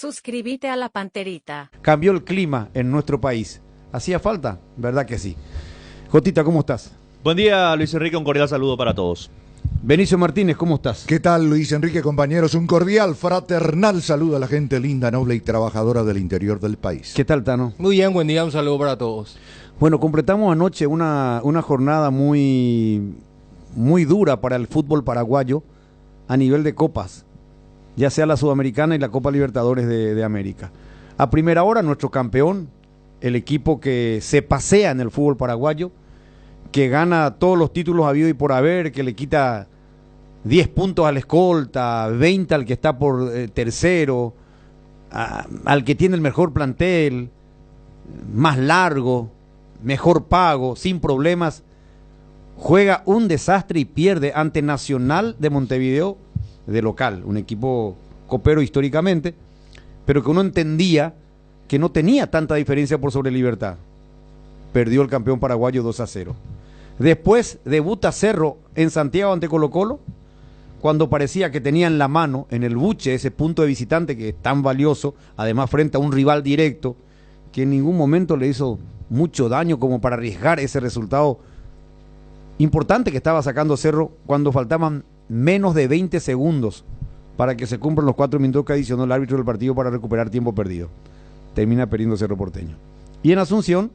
Suscríbete a la Panterita. Cambió el clima en nuestro país. ¿Hacía falta? ¿Verdad que sí? Jotita, ¿cómo estás? Buen día, Luis Enrique, un cordial saludo para todos. Benicio Martínez, ¿cómo estás? ¿Qué tal, Luis Enrique, compañeros? Un cordial, fraternal saludo a la gente linda, noble y trabajadora del interior del país. ¿Qué tal, Tano? Muy bien, buen día, un saludo para todos. Bueno, completamos anoche una jornada muy dura para el fútbol paraguayo a nivel de copas, ya sea la Sudamericana y la Copa Libertadores de América. A primera hora, nuestro campeón, el equipo que se pasea en el fútbol paraguayo, que gana todos los títulos habido y por haber, que le quita 10 puntos al escolta, 20 al que está por tercero, al que tiene el mejor plantel, más largo, mejor pago, sin problemas, juega un desastre y pierde ante Nacional de Montevideo de local, un equipo copero históricamente, pero que uno entendía que no tenía tanta diferencia por sobre Libertad. Perdió el campeón paraguayo 2-0. Después debuta Cerro en Santiago ante Colo-Colo, cuando parecía que tenía en la mano, en el buche, ese punto de visitante que es tan valioso, además frente a un rival directo, que en ningún momento le hizo mucho daño como para arriesgar ese resultado importante que estaba sacando Cerro cuando faltaban menos de 20 segundos para que se cumplan los 4 minutos que adicionó el árbitro del partido para recuperar tiempo perdido. Termina perdiendo Cerro Porteño. Y en Asunción,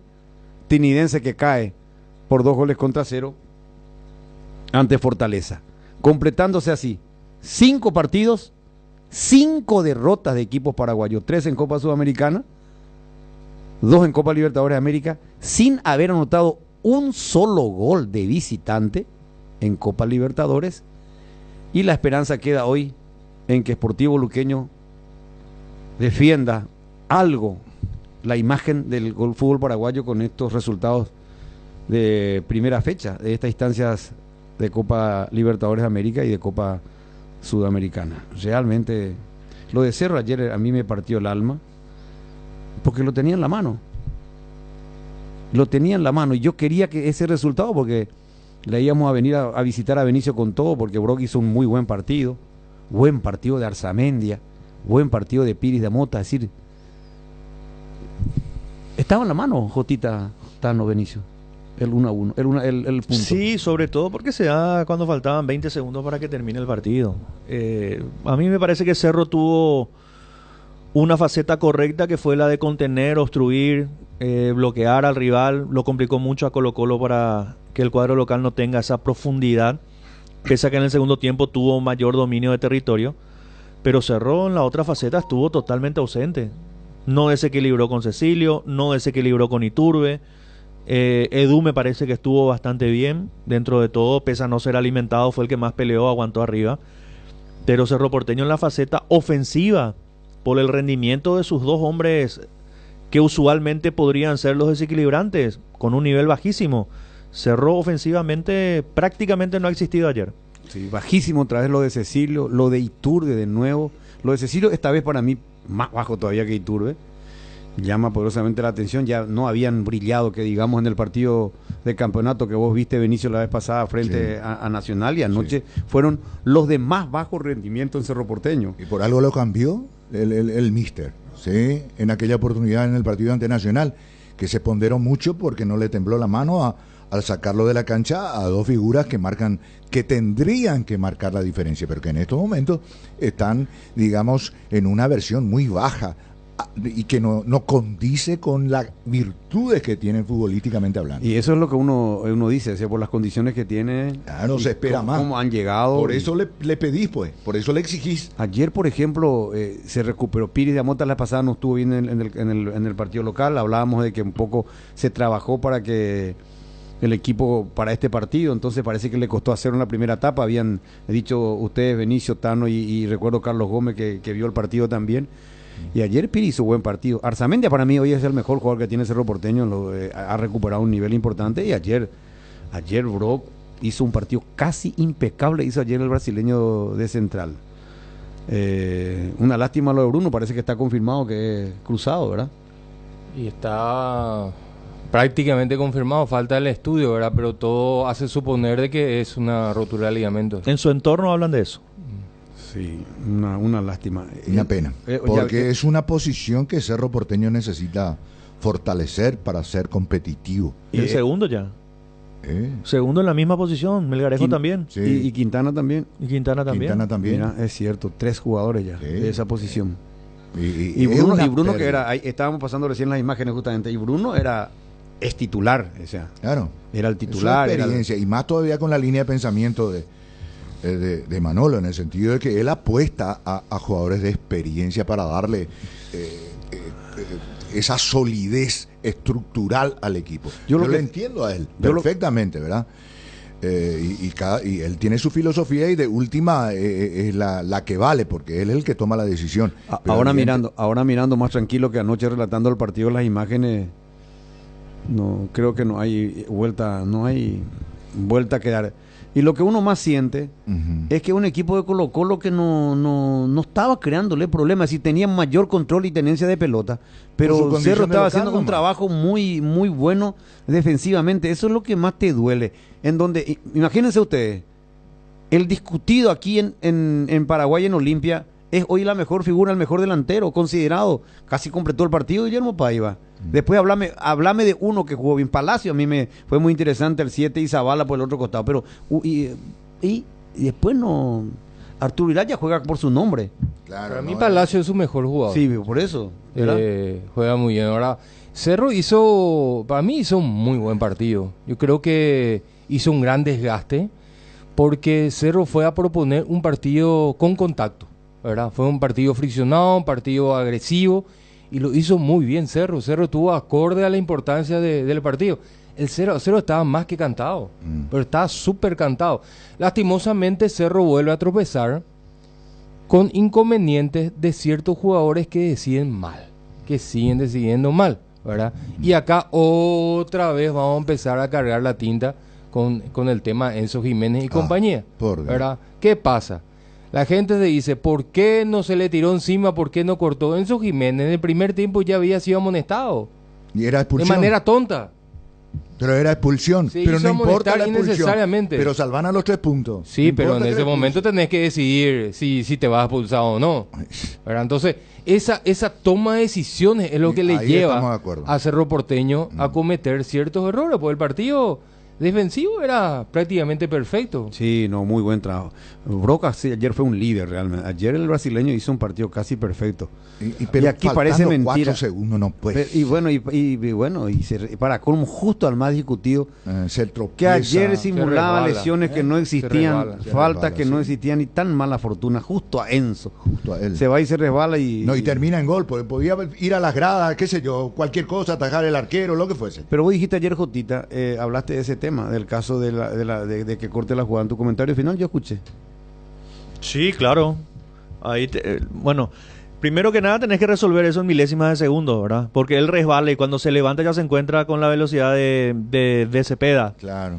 Tinidense que cae por 2-0 ante Fortaleza, completándose así 5 partidos, 5 derrotas de equipos paraguayos, 3 en Copa Sudamericana, 2 en Copa Libertadores de América, sin haber anotado un solo gol de visitante en Copa Libertadores, y la esperanza queda hoy en que Sportivo Luqueño defienda algo la imagen del fútbol paraguayo con estos resultados de primera fecha de estas instancias de Copa Libertadores de América y de Copa Sudamericana. Realmente lo de Cerro ayer a mí me partió el alma porque lo tenía en la mano. Lo tenía en la mano y yo quería que ese resultado, porque le íbamos a venir a visitar a Benicio con todo, porque Brock hizo un muy buen partido de Arzamendia, buen partido de Piris de Mota, es decir, estaba en la mano, Jotita, Tano, Benicio, el 1-1, el punto. Sí, sobre todo porque se da cuando faltaban 20 segundos para que termine el partido. A mí me parece que Cerro tuvo una faceta correcta, que fue la de contener, obstruir, bloquear al rival. Lo complicó mucho a Colo-Colo para que el cuadro local no tenga esa profundidad, pese a que en el segundo tiempo tuvo mayor dominio de territorio, pero Cerro en la otra faceta estuvo totalmente ausente. No desequilibró con Cecilio, no desequilibró con Iturbe. Edu me parece que estuvo bastante bien dentro de todo, pese a no ser alimentado, fue el que más peleó, aguantó arriba. Pero Cerro Porteño en la faceta ofensiva, por el rendimiento de sus dos hombres que usualmente podrían ser los desequilibrantes, con un nivel bajísimo, Cerro ofensivamente prácticamente no ha existido ayer. Sí, bajísimo otra vez lo de Cecilio, lo de Iturbe de nuevo. Lo de Cecilio esta vez para mí más bajo todavía que Iturbe, llama poderosamente la atención. Ya no habían brillado, que digamos, en el partido de campeonato que vos viste, Benicio, la vez pasada frente a Nacional, y anoche fueron los de más bajo rendimiento en Cerro Porteño. Y por algo lo cambió el míster, ¿sí? En aquella oportunidad en el partido ante Nacional, que se ponderó mucho porque no le tembló la mano al sacarlo de la cancha a dos figuras que tendrían que marcar la diferencia, pero que en estos momentos están, digamos, en una versión muy baja y que no condice con las virtudes que tienen futbolísticamente hablando. Y eso es lo que uno dice, o sea, por las condiciones que tiene. No se espera más. Cómo han llegado. Por eso le pedís, pues, por eso le exigís. Ayer, por ejemplo, se recuperó Piris de Amota, la pasada no estuvo bien en el partido local. Hablábamos de que un poco se trabajó para que el equipo para este partido, entonces parece que le costó hacer una primera etapa. Habían dicho ustedes, Benicio, Tano y recuerdo Carlos Gómez que vio el partido también. Y ayer Piri hizo buen partido. Arzamendia para mí hoy es el mejor jugador que tiene Cerro Porteño, ha recuperado un nivel importante, y ayer Brock hizo un partido casi impecable, hizo ayer el brasileño de central. Una lástima lo de Bruno, parece que está confirmado que es cruzado, ¿verdad? Y está prácticamente confirmado, falta el estudio, ¿verdad? Pero todo hace suponer de que es una rotura de ligamentos. En su entorno hablan de eso. Sí, una lástima. Una pena. Ya- Porque es una posición que Cerro Porteño necesita fortalecer para ser competitivo. Y el segundo ya. ¿Eh? Segundo en la misma posición, Melgarejo Quin- también. Sí. y Quintana también. Y Quintana también. Quintana también. Mira, es cierto, 3 jugadores ya Sí. de esa posición. Y Y es Bruno, una y Bruno que pérdida. era, ahí estábamos pasando recién las imágenes justamente, y Bruno es titular, o sea, Claro. era el Es una titular. Era el- experiencia, y más todavía con la línea de pensamiento de Manolo, en el sentido de que él apuesta a jugadores de experiencia para darle esa solidez estructural al equipo. Yo Yo lo lo que- entiendo a él yo lo- perfectamente, ¿verdad? Y él tiene su filosofía y de última es la que vale, porque él es el que toma la decisión. Pero ahora mirando más tranquilo que anoche relatando el partido, las imágenes, no creo que no hay vuelta a quedar. Y lo que uno más siente Ujú. es que un equipo de Colo-Colo que no estaba creándole problemas, y tenía mayor control y tenencia de pelota, Por pero su condición Cerro de estaba local haciendo un nomás. trabajo muy, muy bueno defensivamente. Eso es lo que más te duele. En donde, imagínense ustedes, el discutido aquí en Paraguay, en Olimpia, es hoy la mejor figura, el mejor delantero, considerado. Casi completó el partido Guillermo Paiva. Después hablame de uno que jugó bien. Palacio, a mí me fue muy interesante el 7 y Zavala por el otro costado. Pero y después no. Arturo Iraya juega por su nombre. Claro, Para mí no, Palacio es su mejor jugador. Sí, por eso. ¿verdad? Juega muy bien. Ahora, Cerro para mí hizo un muy buen partido. Yo creo que hizo un gran desgaste porque Cerro fue a proponer un partido con contacto, ¿verdad? Fue un partido friccionado, un partido agresivo y lo hizo muy bien Cerro. Cerro tuvo acorde a la importancia del partido. El 0-0 estaba más que cantado, pero estaba súper cantado. Lastimosamente Cerro vuelve a tropezar con inconvenientes de ciertos jugadores que deciden mal, que siguen decidiendo mal, ¿verdad? Y acá otra vez vamos a empezar a cargar la tinta con el tema Enzo Jiménez y compañía, por Dios. ¿verdad? ¿Qué pasa? La gente se dice, ¿por qué no se le tiró encima? ¿Por qué no cortó? Enzo Jiménez en el primer tiempo ya había sido amonestado, Y era de expulsión. manera tonta. Pero era expulsión. Se Pero hizo no importa amonestar la expulsión. innecesariamente. Pero salvan a los 3 puntos. Sí, No pero en importa que ese la momento expulsen. tenés que decidir si te vas a expulsar o no, ¿verdad? Entonces, esa toma de decisiones es lo que le Ahí estamos de lleva acuerdo. a Cerro Porteño a cometer ciertos errores, porque el partido defensivo era prácticamente perfecto. Sí, no, muy buen trabajo. Broca sí, ayer fue un líder realmente. Ayer el brasileño hizo un partido casi perfecto. Pero y aquí parece faltando mentira. 4 segundos no puede. Y bueno, para colmo, justo al más discutido, Se que tropieza. ayer simulaba resbala, lesiones que no se existían, resbala. Se faltas resbala, que no sí. existían, y tan mala fortuna, justo a Enzo. Justo a él. Se va y se resbala y... No, y termina en gol, porque podía ir a las gradas, qué sé yo, cualquier cosa, atajar el arquero, lo que fuese. Pero vos dijiste ayer, Jotita, hablaste de ese tema, del caso de que corte la jugada. En tu comentario final yo escuché. Sí, claro. Bueno, primero que nada tenés que resolver eso en milésimas de segundo, ¿verdad? Porque él resbala y cuando se levanta ya se encuentra con la velocidad de Cepeda. Claro.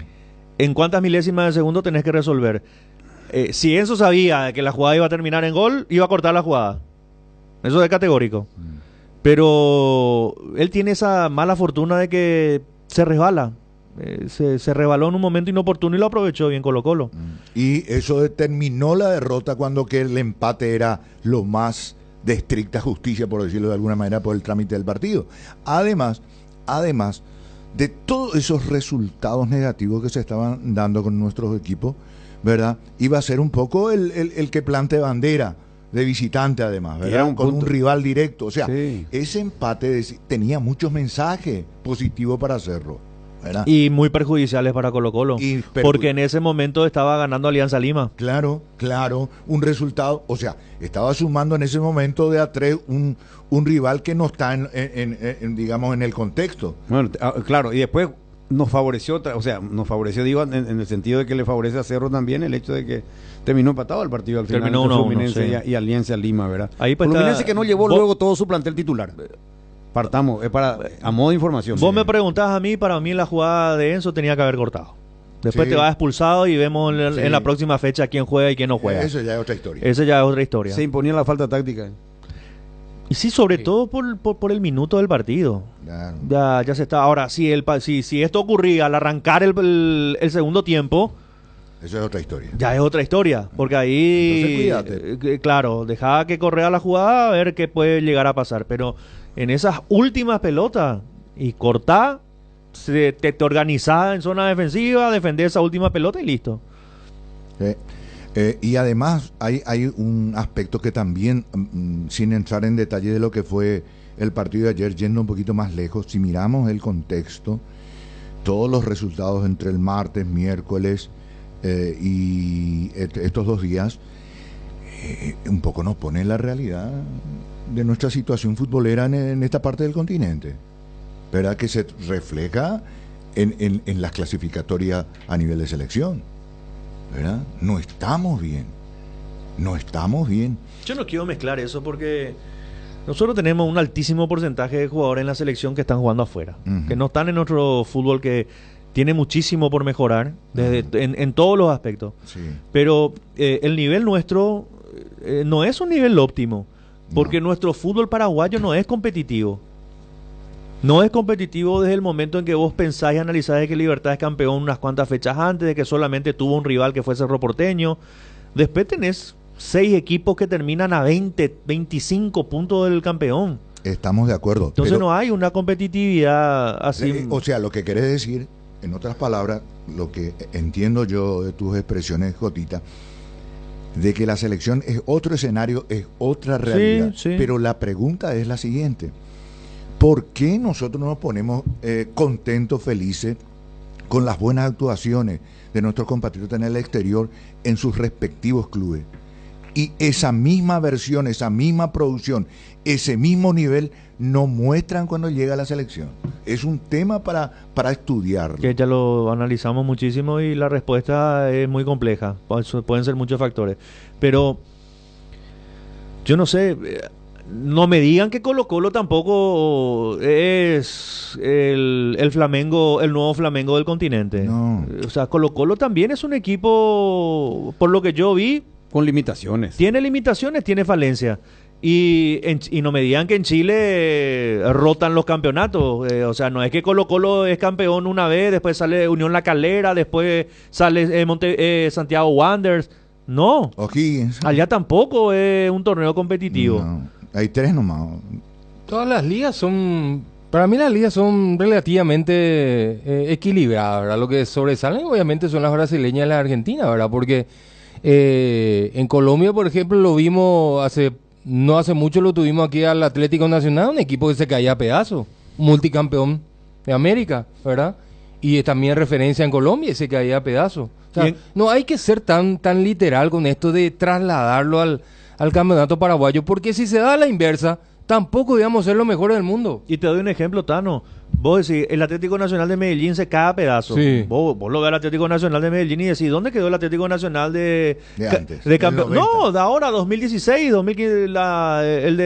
¿En cuántas milésimas de segundo tenés que resolver? Si Enzo sabía que la jugada iba a terminar en gol, iba a cortar la jugada. Eso es categórico. Pero él tiene esa mala fortuna de que se resbala. Se resbaló en un momento inoportuno y lo aprovechó bien Colo-Colo. Y eso determinó la derrota cuando que el empate era lo más de estricta justicia, por decirlo de alguna manera, por el trámite del partido. Además de todos esos resultados negativos que se estaban dando con nuestros equipos, ¿verdad? Iba a ser un poco el que plante bandera de visitante, además, ¿verdad? Era un con punto. un rival directo. O sea, Sí. ese empate tenía muchos mensajes positivos para Cerro, ¿verdad? Y muy perjudiciales para Colo-Colo. Porque en ese momento estaba ganando Alianza Lima. Claro, un resultado, o sea, estaba sumando en ese momento de a 3 un rival que no está digamos, en el contexto. Bueno, claro, y después nos favoreció, digo, en el sentido de que le favorece a Cerro también el hecho de que terminó empatado el partido al final. Terminó entre 1-1, Fluminense sí. y Alianza Lima, ¿verdad? Ahí pues Fluminense está- que no llevó vos- luego todo su plantel titular. Partamos, a modo de información. Vos me preguntás a mí, para mí la jugada de Enzo tenía que haber cortado. Después Sí. te vas expulsado y vemos Sí. en la próxima fecha quién juega y quién no juega. Eso ya es otra historia. Esa ya es otra historia. Se imponía la falta táctica. Y sí, sobre todo por el minuto del partido. Claro. Ya se está. Ahora, si esto ocurría al arrancar el segundo tiempo, Eso es otra historia. ya es otra historia, porque ahí, Entonces, cuídate. claro, dejaba que correa la jugada a ver qué puede llegar a pasar, pero en esas últimas pelotas y cortá, te organizás en zona defensiva, defendés esa última pelota y listo. Y además hay un aspecto que también, sin entrar en detalle de lo que fue el partido de ayer, yendo un poquito más lejos, si miramos el contexto, todos los resultados entre el martes, miércoles y estos 2 días, un poco nos pone en la realidad de nuestra situación futbolera en esta parte del continente, ¿verdad? Que se refleja en las clasificatorias a nivel de selección, ¿verdad? No estamos bien. Yo no quiero mezclar eso porque nosotros tenemos un altísimo porcentaje de jugadores en la selección que están jugando afuera, Ujú. que no están en nuestro fútbol, que tiene muchísimo por mejorar en todos los aspectos. Sí. Pero el nivel nuestro no es un nivel óptimo, porque No. nuestro fútbol paraguayo no es competitivo. No es competitivo desde el momento en que vos pensás y analizás de que Libertad es campeón unas cuantas fechas antes, de que solamente tuvo un rival que fue Cerro Porteño. Después tenés 6 equipos que terminan a 20, 25 puntos del campeón. Estamos de acuerdo. Entonces pero, no hay una competitividad así. o sea, lo que querés decir, en otras palabras, lo que entiendo yo de tus expresiones, Jotita, de que la selección es otro escenario, es otra realidad. sí. Pero la pregunta es la siguiente: ¿por qué nosotros no nos ponemos contentos, felices con las buenas actuaciones de nuestros compatriotas en el exterior en sus respectivos clubes? Y esa misma versión, esa misma producción, ese mismo nivel no muestran cuando llega a la selección. Es un tema para estudiarlo. Que ya lo analizamos muchísimo y la respuesta es muy compleja. Pueden ser muchos factores. Pero yo no sé, no me digan que Colo-Colo tampoco es el Flamengo, el nuevo Flamengo del continente. No. O sea, Colo-Colo también es un equipo, por lo que yo vi, Con limitaciones. tiene limitaciones, tiene falencias. Y no me digan que en Chile rotan los campeonatos. O sea, no es que Colo-Colo es campeón una vez, después sale Unión La Calera, después sale Santiago Wanderers. No, O'Higgins. allá tampoco es un torneo competitivo. No, hay 3 nomás. Todas las ligas son, para mí las ligas son relativamente equilibradas, ¿verdad? Lo que sobresalen obviamente son las brasileñas y las argentinas, ¿verdad? Porque en Colombia, por ejemplo, lo vimos no hace mucho, lo tuvimos aquí al Atlético Nacional, un equipo que se caía a pedazos, multicampeón de América, ¿verdad? Y también referencia en Colombia y se caía a pedazos. O sea, no hay que ser tan literal con esto de trasladarlo al campeonato paraguayo, porque si se da a la inversa, tampoco digamos ser los mejores del mundo. Y te doy un ejemplo, Tano. Vos decís, el Atlético Nacional de Medellín se cae a pedazos. Sí. Vos lo ves al Atlético Nacional de Medellín y decís, ¿dónde quedó el Atlético Nacional de antes, de del campeón? 90? No, de ahora, 2016, 2015, el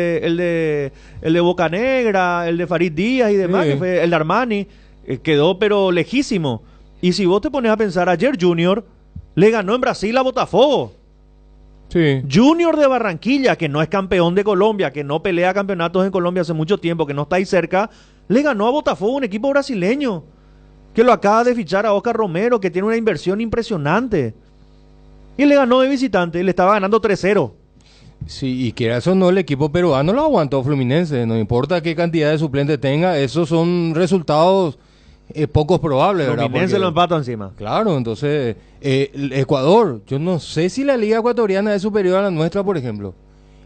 de Boca Negra, el de Farid Díaz y demás, Sí. que fue el de Armani, quedó pero lejísimo. Y si vos te pones a pensar, ayer Junior le ganó en Brasil a Botafogo. Sí. Junior de Barranquilla, que no es campeón de Colombia, que no pelea campeonatos en Colombia hace mucho tiempo, que no está ahí cerca, le ganó a Botafogo, un equipo brasileño, que lo acaba de fichar a Oscar Romero, que tiene una inversión impresionante. Y le ganó de visitante, le estaba ganando 3-0. Sí, y que eso no, el equipo peruano lo aguantó Fluminense, no importa qué cantidad de suplentes tenga, esos son resultados pocos probables, ¿verdad? Fluminense Porque- lo empata encima. Claro, entonces, el Ecuador, yo no sé si la liga ecuatoriana es superior a la nuestra, por ejemplo.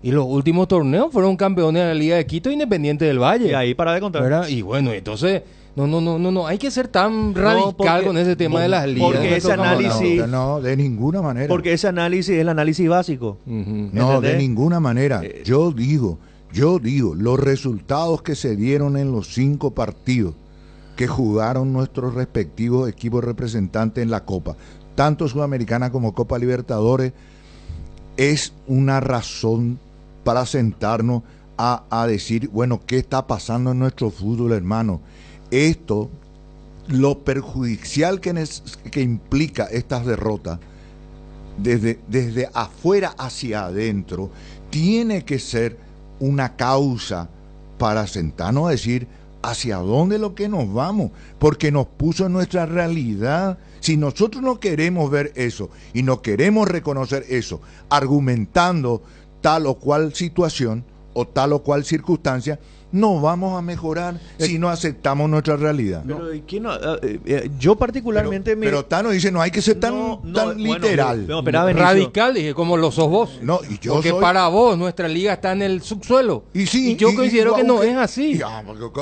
Y los últimos torneos fueron campeones de la Liga de Quito, Independiente del Valle. Y ahí para de contar. ¿Verdad? Y bueno, entonces, no, hay que ser tan radical porque- con ese tema de las ligas. porque ese análisis- No, de ninguna manera. Porque ese análisis es el análisis básico. Ujú. No, de ¿entendés? ninguna manera. Yo digo, los resultados que se dieron en los 5 partidos que jugaron nuestros respectivos equipos representantes en la Copa, tanto Sudamericana como Copa Libertadores, es una razón para sentarnos a decir, bueno, ¿qué está pasando en nuestro fútbol, hermano? Esto, lo perjudicial que implica estas derrotas, desde afuera hacia adentro, tiene que ser una causa para sentarnos a decir, ¿hacia dónde es lo que nos vamos? Porque nos puso en nuestra realidad. Si nosotros no queremos ver eso y no queremos reconocer eso, argumentando tal o cual situación o tal o cual circunstancia, no vamos a mejorar si no aceptamos nuestra realidad. Pero, ¿y quién no? Yo particularmente... Pero Tano dice, no hay que ser tan bueno, literal. no, espera, Benicio. Radical, dije, como lo sos vos. No, y yo Porque soy- para vos nuestra liga está en el subsuelo. Y sí, yo considero que no aunque- es así.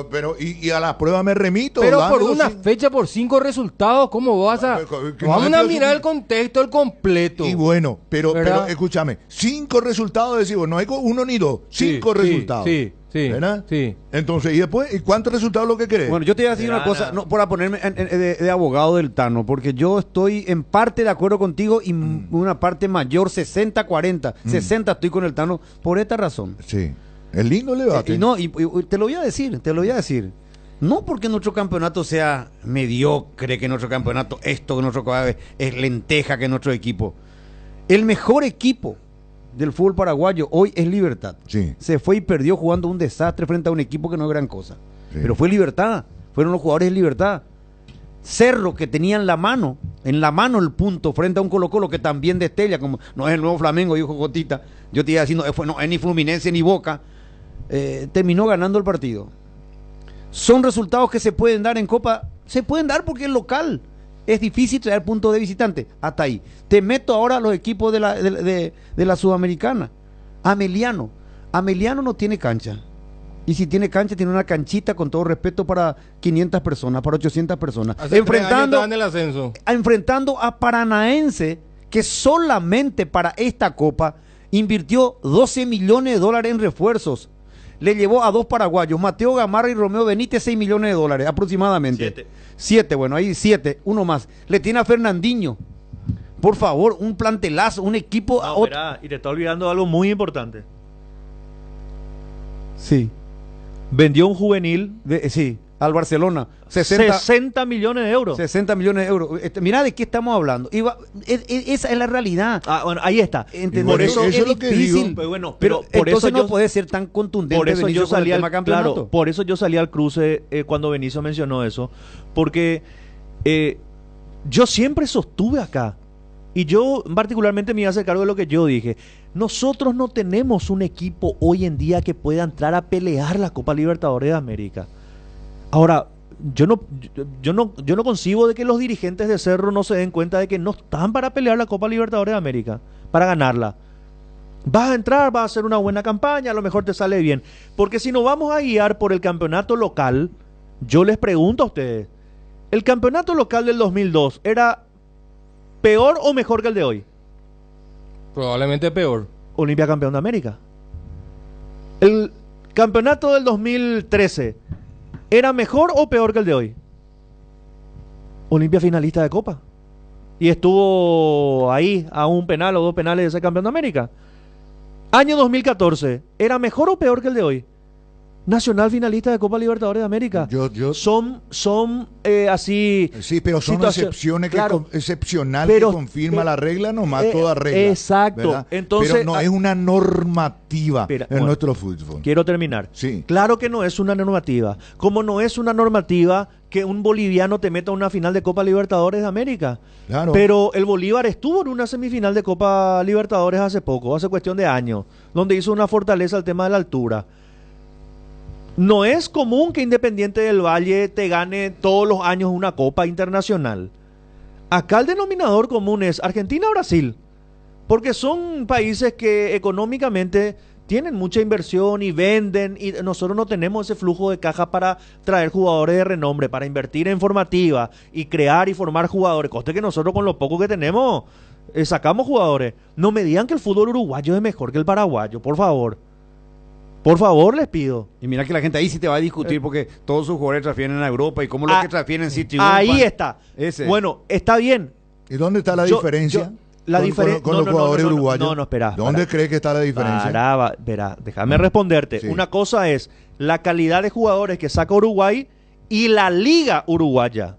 Pero a la prueba me remito. Pero por dámelo una sin- fecha, por 5 resultados, ¿cómo vas a...? Que no Vamos me a pido mirar su- el contexto, el completo. Y bueno, pero ¿Verdad? escúchame, 5 resultados, decimos, no hay 1 ni 2, 5 Sí, resultados. sí, ¿verdad? sí. Entonces, ¿y después? ¿Y cuántos resultados lo que querés? Bueno, yo te voy a decir una cosa, no para ponerme de abogado del Tano, porque yo estoy en parte de acuerdo contigo y una parte mayor, 60-40. 60 estoy con el Tano por esta razón. Sí, es lindo el debate. Y te lo voy a decir. No porque nuestro campeonato sea mediocre, que nuestro campeonato esto, que nuestro campeonato es lenteja, que nuestro equipo. El mejor equipo del fútbol paraguayo hoy es Libertad. Sí. Se fue y perdió jugando un desastre frente a un equipo que no es gran cosa. Sí. Pero fue Libertad, fueron los jugadores de Libertad. Cerro, que tenía en la mano el punto frente a un Colo-Colo que también destella, como no es el nuevo Flamengo, dijo Jotita. Yo te iba diciendo, no es ni Fluminense ni Boca. Terminó ganando el partido. Son resultados que se pueden dar en Copa, se pueden dar porque es local. Es difícil traer puntos de visitante. Hasta ahí. Te meto ahora a los equipos de la Sudamericana. Ameliano no tiene cancha. Y si tiene cancha, tiene una canchita, con todo respeto, para 500 personas, para 800 personas. Hace 3 años estaba en el ascenso. Enfrentando a Paranaense, que solamente para esta Copa invirtió 12 millones de dólares en refuerzos. Le llevó a 2 paraguayos, Mateo Gamarra y Romeo Benítez, 6 millones de dólares aproximadamente. 7, bueno, ahí 7, uno más. Le tiene a Fernandinho. Por favor, un plantelazo, un equipo... No, espera, y te está olvidando algo muy importante. Sí, Vendió un juvenil sí, al Barcelona. 60 millones de euros. 60 millones de euros. Mira de qué estamos hablando. Esa es la realidad. Ah, bueno, ahí está. ¿Entendés? Por eso eso es lo que digo. Pero bueno, Pero por entonces eso no yo, puede ser tan contundente por eso Benicio, yo con el salí tema al campeonato. claro, por eso yo salí al cruce cuando Benicio mencionó eso, porque yo siempre sostuve acá, y yo particularmente me iba a hacer cargo de lo que yo dije. Nosotros no tenemos un equipo hoy en día que pueda entrar a pelear la Copa Libertadores de América. Ahora, yo no concibo de que los dirigentes de Cerro no se den cuenta de que no están para pelear la Copa Libertadores de América, para ganarla. Vas a entrar, vas a hacer una buena campaña, a lo mejor te sale bien. Porque si nos vamos a guiar por el campeonato local, yo les pregunto a ustedes, ¿el campeonato local del 2002 era peor o mejor que el de hoy? Probablemente peor. Olimpia campeón de América. ¿El campeonato del 2013 era mejor o peor que el de hoy? Olimpia finalista de Copa. Y estuvo ahí a un penal o 2 penales de ser campeón de América. Año 2014, ¿era mejor o peor que el de hoy? Nacional finalista de Copa Libertadores de América. Son así... Sí, pero son excepciones claro, excepcionales pero, que confirma la regla, nomás toda regla. Exacto. ¿verdad? Entonces, pero no es una normativa espera, en nuestro fútbol. Quiero terminar. Sí. Claro que no es una normativa. Como no es una normativa que un boliviano te meta a una final de Copa Libertadores de América. Claro. Pero el Bolívar estuvo en una semifinal de Copa Libertadores hace poco, hace cuestión de años, donde hizo una fortaleza al tema de la altura. No es común que Independiente del Valle te gane todos los años una Copa Internacional. Acá el denominador común es Argentina-Brasil, porque son países que económicamente tienen mucha inversión y venden, y nosotros no tenemos ese flujo de caja para traer jugadores de renombre, para invertir en formativa y crear y formar jugadores. Coste que nosotros con lo poco que tenemos sacamos jugadores. No me digan que el fútbol uruguayo es mejor que el paraguayo, por favor. Por favor, les pido. Y mira que la gente ahí sí te va a discutir porque todos sus jugadores transfieren a Europa y cómo los que transfieren sí triunfan. Ahí está. Ese. Bueno, está bien. ¿Y dónde está la diferencia? Con los jugadores uruguayos. No, espera. ¿Dónde crees que está la diferencia? Verá, déjame responderte. Sí. Una cosa es la calidad de jugadores que saca Uruguay y la liga uruguaya.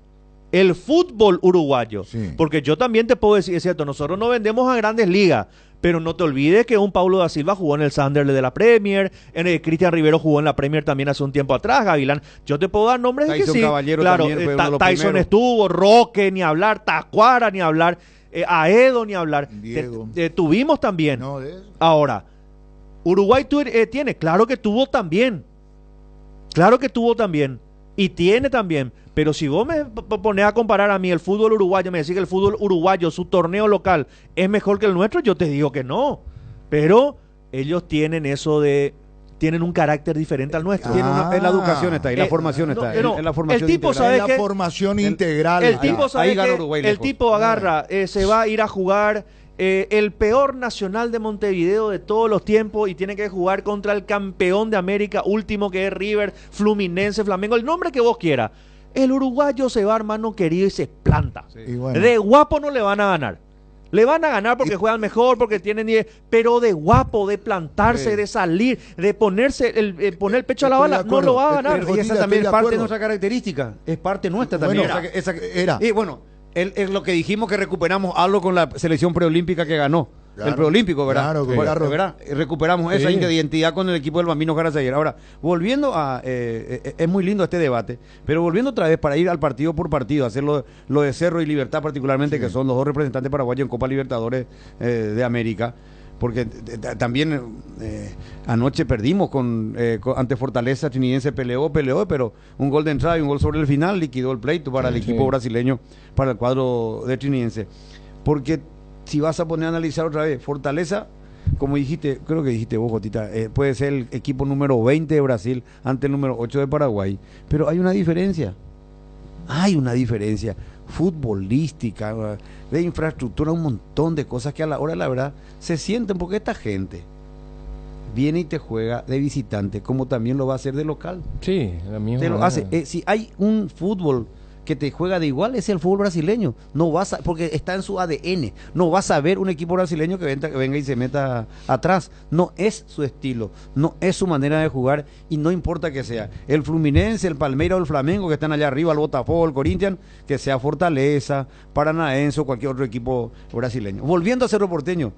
El fútbol uruguayo. Sí. Porque yo también te puedo decir, es cierto, nosotros no vendemos a grandes ligas, Pero no te olvides que un Paulo da Silva jugó en el Sunderland de la Premier, Cristian Rivero jugó en la Premier también hace un tiempo atrás, Gavilán. Yo te puedo dar nombres de que Tyson sí. Caballero Claro, también fue uno de los Tyson primeros. estuvo, Roque ni hablar, Tacuara ni hablar, Aedo ni hablar. Diego. Tuvimos también. No, de eso. Ahora, Uruguay tiene, claro que tuvo también. Claro que tuvo también. Y tiene también. Pero si vos me pones a comparar a mí el fútbol uruguayo, me decís que el fútbol uruguayo, su torneo local, es mejor que el nuestro, yo te digo que no. Pero ellos tienen eso de... Tienen un carácter diferente al nuestro. Tiene en la educación está ahí, la formación no, está no, en la formación el tipo integral. sabe la que- formación integral. El está. tipo sabe ahí gana que Uruguay el lejos. tipo agarra, se va a ir a jugar el peor Nacional de Montevideo de todos los tiempos y tiene que jugar contra el campeón de América último que es River, Fluminense, Flamengo, el nombre que vos quieras. El uruguayo se va, hermano querido, y se planta. Y bueno, De guapo no le van a ganar. Le van a ganar porque juegan mejor, porque tienen 10, pero de guapo, de plantarse, Sí. de salir, de poner el pecho a la Estoy bala, de no acuerdo. lo va a ganar. Pero Jotita, esa también estoy es de parte de acuerdo. nuestra característica, es parte nuestra Bueno, también. era. Y bueno, es lo que dijimos que recuperamos algo con la selección preolímpica que ganó. Claro. El preolímpico, ¿verdad? Claro, Bueno, claro. ¿verdad? Recuperamos esa Sí. identidad con el equipo del Bambino Carazaguer. Ahora, volviendo a... es muy lindo este debate, pero volviendo otra vez para ir al partido por partido, hacer lo de Cerro y Libertad particularmente, que son los dos representantes paraguayos en Copa Libertadores de América, porque también anoche perdimos ante Fortaleza, Trinidense peleó, pero un gol de entrada y un gol sobre el final liquidó el pleito para el equipo brasileño, para el cuadro de Trinidense. Porque si vas a poner a analizar otra vez, Fortaleza, como dijiste, creo que dijiste vos, Jotita, puede ser el equipo número 20 de Brasil ante el número 8 de Paraguay, pero hay una diferencia futbolística, de infraestructura, un montón de cosas que a la hora de la verdad se sienten, porque esta gente viene y te juega de visitante, como también lo va a hacer de local. Sí, la misma Te lo manera. hace. Si hay un fútbol que te juega de igual, es el fútbol brasileño. No vas a, porque está en su ADN. No vas a ver un equipo brasileño que venga y se meta atrás. No es su estilo, no es su manera de jugar, y no importa que sea el Fluminense, el Palmeiras o el Flamengo que están allá arriba, el Botafogo, el Corinthians, que sea Fortaleza, Paranaense o cualquier otro equipo brasileño. Volviendo a Cerro Porteño,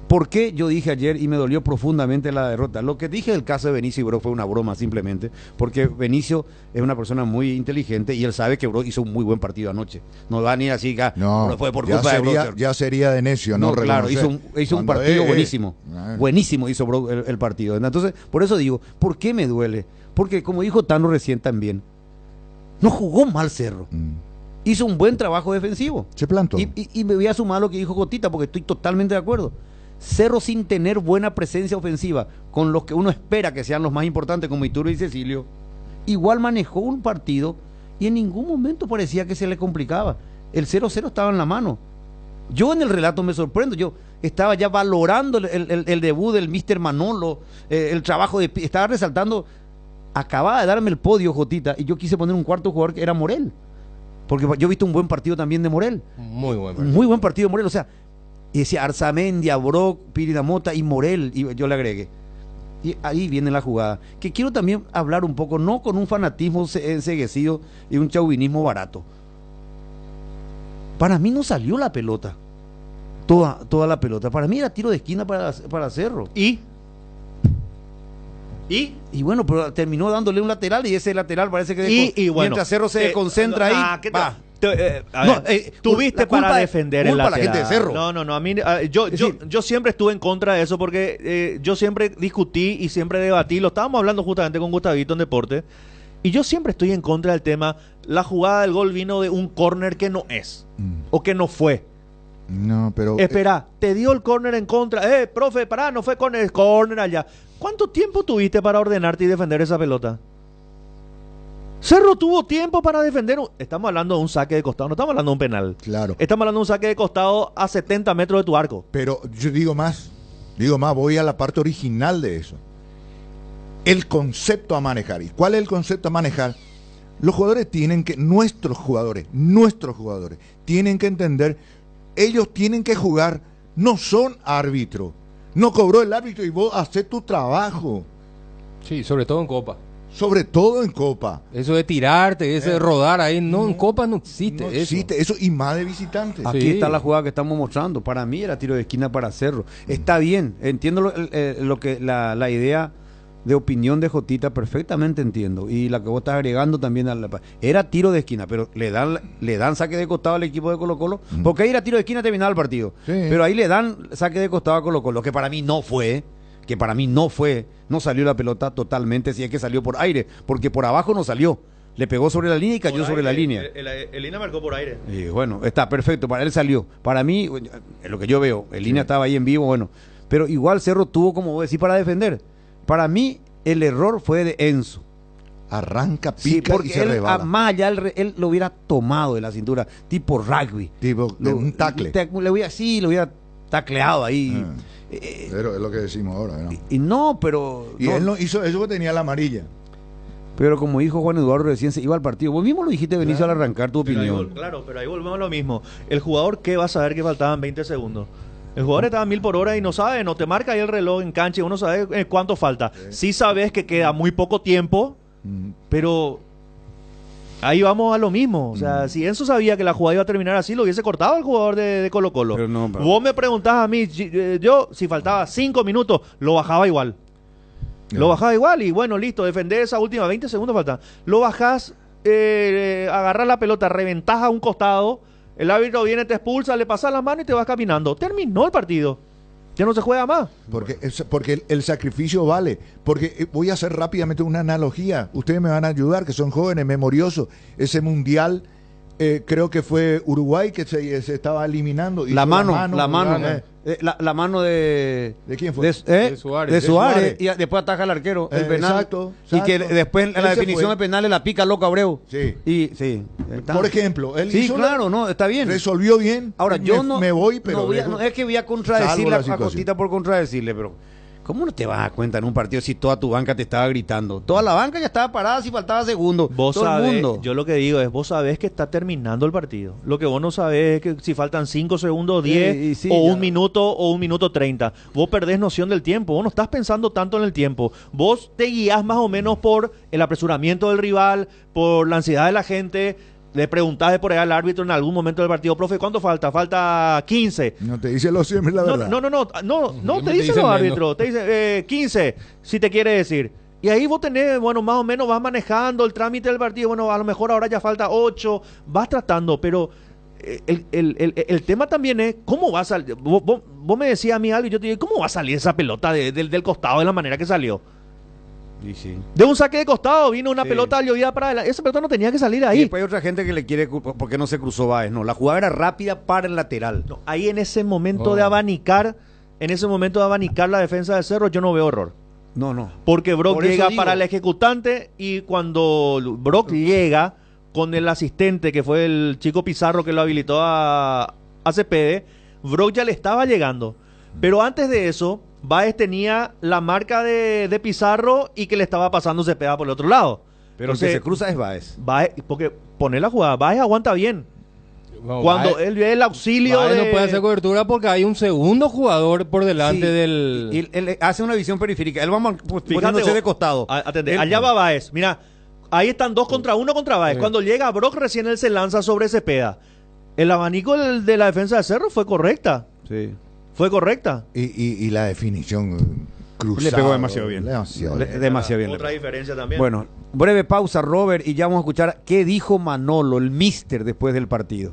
¿por qué yo dije ayer y me dolió profundamente la derrota? Lo que dije del caso de Benicio Ibró fue una broma simplemente, porque Benicio es una persona muy inteligente y él sabe que Ibró hizo un muy buen partido anoche. No va ni así que No, fue por ya culpa de sería, Ibró. ya sería de necio, ¿no? No, claro, reconocer. hizo un Cuando, partido buenísimo. Bueno. Buenísimo hizo Ibró el partido. Entonces, por eso digo, ¿por qué me duele? Porque como dijo Tano recién también, no jugó mal Cerro. Hizo un buen trabajo defensivo. Se plantó. Y me voy a sumar lo que dijo Gotita, porque estoy totalmente de acuerdo. Cerro, sin tener buena presencia ofensiva, con los que uno espera que sean los más importantes, como Iturbe y Cecilio, igual manejó un partido y en ningún momento parecía que se le complicaba. El 0-0 estaba en la mano. Yo en el relato me sorprendo, yo estaba ya valorando el debut del Mr. Manolo, el trabajo estaba resaltando, acababa de darme el podio, Jotita, y yo quise poner un cuarto jugador que era Morel, porque yo he visto un buen partido también de Morel. Muy buen partido. Muy buen partido de Morel, o sea, y decía Arzamendia, Brock, Piridamota y Morel, y yo le agregué. Y ahí viene la jugada. Que quiero también hablar un poco, no con un fanatismo enceguecido y un chauvinismo barato. Para mí no salió la pelota. Toda la pelota. Para mí era tiro de esquina para Cerro. ¿Y? Y bueno, pero terminó dándole un lateral y ese lateral parece que Y bueno, mientras Cerro se concentra ahí, ¿qué va. Tuviste la culpa para es- defender el culpa a la lateral. gente de Cerro. No, a mí yo Es decir, yo siempre estuve en contra de eso porque yo siempre discutí y siempre debatí, lo estábamos hablando justamente con Gustavito en Deporte, y yo siempre estoy en contra del tema, la jugada del gol vino de un córner que no es, o que no fue. No, pero. Espera, te dio el córner en contra, profe, pará, no fue córner, es córner allá. ¿Cuánto tiempo tuviste para ordenarte y defender esa pelota? Cerro tuvo tiempo para defender. Estamos hablando de un saque de costado, no estamos hablando de un penal. Claro. Estamos hablando de un saque de costado a 70 metros de tu arco. Pero yo digo más, voy a la parte original de eso. El concepto a manejar. ¿Y cuál es el concepto a manejar? Los jugadores nuestros jugadores, tienen que entender, ellos tienen que jugar, no son árbitros. No cobró el árbitro y vos haces tu trabajo. Sí, sobre todo en Copa. Sobre todo en Copa. Eso de tirarte, ese de rodar ahí, no, en Copa no existe No eso. existe eso, y más de visitantes. Ah, Aquí Sí. está la jugada que estamos mostrando. Para mí era tiro de esquina para Cerro. Está bien, entiendo lo que la idea de opinión de Jotita, perfectamente entiendo. Y la que vos estás agregando también, era tiro de esquina, pero le dan saque de costado al equipo de Colo-Colo, porque ahí era tiro de esquina terminaba el partido. Sí. Pero ahí le dan saque de costado a Colo-Colo, que para mí no fue. No salió la pelota totalmente, si es que salió por aire, porque por abajo no salió. Le pegó sobre la línea y cayó sobre la línea. El Lina marcó por aire. Y bueno, está perfecto, para él salió. Para mí, es lo que yo veo, el línea estaba ahí en vivo, bueno. Pero igual Cerro tuvo, como vos decís, para defender. Para mí, el error fue de Enzo. Arranca, Sí, pica y porque se él, rebala. más allá, él lo hubiera tomado de la cintura, tipo rugby. Tipo, de un tacle. Lo hubiera tacleado ahí. Ah. Pero es lo que decimos ahora, ¿no? Y no, pero... Y él no hizo eso que tenía la amarilla. Pero como dijo Juan Eduardo recién, se iba al partido. Vos mismo lo dijiste, Benicio, al arrancar tu Pero ahí opinión. claro, pero ahí volvemos a lo mismo. El jugador, ¿qué va a saber que faltaban 20 segundos? El jugador estaba a 1000 por hora y no sabe, no te marca ahí el reloj en cancha y uno sabe cuánto falta. Sí sabes que queda muy poco tiempo, pero ahí vamos a lo mismo. O sea, si Enzo sabía que la jugada iba a terminar así, lo hubiese cortado el jugador de Colo-Colo. Pero no, pero- Vos me preguntás a mí, yo, si faltaba 5 minutos, lo bajaba igual. Lo bajaba igual y bueno, listo, defender esa última 20 segundos falta. Lo bajás, agarrás la pelota, reventás a un costado, el árbitro viene, te expulsa, le pasas la mano y te vas caminando. Terminó el partido. Ya no se juega más. Porque el sacrificio vale. Porque voy a hacer rápidamente una analogía. Ustedes me van a ayudar, que son jóvenes, memoriosos. Ese mundial, creo que fue Uruguay que se estaba eliminando. La Hizo mano, ¿eh? la mano de... ¿De quién fue? De Suárez. De De Suárez, Suárez. y después ataja al arquero, el penal. Exacto, Y que exacto. después en la Él se definición fue. de penales la pica loco Abreu. Sí. Y sí. está. Por ejemplo, él Sí, hizo claro, no, está bien. resolvió bien. Ahora, yo me voy, pero no es que voy a salvo contradecirle la a situación. Costita por contradecirle, pero ¿cómo no te vas a dar cuenta en un partido si toda tu banca te estaba gritando? Toda la banca ya estaba parada si faltaba segundo. Vos todo sabés, el mundo. yo lo que digo es, vos sabés que está terminando el partido. Lo que vos no sabés es que si faltan 5 segundos, 10, y sí, o ya. 1 minuto, o 1 minuto 30. Vos perdés noción del tiempo, vos no estás pensando tanto en el tiempo. Vos te guías más o menos por el apresuramiento del rival, por la ansiedad de la gente. Le preguntás por allá al árbitro en algún momento del partido, profe, ¿cuánto falta? Falta 15. No te dice lo siempre la verdad. No te te dice dicen los menos. árbitros, te dice 15, si te quiere decir. Y ahí vos tenés, bueno, más o menos vas manejando el trámite del partido, bueno, a lo mejor ahora ya falta 8, vas tratando, pero el tema también es, ¿cómo va a salir? Vos me decías a mí algo y yo te digo, ¿cómo va a salir esa pelota del costado de la manera que salió? Y sí. De un saque de costado vino una Sí. pelota llovida para adelante, esa pelota no tenía que salir Y ahí. después hay otra gente que le quiere ¿por qué no se cruzó Báez? No, la jugada era rápida para el lateral. No, ahí en ese momento Oh. de abanicar la defensa de Cerro, yo no veo error. No. Porque Brock Por eso llega digo. para el ejecutante y cuando Brock llega con el asistente, que fue el chico Pizarro que lo habilitó a Cepede, Brock ya le estaba llegando. Pero antes de eso, Báez tenía la marca de Pizarro y que le estaba pasando Cepeda por el otro lado. Pero el Entonces, que se cruza es Báez. Báez, porque poner la jugada, Báez aguanta bien. No, Cuando Baez- él ve el auxilio Baez de... no puede hacer cobertura porque hay un segundo jugador por delante Sí, del... y él hace una visión periférica. Él va Fíjate poniéndose vos, de costado. Atende, Él- allá va Báez. Mira, ahí están 2 contra 1 contra Báez. Sí. Cuando llega Brock, recién él se lanza sobre Cepeda. El abanico de la defensa de Cerro fue correcta. Sí. Fue correcta. Y la definición cruzada. Le pegó demasiado bien. Demasiado bien. Demasiado bien. Otra diferencia también. Bueno, breve pausa, Robert, y ya vamos a escuchar qué dijo Manolo, el mister, después del partido.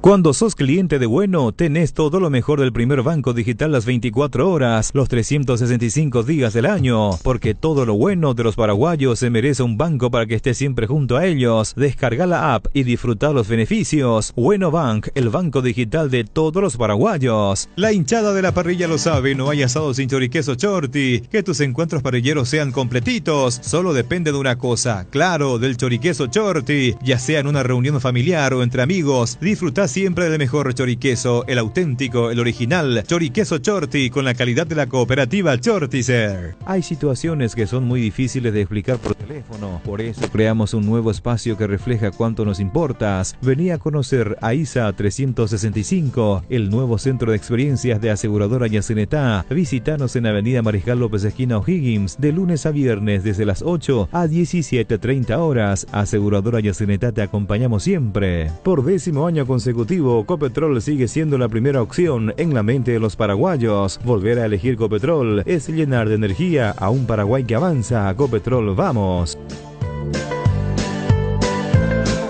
Cuando sos cliente de Bueno, tenés todo lo mejor del primer banco digital las 24 horas, los 365 días del año, porque todo lo bueno de los paraguayos se merece un banco para que esté siempre junto a ellos. Descarga la app y disfrutar los beneficios. Bueno Bank, el banco digital de todos los paraguayos. La hinchada de la parrilla lo sabe, no hay asado sin choriqueso Chorti. Que tus encuentros parrilleros sean completitos, solo depende de una cosa, claro, del choriqueso Chorti. Ya sea en una reunión familiar o entre amigos, disfrutás Disfruta siempre del mejor choriqueso, el auténtico, el original, Choriqueso Chorti, con la calidad de la cooperativa Chortizer. Hay situaciones que son muy difíciles de explicar por teléfono, por eso creamos un nuevo espacio que refleja cuánto nos importas. Vení a conocer a ISA 365, el nuevo centro de experiencias de Aseguradora Yacinetá. Visítanos en Avenida Mariscal López esquina O'Higgins, de lunes a viernes desde las 8 a 17:30 horas. Aseguradora Yacinetá, te acompañamos siempre. Por 10º año consecutivo, Copetrol sigue siendo la primera opción en la mente de los paraguayos. Volver a elegir Copetrol es llenar de energía a un Paraguay que avanza. Copetrol, vamos.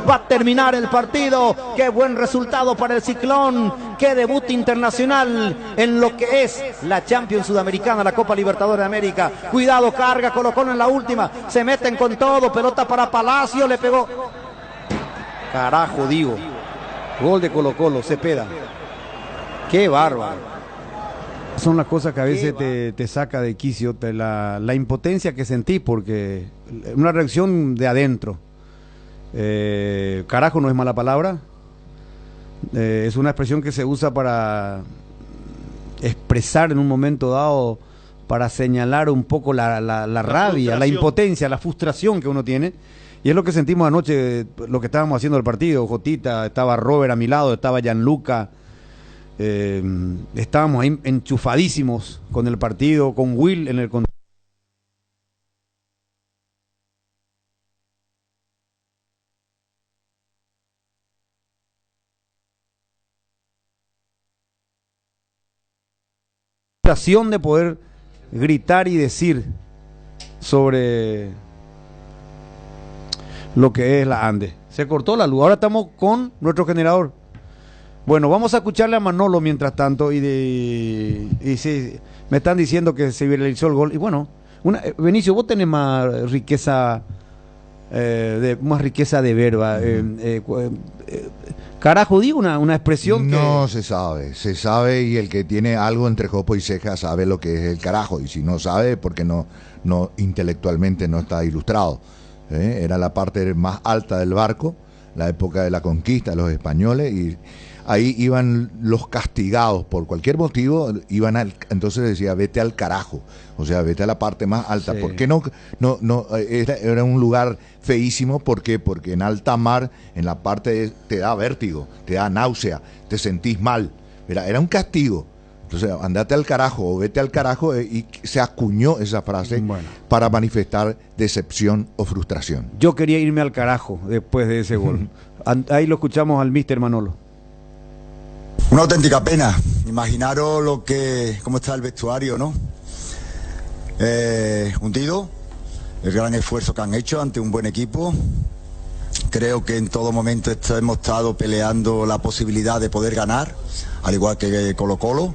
Va a terminar el partido. Qué buen resultado para el Ciclón. Qué debut internacional en lo que es la Champions Sudamericana, la Copa Libertadores de América. Cuidado, carga Colo-Colo en la última. Se meten con todo. Pelota para Palacio. Le pegó. Carajo, digo. Gol de Colo-Colo. Cepeda. Qué bárbaro. Son las cosas que a veces te saca de quicio. La impotencia que sentí, porque una reacción de adentro. Carajo no es mala palabra, es una expresión que se usa para expresar en un momento dado, para señalar un poco la rabia, la impotencia, la frustración que uno tiene, y es lo que sentimos anoche, lo que estábamos haciendo el partido. Jotita, estaba Robert a mi lado, estaba Gianluca, estábamos ahí enchufadísimos con el partido, con Will en el control. De poder gritar y decir sobre lo que es la Ande. Se cortó la luz, ahora estamos con nuestro generador. Bueno, vamos a escucharle a Manolo mientras tanto, y sí, me están diciendo que se viralizó el gol, y bueno, Benicio, vos tenés más riqueza de verba. Carajo, digo una expresión no que... se sabe, y el que tiene algo entre jopo y ceja sabe lo que es el carajo, y si no sabe, porque no intelectualmente no está ilustrado. Era la parte más alta del barco, la época de la conquista de los españoles, y ahí iban los castigados por cualquier motivo, entonces decía, vete al carajo, o sea, vete a la parte más alta. Sí. ¿Por qué no era un lugar feísimo? ¿Por qué? Porque en alta mar, en la parte te da vértigo, te da náusea, te sentís mal, era un castigo. Entonces, andate al carajo o vete al carajo, y se acuñó esa frase para manifestar decepción o frustración. Yo quería irme al carajo después de ese gol. Ahí lo escuchamos al mister Manolo. Una auténtica pena. Imaginaros cómo está el vestuario, ¿no? Hundido, el gran esfuerzo que han hecho ante un buen equipo. Creo que en todo momento hemos estado peleando la posibilidad de poder ganar, al igual que Colo-Colo.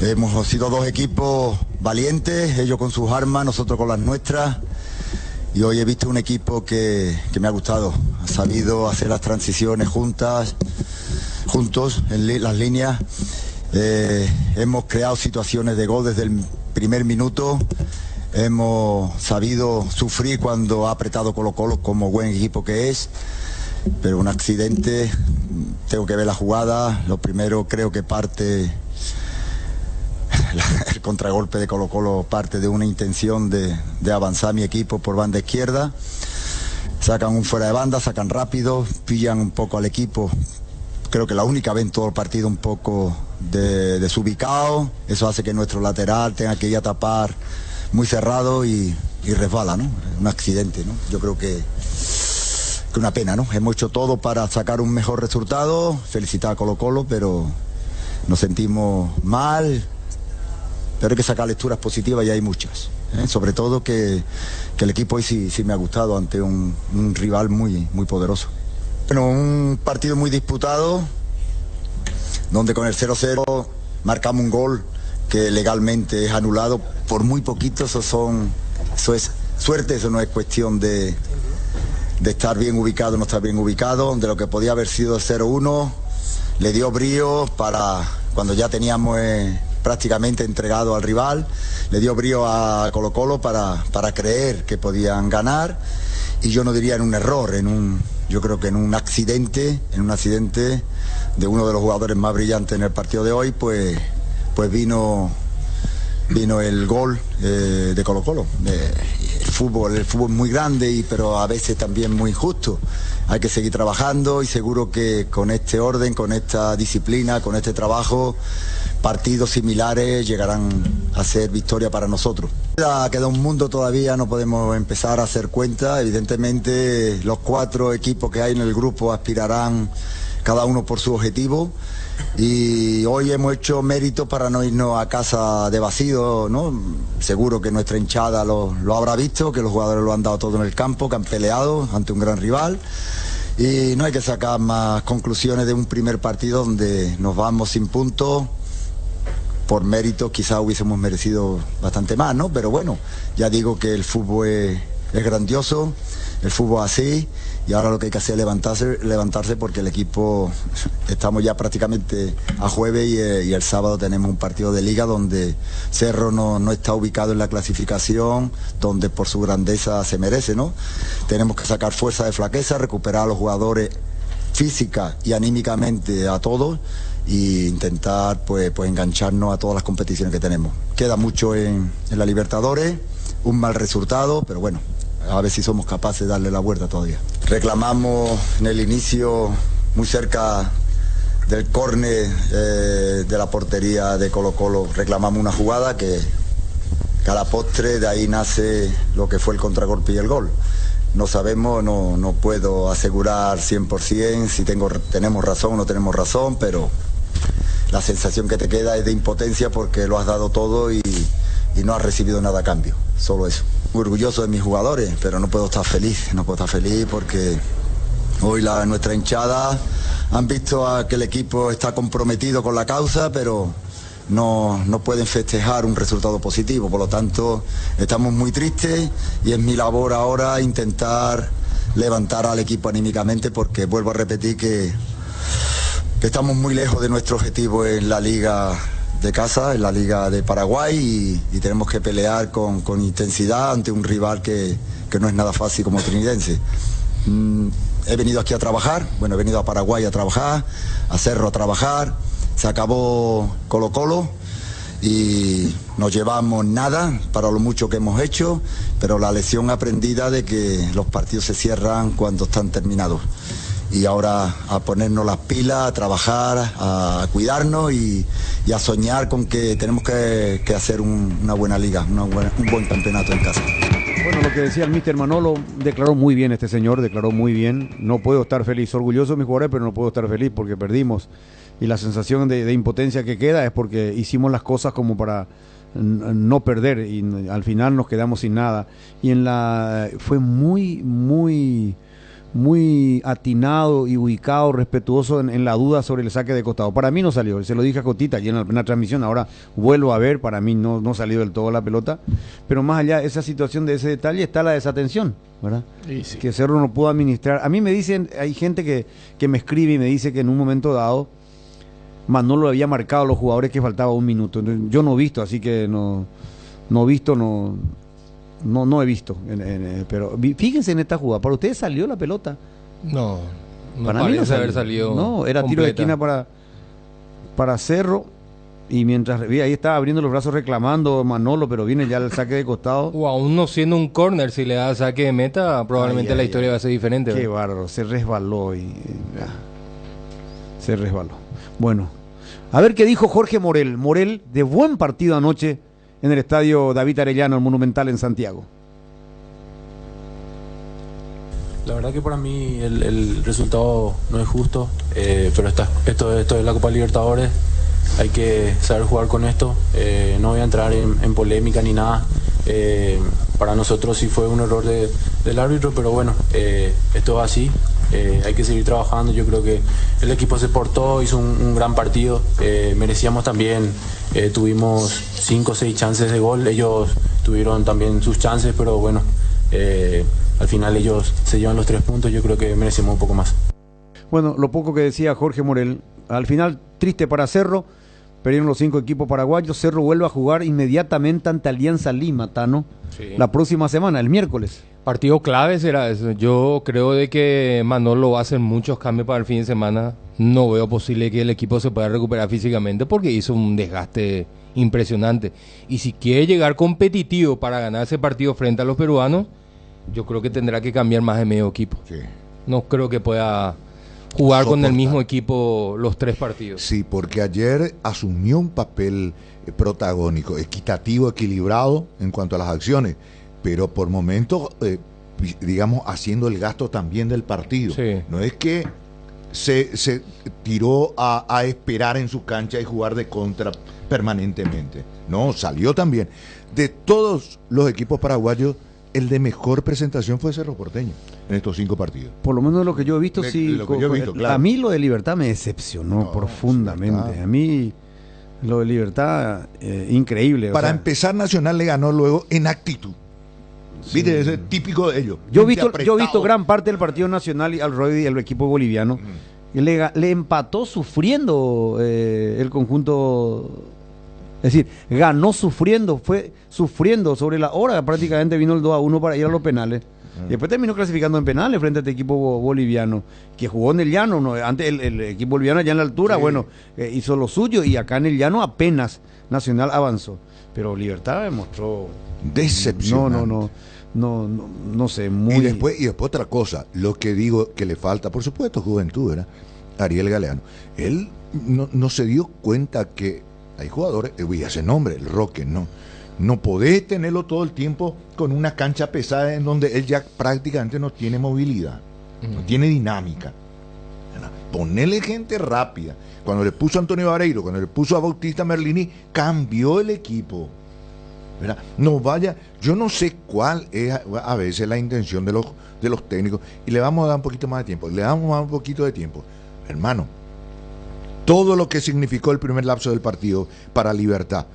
Hemos sido dos equipos valientes, ellos con sus armas, nosotros con las nuestras. Y hoy he visto un equipo que me ha gustado. Ha sabido hacer las transiciones juntos en las líneas. Hemos creado situaciones de gol desde el primer minuto. Hemos sabido sufrir cuando ha apretado Colo-Colo como buen equipo que es. Pero un accidente, tengo que ver la jugada. Lo primero, creo que parte el contragolpe de Colo-Colo, parte de una intención de avanzar mi equipo por banda izquierda. Sacan un fuera de banda, sacan rápido, pillan un poco al equipo. Creo que la única vez en todo el partido un poco desubicado. Eso hace que nuestro lateral tenga que ir a tapar muy cerrado y resbala, ¿no? Un accidente, ¿no? Yo creo que una pena, ¿no? Hemos hecho todo para sacar un mejor resultado, felicitar a Colo-Colo, pero nos sentimos mal. Pero hay que sacar lecturas positivas, y hay muchas. Sobre todo que el equipo hoy sí me ha gustado ante un rival muy, muy poderoso. Bueno, un partido muy disputado, donde con el 0-0 marcamos un gol que legalmente es anulado por muy poquito. Eso es suerte, eso no es cuestión de estar bien ubicado o no estar bien ubicado. Donde lo que podía haber sido el 0-1 le dio brío para cuando ya teníamos prácticamente entregado al rival, le dio brío a Colo-Colo para creer que podían ganar, y yo no diría en un error, yo yo creo que en un accidente de uno de los jugadores más brillantes en el partido de hoy, pues vino el gol de Colo-Colo. El fútbol es muy grande, pero a veces también muy injusto. Hay que seguir trabajando y seguro que con este orden, con esta disciplina, con este trabajo, partidos similares llegarán a ser victoria para nosotros. Queda un mundo todavía, no podemos empezar a hacer cuenta. Evidentemente los 4 equipos que hay en el grupo aspirarán cada uno por su objetivo. Y hoy hemos hecho mérito para no irnos a casa de vacío, ¿no? Seguro que nuestra hinchada lo habrá visto, que los jugadores lo han dado todo en el campo, que han peleado ante un gran rival. Y no hay que sacar más conclusiones de un primer partido donde nos vamos sin puntos. Por mérito quizás hubiésemos merecido bastante más, ¿no? Pero bueno, ya digo que el fútbol es grandioso, el fútbol así, y ahora lo que hay que hacer es levantarse porque el equipo, estamos ya prácticamente a jueves y el sábado tenemos un partido de liga donde Cerro no está ubicado en la clasificación, donde por su grandeza se merece, ¿no? Tenemos que sacar fuerza de flaqueza, recuperar a los jugadores física y anímicamente a todos e intentar pues engancharnos a todas las competiciones que tenemos. Queda mucho en la Libertadores, un mal resultado, pero bueno, a ver si somos capaces de darle la vuelta todavía. Reclamamos en el inicio, muy cerca del córner de la portería de Colo-Colo, reclamamos una jugada que a la postre de ahí nace lo que fue el contragolpe y el gol. No sabemos, no puedo asegurar 100% si tenemos razón o no tenemos razón, pero la sensación que te queda es de impotencia porque lo has dado todo y no has recibido nada a cambio, solo eso. Muy orgulloso de mis jugadores, pero no puedo estar feliz porque hoy nuestra hinchada han visto que el equipo está comprometido con la causa, pero no pueden festejar un resultado positivo, por lo tanto estamos muy tristes y es mi labor ahora intentar levantar al equipo anímicamente porque vuelvo a repetir que estamos muy lejos de nuestro objetivo en la liga de casa, en la Liga de Paraguay y tenemos que pelear con intensidad ante un rival que no es nada fácil como Trinidense. He venido aquí a trabajar, he venido a Paraguay a trabajar, a Cerro a trabajar, se acabó Colo-Colo y nos llevamos nada para lo mucho que hemos hecho, pero la lección aprendida de que los partidos se cierran cuando están terminados. Y ahora a ponernos las pilas, a trabajar, a cuidarnos y a soñar con que tenemos que hacer una buena liga, un buen campeonato en casa. Bueno, lo que decía el míster Manolo, declaró muy bien este señor, declaró muy bien. No puedo estar feliz, orgulloso de mis jugadores, pero no puedo estar feliz porque perdimos. Y la sensación de impotencia que queda es porque hicimos las cosas como para no perder y al final nos quedamos sin nada. Y fue muy atinado y ubicado, respetuoso en la duda sobre el saque de costado. Para mí no salió, se lo dije a Cotita ayer en la transmisión, ahora vuelvo a ver, para mí no salió del todo la pelota, pero más allá de esa situación, de ese detalle, está la desatención, ¿verdad? Sí. Que Cerro no pudo administrar. A mí me dicen, hay gente que me escribe y me dice que en un momento dado Manolo había marcado a los jugadores que faltaba un minuto. Yo no he visto, así que no he visto, he visto, pero fíjense en esta jugada. ¿Para ustedes salió la pelota? No para parece mí no haber salido. No, era completa. Tiro de esquina para Cerro. Y mientras ahí estaba abriendo los brazos reclamando Manolo, pero viene ya el saque de costado. O aún no siendo un córner, si le da saque de meta, probablemente la historia va a ser diferente. Qué bárbaro, se resbaló se resbaló. Bueno, a ver qué dijo Jorge Morel. Morel, de buen partido anoche en el estadio David Arellano, el Monumental en Santiago. La verdad que para mí el resultado no es justo, pero esto es la Copa Libertadores, hay que saber jugar con esto, no voy a entrar en polémica ni nada, para nosotros sí fue un error del árbitro, pero bueno, esto es así, hay que seguir trabajando. Yo creo que el equipo se portó, hizo un gran partido, merecíamos también, tuvimos 5 o 6 chances de gol, ellos tuvieron también sus chances, pero bueno, al final ellos se llevan los 3 puntos, yo creo que merecemos un poco más. Bueno, lo poco que decía Jorge Morel, al final triste para Cerro, perdieron los 5 equipos paraguayos. Cerro vuelve a jugar inmediatamente ante Alianza Lima, Tano, Sí. la próxima semana, el miércoles. Partido clave será eso. Yo creo de que Manolo va a hacer muchos cambios para el fin de semana. No veo posible que el equipo se pueda recuperar físicamente porque hizo un desgaste impresionante. Y si quiere llegar competitivo para ganar ese partido frente a los peruanos, yo creo que tendrá que cambiar más de medio equipo. Sí. No creo que pueda jugar con el Soportar. mismo equipo los 3 partidos. Sí, porque ayer asumió un papel protagónico, equitativo, equilibrado en cuanto a las acciones, pero por momentos, digamos, haciendo el gasto también del partido. Sí. No es que se tiró a esperar en su cancha y jugar de contra permanentemente. No, salió también. De todos los equipos paraguayos, el de mejor presentación fue Cerro Porteño en estos 5 partidos. Por lo menos de lo que yo he visto, De sí. lo que yo he visto, claro. A mí lo de Libertad me decepcionó No, profundamente. Libertad. A mí lo de Libertad, increíble. o Para sea, empezar, Nacional le ganó luego en actitud. ¿Viste? Ese es típico de ellos. Yo he Gente visto, yo he visto apretado. gran parte del partido nacional y al Roy y el equipo boliviano. Y le empató sufriendo el conjunto. Es decir, ganó sufriendo, fue sufriendo sobre la hora. Prácticamente vino el 2-1 para ir a los penales. Y después terminó clasificando en penales frente a este equipo boliviano, que jugó en el llano. ¿No? Antes el equipo boliviano allá en la altura, Sí. bueno, hizo lo suyo y acá en el llano apenas Nacional avanzó. Pero Libertad demostró. Decepcionante. No sé, muy. Y después otra cosa, lo que digo que le falta, por supuesto, juventud, ¿verdad? Ariel Galeano. Él no se dio cuenta que hay jugadores, voy a ese nombre, el Roque, no podés tenerlo todo el tiempo con una cancha pesada en donde él ya prácticamente no tiene movilidad, no tiene dinámica. ¿Verdad? Ponele gente rápida. Cuando le puso a Antonio Vareiro, cuando le puso a Bautista Merlini, cambió el equipo. ¿Verdad? No vaya, yo no sé cuál es a veces la intención de los técnicos, y le vamos a dar un poquito más de tiempo, hermano. Todo lo que significó el primer lapso del partido para Libertad,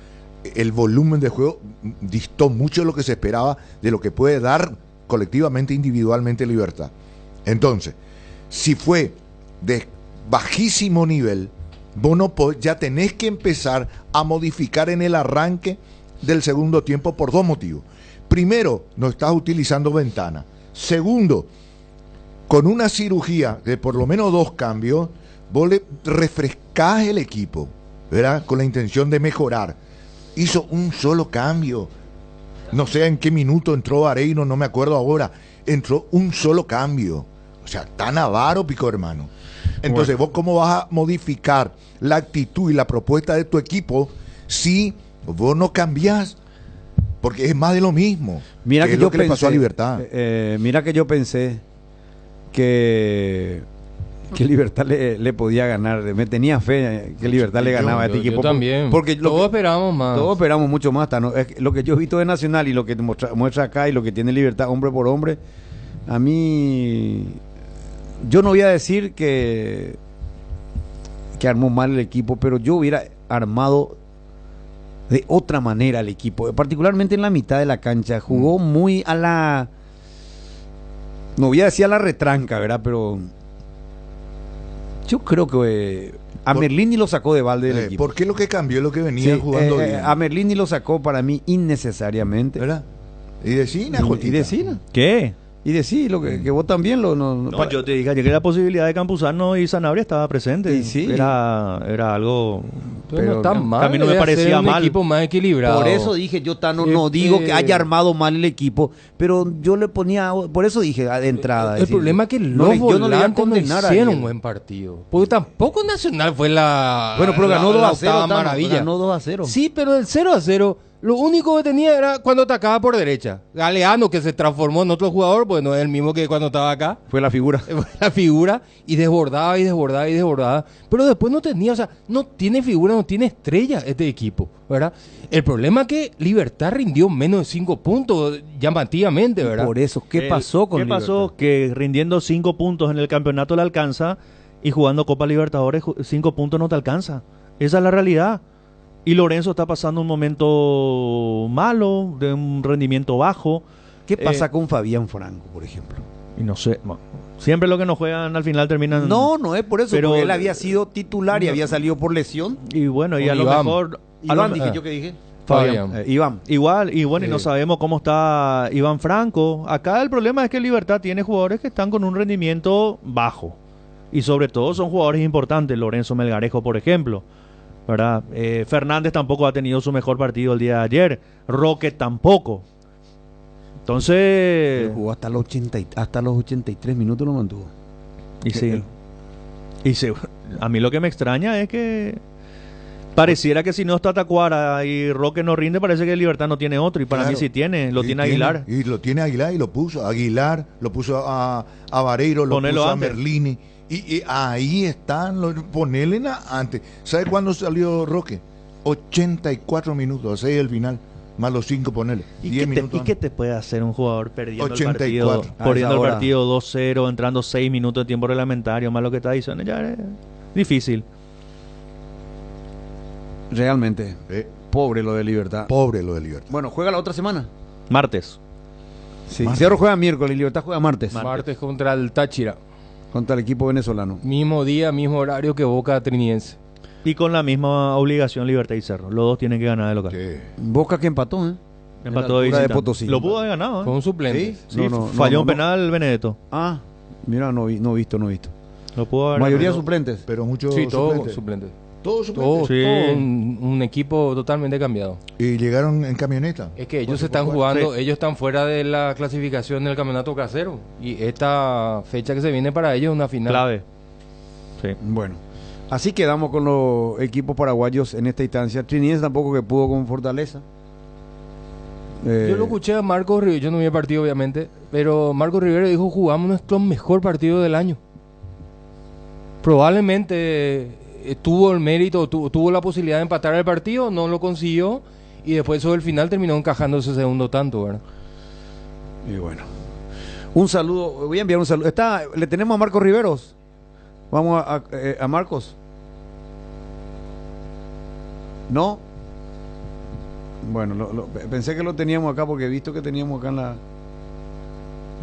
el volumen de juego distó mucho de lo que se esperaba, de lo que puede dar colectivamente, individualmente Libertad. Entonces, si fue de bajísimo nivel, vos no podés, ya tenés que empezar a modificar en el arranque del segundo tiempo por 2 motivos. Primero, no estás utilizando ventana. Segundo, con una cirugía de por lo menos 2 cambios, vos le refrescás el equipo, ¿verdad? Con la intención de mejorar. Hizo un solo cambio. No sé en qué minuto entró Vareiro, no me acuerdo ahora. Entró un solo cambio. O sea, tan avaro, pico hermano. Entonces, ¿vos cómo vas a modificar la actitud y la propuesta de tu equipo si vos no cambiás? Porque es más de lo mismo. Mira que es yo lo que le pasó a Libertad. Mira que yo pensé que Libertad le podía ganar. Me tenía fe que Libertad le ganaba a este equipo. Yo también. Porque todos esperamos más. Todos esperamos mucho más. Tano. Lo que yo he visto de Nacional y lo que muestra acá y lo que tiene Libertad hombre por hombre, a mí, yo no voy a decir que armó mal el equipo, pero yo hubiera armado de otra manera el equipo, particularmente en la mitad de la cancha. Jugó muy a la, no voy a decir a la retranca, ¿verdad? Pero yo creo que a Merlini lo sacó de balde del equipo. ¿Por qué lo que cambió es lo que venía Sí, jugando bien? a Merlini lo sacó para mí innecesariamente. ¿Verdad? Y decina, Y decir, ¿Qué? y decir lo que vos también lo No, yo te dije ayer que la posibilidad de Campuzano y Sanabria estaba presente. Y sí. Era algo. Pero no pero está mal. a mí no me debe parecía ser un mal. equipo más equilibrado. Por eso dije yo, Tano, no digo que haya armado mal el equipo, pero yo le ponía, por eso dije de entrada. El decir, problema es que no los le- yo no le voy a volantes no condenar a hicieron él. un buen partido. Porque tampoco Nacional fue la Bueno, pero ganó la 2-0, octava Tano, maravilla. ganó 2-0. Sí, pero el 0-0, lo único que tenía era cuando atacaba por derecha. Galeano, que se transformó en otro jugador, pues no es el mismo que cuando estaba acá. Fue la figura. La figura, y desbordaba y desbordaba y desbordaba. Pero después no tenía, o sea, no tiene figura, no tiene estrella este equipo, ¿verdad? El problema es que Libertad rindió menos de 5 puntos, llamativamente, ¿verdad? Por eso, ¿qué pasó con ¿Qué pasó? Libertad? Que rindiendo 5 puntos en el campeonato le alcanza y jugando Copa Libertadores 5 puntos no te alcanza. Esa es la realidad. Y Lorenzo está pasando un momento malo, de un rendimiento bajo. ¿Qué pasa con Fabián Franco, por ejemplo? Y no sé, Siempre los que no juegan al final terminan... No es por eso, Pero- porque él había sido titular y había salido por lesión. Y bueno, y Con a lo Iván. mejor... Iván, dije yo que dije. Fabián. Iván. Igual, y bueno, y no sabemos cómo está Iván Franco. Acá el problema es que Libertad tiene jugadores que están con un rendimiento bajo. Y sobre todo son jugadores importantes. Lorenzo Melgarejo, por ejemplo. ¿Verdad? Fernández tampoco ha tenido su mejor partido el día de ayer. Roque tampoco. Entonces... Jugó hasta los 83 minutos lo mantuvo. Y sí. A mí lo que me extraña es que pareciera que si no está Tacuara y Roque no rinde, parece que Libertad no tiene otro. Y para Claro. mí sí tiene, lo Sí, tiene Aguilar. Y lo tiene Aguilar y lo puso. Aguilar, lo puso a Vareiro, lo Ponelo puso antes. a Merlini. Y ahí están, ponele antes. ¿Sabe cuándo salió Roque? 84 minutos, 6 el final. Más los 5 ponele. ¿Y 10 minutos. qué te puede hacer un jugador perdiendo 84. el partido, A perdiendo esa el hora. partido 2-0, entrando 6 minutos de tiempo reglamentario, más lo que está diciendo? Ya es difícil. Realmente. Pobre lo de Libertad. Pobre lo de Libertad. Bueno, juega la otra semana. Martes. Sí. Cerro juega miércoles y Libertad juega martes. Martes contra el Táchira. Contra el equipo venezolano. Mismo día, mismo horario que Boca Triniense. Y con la misma obligación Libertad y Cerro. Los dos tienen que ganar de local. Sí. Boca que empató, ¿eh? Empató En la altura de visitante. Potosí. Lo pudo haber ganado, ¿eh? Con un suplente. Sí, No, no, falló no, un no. penal Benedetto. Ah, mira, no he visto. Lo pudo haber Mayoría ganado. suplentes. Pero muchos Sí, todos suplentes. suplentes. Todos suplentes. Todo, Sí. todo un equipo totalmente cambiado. Y llegaron en camioneta. Es que ellos 4x4. están jugando, Sí. ellos están fuera de la clasificación del campeonato casero. Y esta fecha que se viene para ellos es una final. Clave. Sí. Bueno, así quedamos con los equipos paraguayos en esta instancia. Triniense tampoco que pudo con Fortaleza. Yo lo escuché a Marcos Rivero, yo no vi el partido obviamente, pero Marcos Rivero dijo jugamos nuestro mejor partido del año. Probablemente tuvo el mérito, tuvo la posibilidad de empatar el partido, no lo consiguió y después sobre el final terminó encajando ese segundo tanto, ¿verdad? Y bueno, un saludo, voy a enviar un saludo. Le tenemos a Marcos Riveros. Vamos a Marcos. ¿No? Bueno, pensé que lo teníamos acá porque he visto que teníamos acá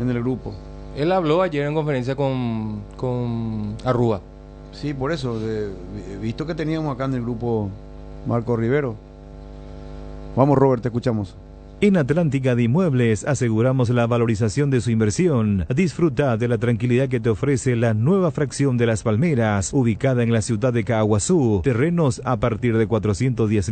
en el grupo. Él habló ayer en conferencia con Arrua. Sí, por eso, he visto que teníamos acá en el grupo Marcos Rivero. Vamos, Robert, te escuchamos. En Atlántica de Inmuebles aseguramos la valorización de su inversión. Disfruta de la tranquilidad que te ofrece la nueva fracción de Las Palmeras, ubicada en la ciudad de Caaguazú. Terrenos a partir de 410.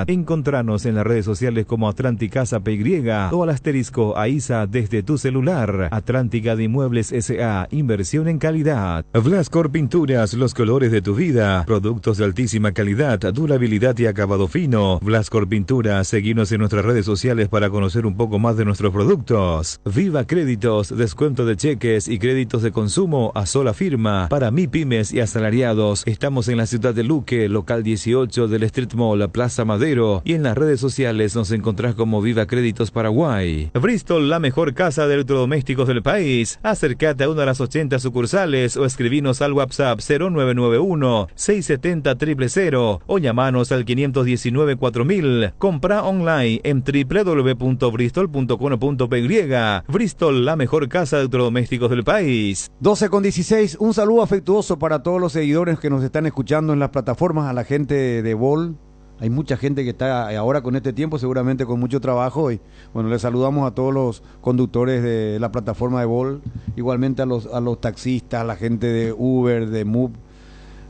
Encontranos en las redes sociales como Atlánticasa PY o al asterisco AISA desde tu celular. Atlántica de Inmuebles S.A. Inversión en calidad. Blascor Pinturas, los colores de tu vida. Productos de altísima calidad, durabilidad y acabado fino. Blascor Pinturas, seguinos en nuestras redes sociales para conocer un poco más de nuestros productos. Viva Créditos, descuento de cheques y créditos de consumo a sola firma para MIPYMES y asalariados. Estamos en la ciudad de Luque, local 18 del Street Mall, Plaza Madero, y en las redes sociales nos encontrás como Viva Créditos Paraguay. Bristol, la mejor casa de electrodomésticos del país. Acércate a una de las 80 sucursales o escribinos al WhatsApp 0991-670-000 o llamanos al 519-4000. Compra online en www.bristol.com.py. Bristol, la mejor casa de electrodomésticos del país. 12:16, un saludo afectuoso para todos los seguidores que nos están escuchando en las plataformas, a la gente de Vol. Hay mucha gente que está ahora con este tiempo seguramente con mucho trabajo y bueno, les saludamos a todos los conductores de la plataforma de Vol, igualmente a los taxistas, a la gente de Uber, de Move.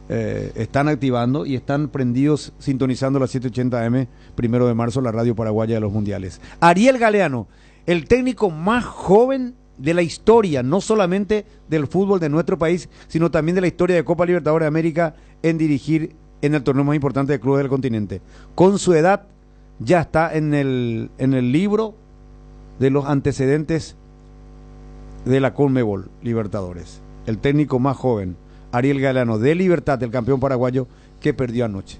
Están activando y están prendidos sintonizando la 780M, 1 de marzo, la radio paraguaya de los mundiales. Ariel Galeano, el técnico más joven de la historia, no solamente del fútbol de nuestro país, sino también de la historia de Copa Libertadores de América en dirigir en el torneo más importante de clubes del continente. Con su edad ya está en el libro de los antecedentes de la Conmebol Libertadores. El técnico más joven, Ariel Galeano, de Libertad, el campeón paraguayo que perdió anoche.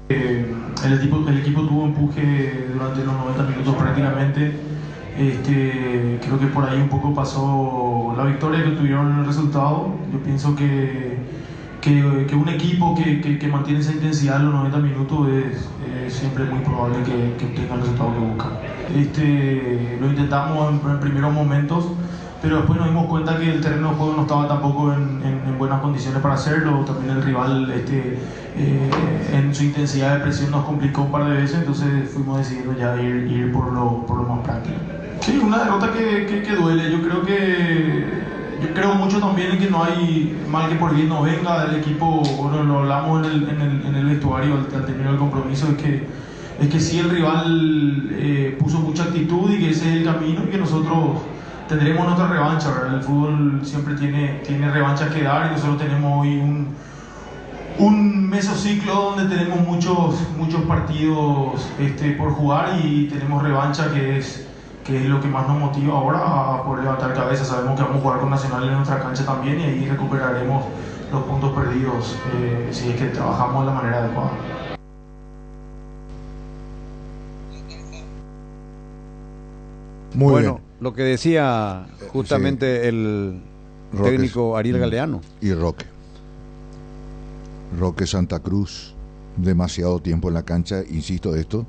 El equipo tuvo empuje durante los 90 minutos prácticamente. Creo que por ahí un poco pasó la victoria que tuvieron en el resultado. Yo pienso que que un equipo que mantiene esa intensidad en los 90 minutos es siempre muy probable que obtenga el resultado que busca. Lo intentamos en primeros momentos, pero después nos dimos cuenta que el terreno de juego no estaba tampoco en buenas condiciones para hacerlo. También el rival en su intensidad de presión nos complicó un par de veces, entonces fuimos decidiendo ya ir por lo más práctico. Sí, una derrota que duele. Yo creo mucho también en que no hay mal que por bien no venga del equipo. Bueno, lo hablamos en el vestuario al terminar el compromiso, es que sí el rival puso mucha actitud y que ese es el camino y que nosotros tendremos nuestra revancha, ¿verdad? El fútbol siempre tiene revanchas que dar y nosotros tenemos hoy un mesociclo donde tenemos muchos partidos por jugar y tenemos revancha que es lo que más nos motiva ahora a poder levantar cabeza. Sabemos que vamos a jugar con Nacional en nuestra cancha también y ahí recuperaremos los puntos perdidos si es que trabajamos de la manera adecuada. Muy bueno, bien. lo que decía justamente el técnico Ariel Galeano. Y Roque Santa Cruz, demasiado tiempo en la cancha, insisto esto.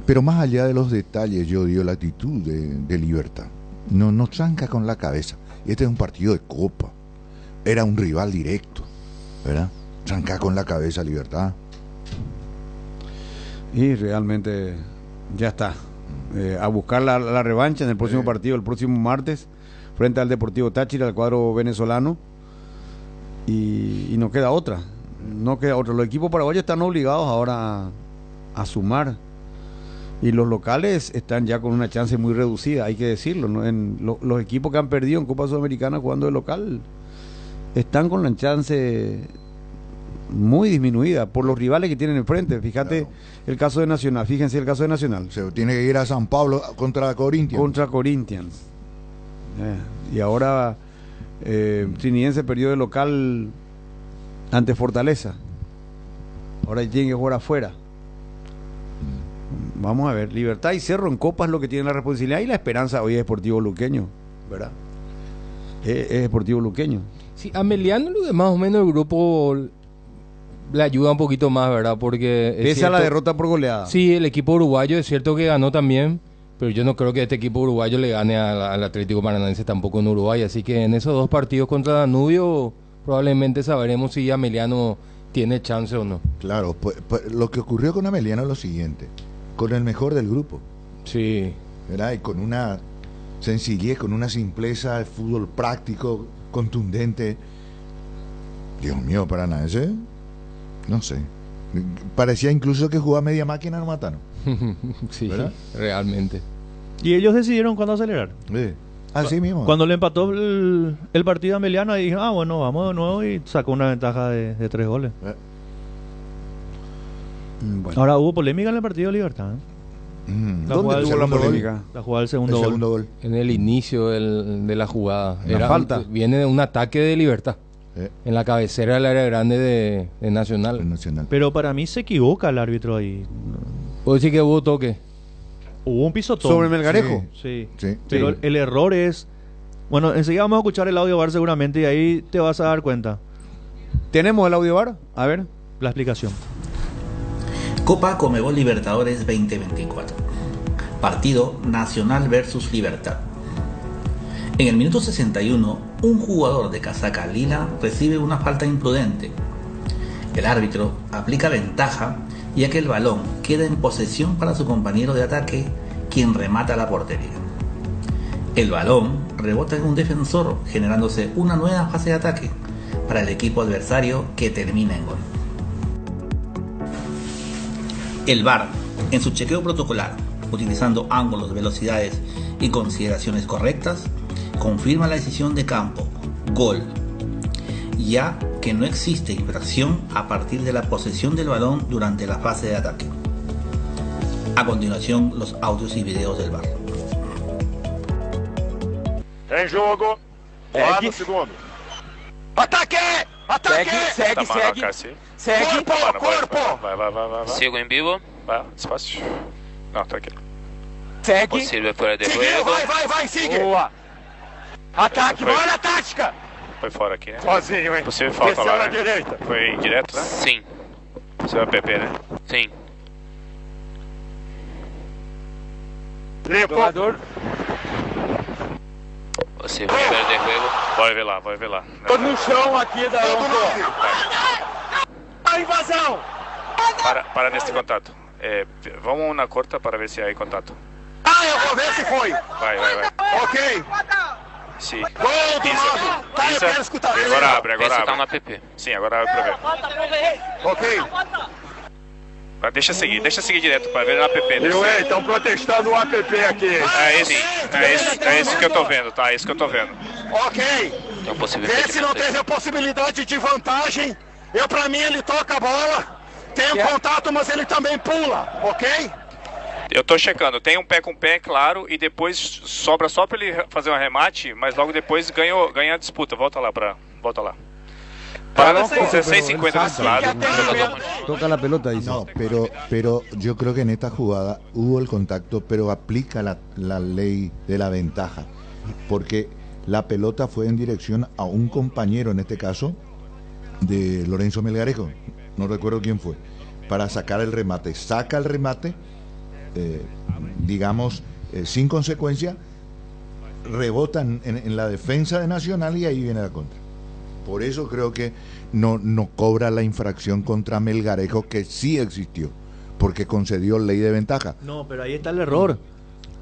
Pero más allá de los detalles, yo digo la actitud de Libertad. No tranca con la cabeza. Este es un partido de Copa. Era un rival directo, ¿verdad? Tranca con la cabeza, Libertad. Y realmente ya está. A buscar la revancha en el próximo partido, el próximo martes, frente al Deportivo Táchira, al cuadro venezolano. Y no queda otra. Los equipos paraguayos están obligados ahora a sumar. Y los locales están ya con una chance muy reducida, hay que decirlo, ¿no? Los equipos que han perdido en Copa Sudamericana jugando de local están con la chance muy disminuida por los rivales que tienen enfrente. Fíjate el caso de Nacional, fíjense el caso de Nacional. Se tiene que ir a San Pablo contra Corinthians. Y ahora Trinidense perdió de local ante Fortaleza. Ahora tienen que jugar afuera. Vamos a ver, Libertad y Cerro en Copa es lo que tienen la responsabilidad y la esperanza hoy es Deportivo Luqueño, ¿verdad? Es Deportivo Luqueño. Sí, a Meliano más o menos el grupo le ayuda un poquito más, ¿verdad? Porque pese a la derrota por goleada. Sí, el equipo uruguayo es cierto que ganó también, pero yo no creo que este equipo uruguayo le gane al Atlético Paranaense tampoco en Uruguay, así que en esos dos partidos contra Danubio probablemente sabremos si Ameliano tiene chance o no. Claro, pues lo que ocurrió con Ameliano es lo siguiente. Con el mejor del grupo. Sí. ¿Verdad? Y con una sencillez, con una simpleza, el fútbol práctico, contundente. Dios mío, Paranaense, no sé. Parecía incluso que jugaba media máquina no mataron. Sí, ¿verdad? Realmente. Y ellos decidieron cuándo acelerar. Sí. Así mismo. Cuando le empató el partido a Ameliano, ahí dijeron, bueno, vamos de nuevo y sacó una ventaja de 3 goles. Bueno. Ahora hubo polémica en el partido de Libertad. ¿Dónde tuvo la polémica? La jugada del segundo gol. En el inicio de la jugada. Era falta. Viene de un ataque de Libertad. En la cabecera del área grande de Nacional. Pero para mí se equivoca el árbitro ahí. ¿Puedo decir que hubo toque? Hubo un pisotón. ¿Sobre Melgarejo? Sí. Pero el error es... Bueno, enseguida vamos a escuchar el audio bar seguramente y ahí te vas a dar cuenta. ¿Tenemos el audio bar? A ver. La explicación. Copa Conmebol Libertadores 2024. Partido Nacional versus Libertad. En el minuto 61, un jugador de casaca lila recibe una falta imprudente. El árbitro aplica ventaja ya que el balón queda en posesión para su compañero de ataque, quien remata la portería. El balón rebota en un defensor, generándose una nueva fase de ataque para el equipo adversario que termina en gol. El VAR, en su chequeo protocolar, utilizando ángulos, velocidades y consideraciones correctas, confirma la decisión de campo, gol, ya que no existe infracción a partir de la posesión del balón durante la fase de ataque. A continuación, los audios y videos del VAR. Em jogo, lá no segundo. Ataque! Ataque! Segue. Segue, corpo! Vai. Sigo em vivo. Vai, despacio. Não, tranquilo. Segue. Posible fuera de juego. Vai, sigue! Boa! Ataque, bora tática! Foi fora aqui, né? Sozinho, hein? Possível falta lá, na né? direita. Foi direto, né? Sim. Seu APP, né? Sim. Limpo. Jogador. Você vai perder juego. Vai ver lá. Tô no chão aqui da A invasão! Para nesse contato. Vamos na corta para ver se há contato. Eu vou ver se foi. Vai. Ok. Sim. Gol do lado. Tá, eu quero escutar. Agora abre. Esse tá no app. Sim, agora abre pra ver. Ok. Mas deixa seguir direto para ver no app. Estão protestando o app aqui. É isso que eu tô vendo, tá? É isso que eu tô vendo. Ok. Então, possível Vê se não teve a possibilidade de vantagem. Pra mim, ele toca a bola. Tem um contato, mas ele também pula, ok? Eu tô checando, tem um pé com pé, claro, e depois sobra só pra ele fazer um arremate, mas logo depois ganha a disputa. Volta lá. Para 16:50 desse lado. Toca la pelota, dice. No, pero yo creo que en esta jugada hubo el contacto, pero aplica la ley de la ventaja, porque la pelota fue en dirección a un compañero, en este caso, de Lorenzo Melgarejo, no recuerdo quién fue, para sacar el remate. Saca el remate, digamos, sin consecuencia, rebota en la defensa de Nacional y ahí viene la contra. Por eso creo que no cobra la infracción contra Melgarejo, que sí existió, porque concedió ley de ventaja. No, pero ahí está el error.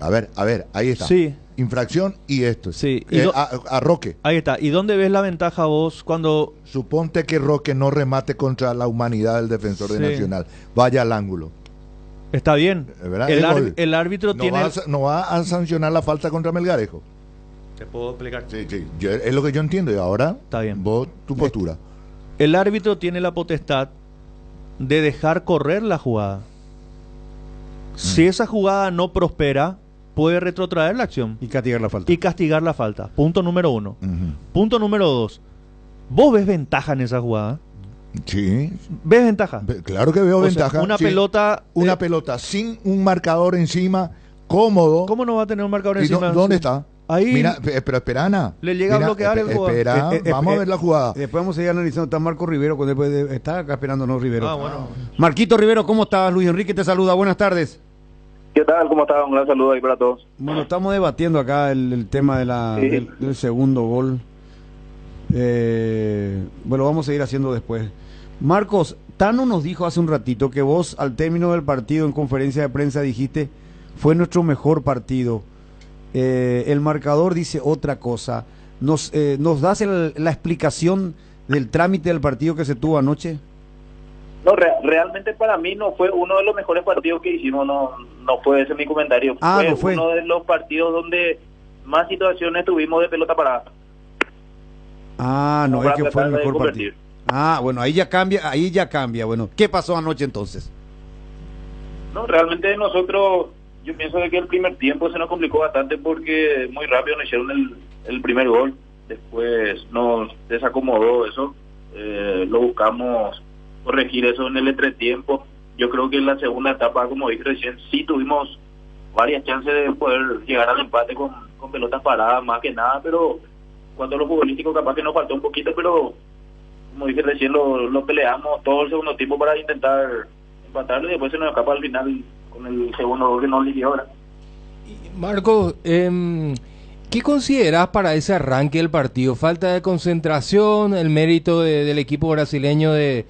A ver, ahí está. Sí. Infracción y esto. Sí. A Roque. Ahí está. ¿Y dónde ves la ventaja vos cuando... Suponte que Roque no remate contra la humanidad del defensor de Nacional. Vaya al ángulo. Está bien. El árbitro tiene... No va a sancionar la falta contra Melgarejo. ¿Te puedo explicar? Sí. Es lo que yo entiendo. Y ahora, está bien. Vos, tu postura. El árbitro tiene la potestad de dejar correr la jugada. Si esa jugada no prospera, puede retrotraer la acción. Y castigar la falta. Punto número 1. Punto número 2. ¿Vos ves ventaja en esa jugada? Sí. ¿Ves ventaja? Claro que veo ventaja. Una pelota... Una pelota sin un marcador encima, cómodo. ¿Cómo no va a tener un marcador encima? ¿Dónde está? Ahí. Mira, pero espera, Ana. Le llega a bloquear el jugador. Vamos a ver la jugada. Después vamos a seguir analizando. Está Marco Rivero, está acá esperándonos Rivero. Bueno. Marquito Rivero, ¿cómo estás? Luis Enrique te saluda. Buenas tardes. ¿Qué tal? ¿Cómo estás? Un gran saludo ahí para todos. Bueno, estamos debatiendo acá el tema de del segundo gol. Bueno, vamos a seguir haciendo después. Marcos, Tano nos dijo hace un ratito que vos al término del partido en conferencia de prensa dijiste fue nuestro mejor partido. El marcador dice otra cosa. ¿Nos das la explicación del trámite del partido que se tuvo anoche? No, realmente para mí no fue uno de los mejores partidos que hicimos, no fue ese mi comentario. Fue uno de los partidos donde más situaciones tuvimos de pelota parada. No es que fue el mejor partido. Bueno, ahí ya cambia. Bueno, ¿qué pasó anoche entonces? No, realmente nosotros, yo pienso de que el primer tiempo se nos complicó bastante porque muy rápido nos hicieron el primer gol. Después nos desacomodó eso. Lo buscamos corregir eso en el entretiempo. Yo creo que en la segunda etapa, como dije recién, sí tuvimos varias chances de poder llegar al empate con pelotas paradas, más que nada, pero cuando lo futbolístico capaz que nos faltó un poquito, pero como dije recién, lo peleamos todo el segundo tiempo para intentar empatarlo y después se nos escapa al final con el segundo gol que no eligió ahora. Marco, ¿qué consideras para ese arranque del partido? ¿Falta de concentración? ¿El mérito del equipo brasileño de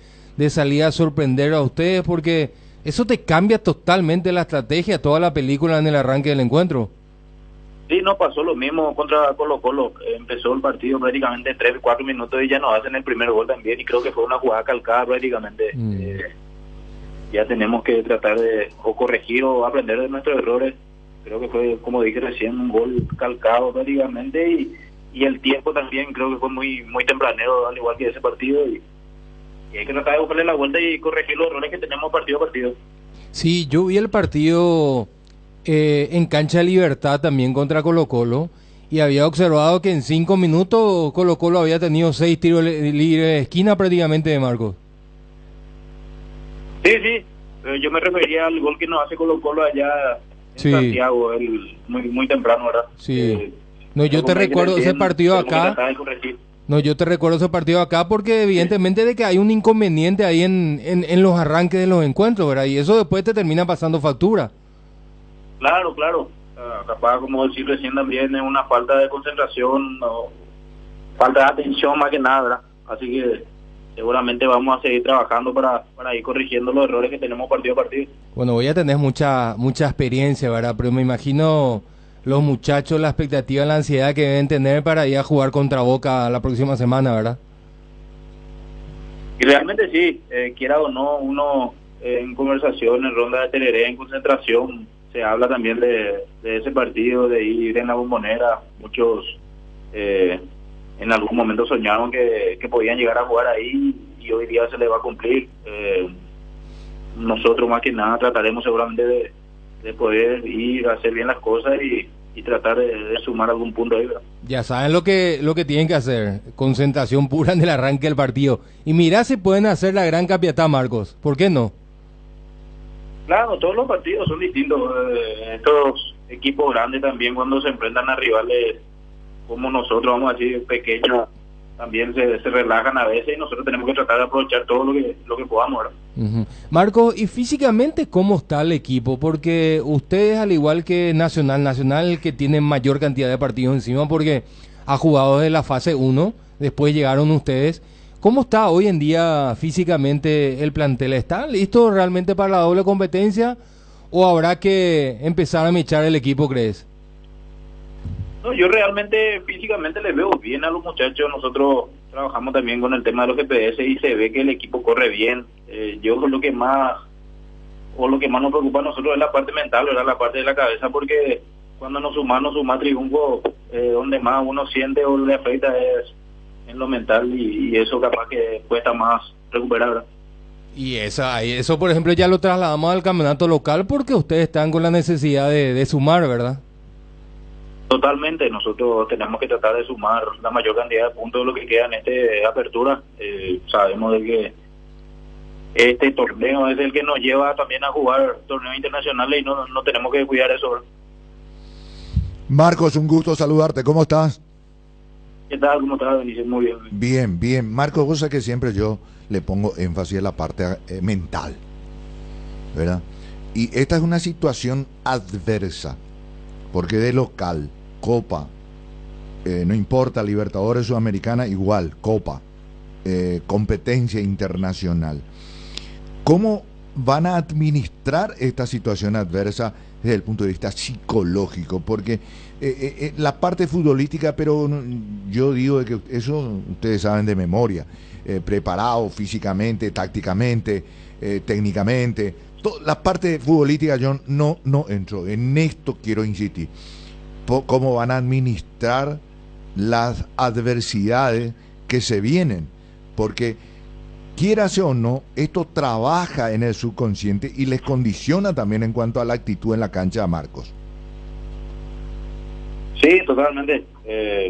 salir a sorprender a ustedes? Porque eso te cambia totalmente la estrategia, toda la película en el arranque del encuentro. Sí, nos pasó lo mismo contra Colo-Colo. Empezó el partido prácticamente 3-4 minutos y ya nos hacen el primer gol también y creo que fue una jugada calcada prácticamente. Ya tenemos que tratar de corregir o aprender de nuestros errores. Creo que fue, como dije recién, un gol calcado prácticamente y el tiempo también creo que fue muy tempranero, al igual que ese partido y hay que tratar de buscarle la vuelta y corregir los errores que tenemos partido a partido. Sí, yo vi el partido en cancha de Libertad también contra Colo-Colo y había observado que en 5 minutos Colo-Colo había tenido 6 tiros libres de esquina prácticamente de Marcos. Sí, yo me refería al gol que nos hace Colo-Colo allá en Santiago, muy temprano, ¿verdad? Sí. No, yo te recuerdo ese partido acá. No, yo te recuerdo ese partido acá porque evidentemente de que hay un inconveniente ahí en los arranques de los encuentros, ¿verdad? Y eso después te termina pasando factura. Claro, claro. Capaz, como decir recién también, es una falta de concentración, falta de atención más que nada, ¿verdad? Así que seguramente vamos a seguir trabajando para ir corrigiendo los errores que tenemos partido a partido. Bueno, voy a tener mucha experiencia, ¿verdad? Pero me imagino los muchachos, la expectativa, la ansiedad que deben tener para ir a jugar contra Boca la próxima semana, ¿verdad? Y realmente sí, quiera o no, uno en conversación, en ronda de tereré, en concentración, se habla también de ese partido, de ir en la Bombonera. Muchos en algún momento soñaron que podían llegar a jugar ahí y hoy día se les va a cumplir. Nosotros más que nada trataremos seguramente de poder ir a hacer bien las cosas y tratar de sumar algún punto ahí, ¿verdad? Ya saben lo que tienen que hacer, concentración pura en el arranque del partido. Y mirá si pueden hacer la gran capiatá, Marcos, ¿por qué no? Claro, todos los partidos son distintos. Estos equipos grandes también cuando se enfrentan a rivales como nosotros, vamos a decir, pequeños, también se relajan a veces y nosotros tenemos que tratar de aprovechar todo lo que podamos, ¿verdad? Uh-huh. Marco, ¿y físicamente cómo está el equipo? Porque ustedes, al igual que Nacional que tiene mayor cantidad de partidos encima porque ha jugado desde la fase 1, después llegaron ustedes. ¿Cómo está hoy en día físicamente el plantel? ¿Está listo realmente para la doble competencia o habrá que empezar a mechar el equipo, crees? No, yo realmente físicamente les veo bien a los muchachos. Nosotros trabajamos también con el tema de los GPS y se ve que el equipo corre bien. Yo lo que más nos preocupa a nosotros es la parte mental, ¿verdad? La parte de la cabeza, porque cuando nos suma triunfo, donde más uno siente o le afecta es en lo mental y eso capaz que cuesta más recuperar, ¿verdad? Y eso, por ejemplo, ya lo trasladamos al campeonato local porque ustedes están con la necesidad de sumar, ¿verdad? Totalmente, nosotros tenemos que tratar de sumar la mayor cantidad de puntos de lo que queda en esta apertura. Sabemos de que este torneo es el que nos lleva también a jugar torneos internacionales y no tenemos que cuidar eso, ¿verdad? Marcos, un gusto saludarte, ¿cómo estás? ¿Qué tal? ¿Cómo estás, Benicio? Muy bien. Bien, bien. Marcos, vos sabés que siempre yo le pongo énfasis en la parte mental, ¿verdad? Y esta es una situación adversa, porque de local, Copa, no importa, Libertadores, Sudamericana, igual, Copa, competencia internacional. ¿Cómo van a administrar esta situación adversa desde el punto de vista psicológico? Porque la parte futbolística, pero yo digo que eso ustedes saben de memoria, preparado físicamente, tácticamente, técnicamente, la parte futbolística yo no entro, en esto quiero insistir. ¿Cómo van a administrar las adversidades que se vienen? Porque quierase o no, esto trabaja en el subconsciente y les condiciona también en cuanto a la actitud en la cancha, Marcos. Sí, totalmente.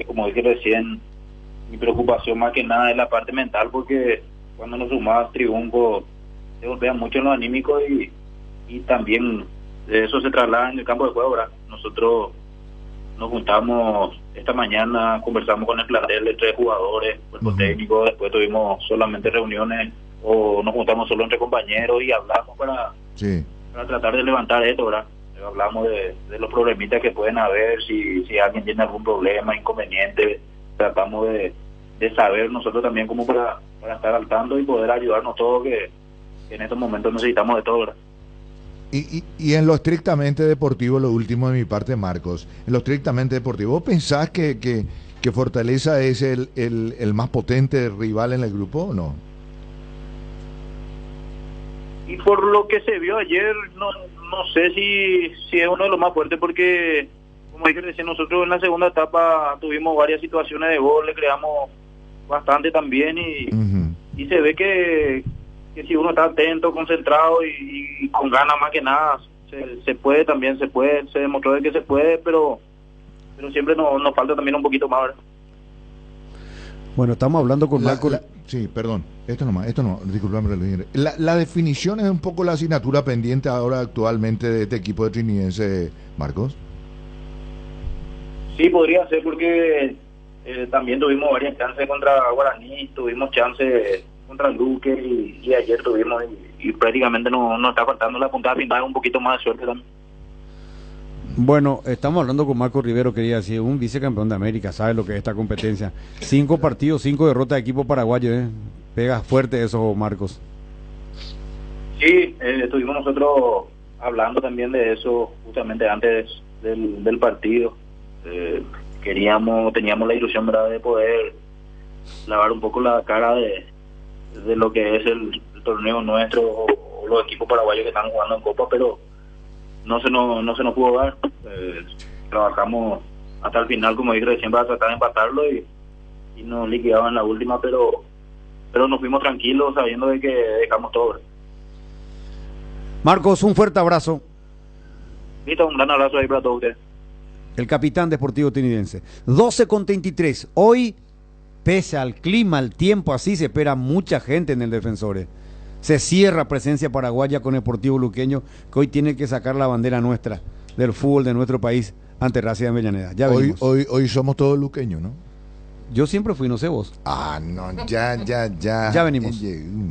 Como dije recién, mi preocupación más que nada es la parte mental, porque cuando nos sumamos triunfo se golpea mucho en lo anímico y también eso se traslada en el campo de juego, ¿verdad? Nosotros nos juntamos esta mañana, conversamos con el plantel de 3 jugadores, cuerpo técnico, después tuvimos solamente reuniones o nos juntamos solo entre compañeros y hablamos para tratar de levantar esto, ¿verdad? Hablamos de los problemitas que pueden haber, si alguien tiene algún problema, inconveniente, tratamos de saber nosotros también como para estar al tanto y poder ayudarnos todos, que en estos momentos necesitamos de todo, ¿verdad? Y en lo estrictamente deportivo, lo último de mi parte, Marcos, en lo estrictamente deportivo, ¿vos pensás que Fortaleza es el más potente rival en el grupo o no? Y por lo que se vio ayer, no sé si es uno de los más fuertes, porque como dije recién, nosotros en la segunda etapa tuvimos varias situaciones de gol, le creamos bastante también y se ve que si uno está atento, concentrado y con ganas más que nada, se puede, se demostró de que se puede, pero siempre nos falta también un poquito más, ¿verdad? Bueno, estamos hablando con Marco. Sí, perdón, esto no, disculpame. La definición es un poco la asignatura pendiente ahora actualmente de este equipo de trinidense, Marcos. Sí, podría ser, porque también tuvimos varias chances contra Guaraní, tuvimos chances contra Luque y ayer tuvimos y prácticamente nos está faltando la puntada final, un poquito más de suerte también. Bueno, estamos hablando con Marco Rivero, quería decir, un vicecampeón de América, sabe lo que es esta competencia. 5 partidos, 5 derrotas de equipo paraguayo, pega fuerte eso, Marcos. Sí, estuvimos nosotros hablando también de eso justamente antes del partido. Teníamos la ilusión, ¿verdad?, de poder lavar un poco la cara de lo que es el torneo nuestro o los equipos paraguayos que están jugando en Copa, pero no se nos pudo dar. Trabajamos hasta el final, como dije recién, para tratar de empatarlo y nos liquidaban en la última, pero nos fuimos tranquilos sabiendo de que dejamos todo. Marcos, un fuerte abrazo. Listo, un gran abrazo ahí para todos ustedes. El capitán deportivo tinidense. 12:33. Hoy, pese al clima, al tiempo, así se espera mucha gente en el Defensores. Se cierra presencia paraguaya con Sportivo Luqueño, que hoy tiene que sacar la bandera nuestra del fútbol de nuestro país ante Racing de Avellaneda. Ya venimos. Hoy somos todos luqueños, ¿no? Yo siempre fui, no sé vos. No, ya. Ya venimos.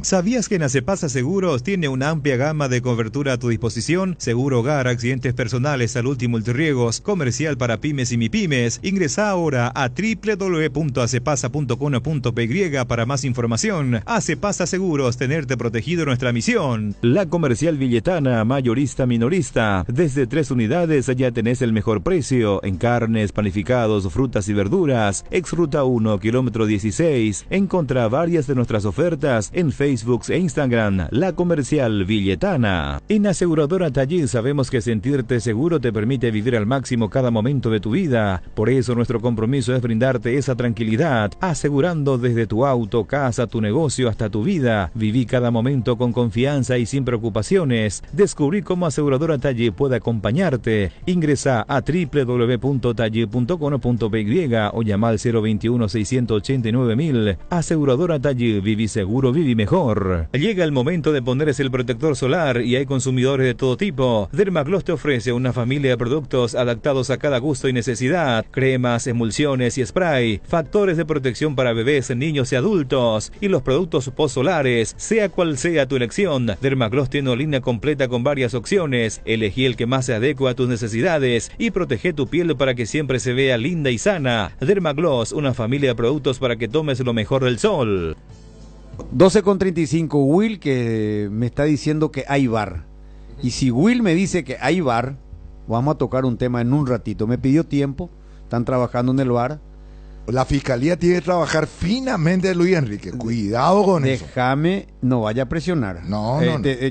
¿Sabías que en Acepasa Seguros tiene una amplia gama de cobertura a tu disposición? Seguro hogar, accidentes personales, salud y multirriegos, comercial para pymes y mipymes. Ingresa ahora a www.acepasa.com.py para más información. Acepasa Seguros, tenerte protegido, nuestra misión. La Comercial Villetana, mayorista minorista. Desde 3 unidades ya tenés el mejor precio en carnes, panificados, frutas y verduras. Exruta 1, kilómetro 16. Encontrá varias de nuestras ofertas en Facebook e Instagram. La Comercial Villetana. En Aseguradora Tallí sabemos que sentirte seguro te permite vivir al máximo cada momento de tu vida. Por eso nuestro compromiso es brindarte esa tranquilidad, asegurando desde tu auto, casa, tu negocio hasta tu vida. Viví cada momento con confianza y sin preocupaciones. Descubrí cómo Aseguradora Tallí puede acompañarte. Ingresa a www.tallí.com.py o llama al 021-689-1000. Aseguradora Tallí, viví seguro, viví mejor. Llega el momento de ponerse el protector solar y hay consumidores de todo tipo. Dermagloss te ofrece una familia de productos adaptados a cada gusto y necesidad. Cremas, emulsiones y spray. Factores de protección para bebés, niños y adultos. Y los productos post-solares, sea cual sea tu elección. Dermagloss tiene una línea completa con varias opciones. Elegí el que más se adecua a tus necesidades y protege tu piel para que siempre se vea linda y sana. Dermagloss, una familia de productos para que tomes lo mejor del sol. 12:35. Will que me está diciendo que hay VAR. Y si Will me dice que hay VAR, vamos a tocar un tema en un ratito. Me pidió tiempo, están trabajando en el VAR. La fiscalía tiene que trabajar finamente, Luis Enrique. Cuidado con eso. Déjame, no vaya a presionar. No.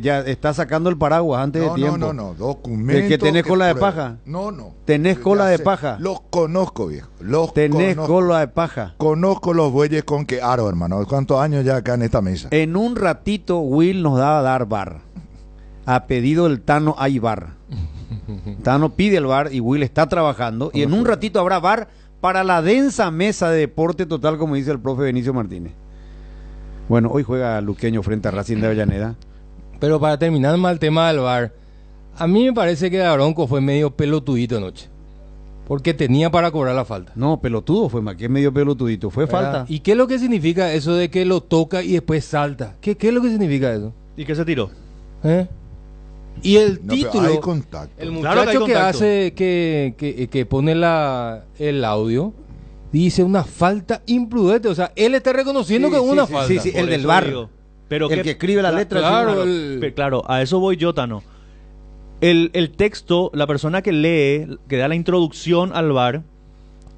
Ya está sacando el paraguas antes de tiempo. No. Documentos. ¿El que tenés cola de paja? No. ¿Tenés cola de paja? Los conozco, viejo. ¿Tenés cola de paja? Conozco los bueyes con que aro, hermano. ¿Cuántos años ya acá en esta mesa? En un ratito Will nos va a dar VAR. A pedido del Tano hay VAR. Tano pide el VAR y Will está trabajando. Y en un ratito habrá VAR para la densa mesa de deporte total, como dice el profe Benicio Martínez. Bueno, hoy juega Luqueño frente a Racing de Avellaneda. Pero para terminar mal el tema del VAR, a mí me parece que Daronco fue medio pelotudito anoche. Porque tenía para cobrar la falta. No, pelotudo fue más que medio pelotudito, fue falta. ¿Y qué es lo que significa eso de que lo toca y después salta? ¿Qué es lo que significa eso? ¿Y qué se tiró? Y el título, hay contacto. el muchacho que hace, que pone el audio, dice una falta imprudente. O sea, él está reconociendo que es una falta. Sí, el del VAR. Pero el que escribe la letra. Claro, a eso voy yo, Tano. El texto, la persona que lee, que da la introducción al VAR,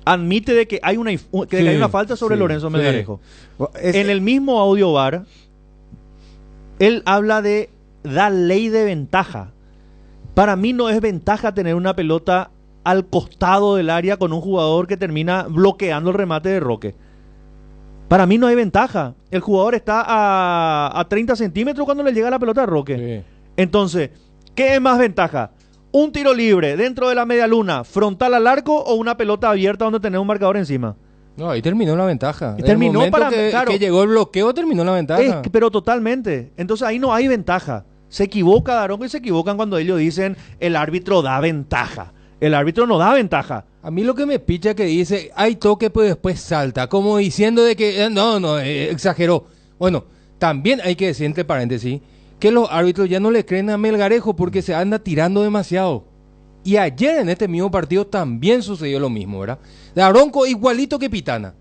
admite de que hay una falta sobre Lorenzo Melgarejo. En el mismo audio VAR, él habla de da ley de ventaja. Para mí no es ventaja tener una pelota al costado del área con un jugador que termina bloqueando el remate de Roque. Para mí no hay ventaja. El jugador está a 30 centímetros cuando le llega la pelota a Roque. Entonces, ¿qué es más ventaja? ¿Un tiro libre dentro de la media luna, frontal al arco, o una pelota abierta donde tenés un marcador encima? No, ahí terminó la ventaja. Terminó que llegó el bloqueo, terminó la ventaja. Pero totalmente. Entonces ahí no hay ventaja. Se equivoca Daronco y se equivocan cuando ellos dicen el árbitro da ventaja. El árbitro no da ventaja. A mí lo que me picha que dice, hay toque, pero después salta, como diciendo de que, exageró. Bueno, también hay que decir, entre paréntesis, que los árbitros ya no le creen a Melgarejo porque se anda tirando demasiado. Y ayer en este mismo partido también sucedió lo mismo, ¿verdad? Daronco igualito que Pitana.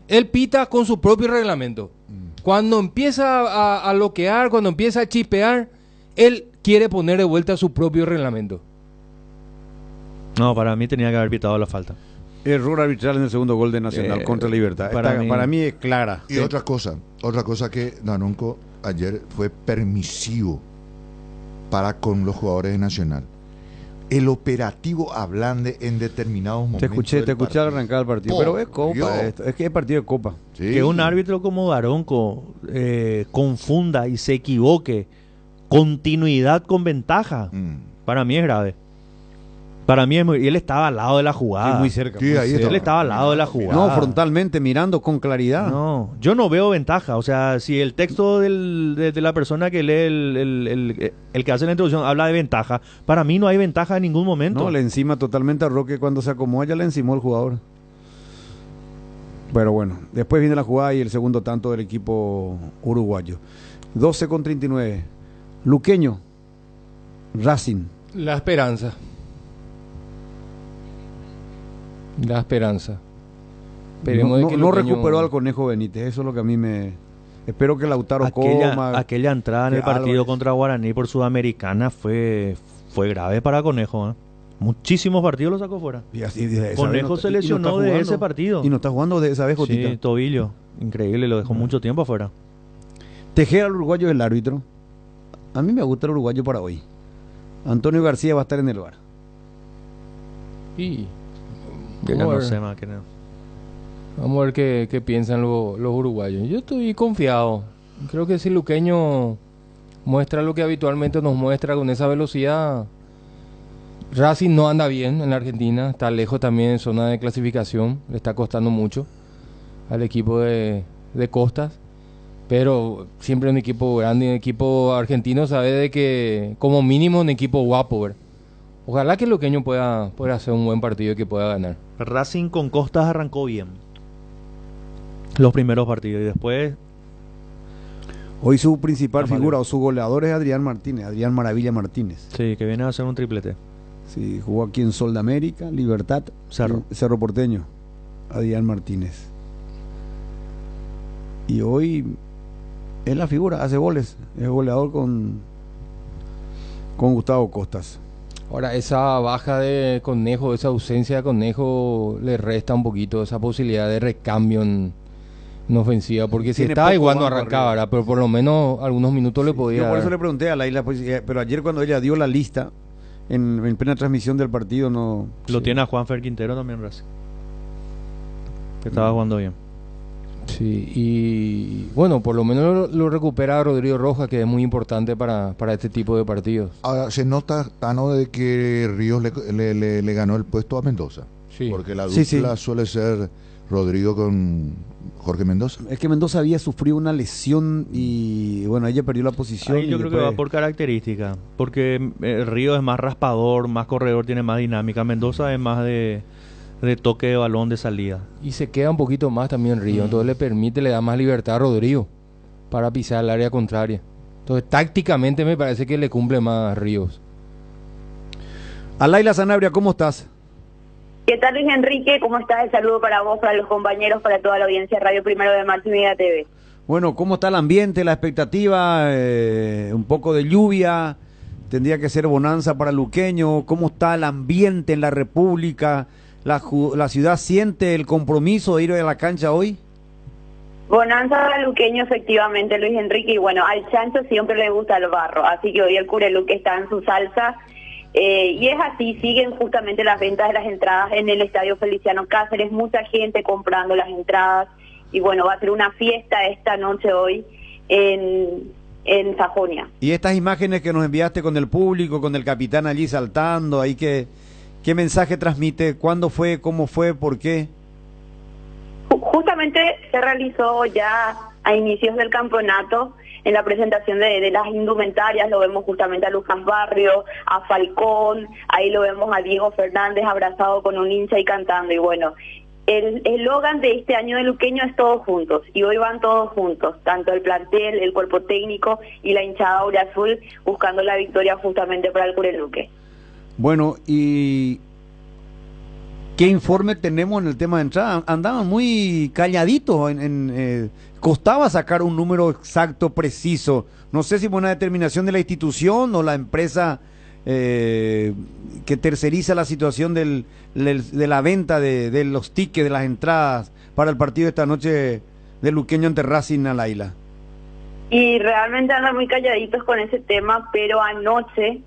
Él pita con su propio reglamento. Cuando empieza a loquear, cuando empieza a chipear, él quiere poner de vuelta su propio reglamento. No, para mí tenía que haber pitado la falta. Error arbitral en el segundo gol de Nacional contra Libertad. Para mí es clara. Y otra cosa que Daronco ayer fue permisivo para con los jugadores de Nacional. El operativo Ablande en determinados momentos. Te escuché al arrancar el partido. Pero es Copa esto. Es que es partido de Copa. Sí. Que un árbitro como Daronco confunda y se equivoque continuidad con ventaja, para mí es grave. Para mí es muy... Y él estaba al lado de la jugada. Sí, muy cerca. Sí, ahí Él estaba al lado de la jugada. No, frontalmente, mirando con claridad. No, yo no veo ventaja. O sea, si el texto de la persona que lee el que hace la introducción habla de ventaja, para mí no hay ventaja en ningún momento. No, le encima totalmente a Roque cuando se acomoda, ya le encimó el jugador. Pero bueno, después viene la jugada y el segundo tanto del equipo uruguayo. 12:39. Luqueño, Racing. La esperanza. Esperemos de que No Luqueño... recuperó al Conejo Benítez, eso es lo que a mí me... Espero que Lautaro coma... Aquella entrada en el partido Álvarez contra Guaraní por Sudamericana fue grave para Conejo, ¿eh? Muchísimos partidos lo sacó fuera. Y así, Conejo se lesionó de ese partido. Y no está jugando de esa vez, Jotita. Sí, tobillo. Increíble, lo dejó mucho tiempo afuera. Tejera, el uruguayo del árbitro. A mí me gusta el uruguayo para hoy. Antonio García va a estar en el bar. Y... Yo ya no sé más que no. Vamos a ver qué piensan los uruguayos. Yo estoy confiado. Creo que si Luqueño muestra lo que habitualmente nos muestra con esa velocidad... Racing no anda bien en la Argentina. Está lejos también en zona de clasificación. Le está costando mucho al equipo de Costas. Pero siempre un equipo grande, un equipo argentino sabe de que como mínimo un equipo guapo, ¿verdad? Ojalá que Luqueño pueda hacer un buen partido y que pueda ganar. Racing con Costas arrancó bien los primeros partidos y después... Hoy su principal figura o su goleador es Adrián Martínez, Adrián Maravilla Martínez. Sí, que viene a hacer un triplete. Sí, jugó aquí en Sol de América, Libertad, Cerro Porteño, Adrián Martínez. Y hoy es la figura, hace goles, es goleador con Gustavo Costas. Ahora, esa baja de Conejo, esa ausencia de Conejo le resta un poquito esa posibilidad de recambio en ofensiva, porque si estaba igual no arrancaba, ¿verdad? Pero por lo menos algunos minutos le podía Yo por eso dar. le pregunté a Laila, pero ayer cuando ella dio la lista en plena transmisión del partido no... Lo tiene a Juanfer Quintero también, Racing, que estaba jugando bien. Sí, y bueno, por lo menos lo recupera Rodrigo Rojas, que es muy importante para este tipo de partidos. Ahora, se nota, Tano, de que Ríos le ganó el puesto a Mendoza. Sí. Porque la dupla suele ser Rodrigo con Jorge Mendoza. Es que Mendoza había sufrido una lesión y bueno, ella perdió la posición. Ahí yo creo que va por característica, porque Ríos es más raspador, más corredor, tiene más dinámica. Mendoza es más de toque de balón de salida. Y se queda un poquito más también Río, entonces le da más libertad a Rodrigo para pisar el área contraria. Entonces tácticamente me parece que le cumple más Ríos. Laila Sanabria, ¿cómo estás? ¿Qué tal, Luis Enrique? ¿Cómo estás? El saludo para vos, para los compañeros, para toda la audiencia de Radio Primero de Marzo y Media TV. Bueno, ¿cómo está el ambiente, la expectativa? Un poco de lluvia, tendría que ser bonanza para Luqueño. ¿Cómo está el ambiente en la República? ¿La ciudad siente el compromiso de ir a la cancha hoy? Bonanza para Luqueño, efectivamente, Luis Enrique. Y bueno, al chancho siempre le gusta el barro, así que hoy el Cureluque está en su salsa. Y es así, siguen justamente las ventas de las entradas en el Estadio Feliciano Cáceres, mucha gente comprando las entradas. Y bueno, va a ser una fiesta esta noche hoy en Sajonia. Y estas imágenes que nos enviaste con el público, con el capitán allí saltando, ahí ¿qué mensaje transmite? ¿Cuándo fue? ¿Cómo fue? ¿Por qué? Justamente se realizó ya a inicios del campeonato en la presentación de las indumentarias, lo vemos justamente a Luján Barrio, a Falcón, ahí lo vemos a Diego Fernández abrazado con un hincha y cantando, y bueno, el eslogan de este año de Luqueño es todos juntos, y hoy van todos juntos, tanto el plantel, el cuerpo técnico y la hinchada auriazul, buscando la victoria justamente para el Cureluque. Bueno, y ¿qué informe tenemos en el tema de entrada? Andaban muy calladitos, costaba sacar un número exacto, preciso. No sé si fue una determinación de la institución o la empresa que terceriza la situación de la venta de los tickets, de las entradas para el partido de esta noche de Luqueño ante Racing Alaila. Y realmente andan muy calladitos con ese tema, pero anoche,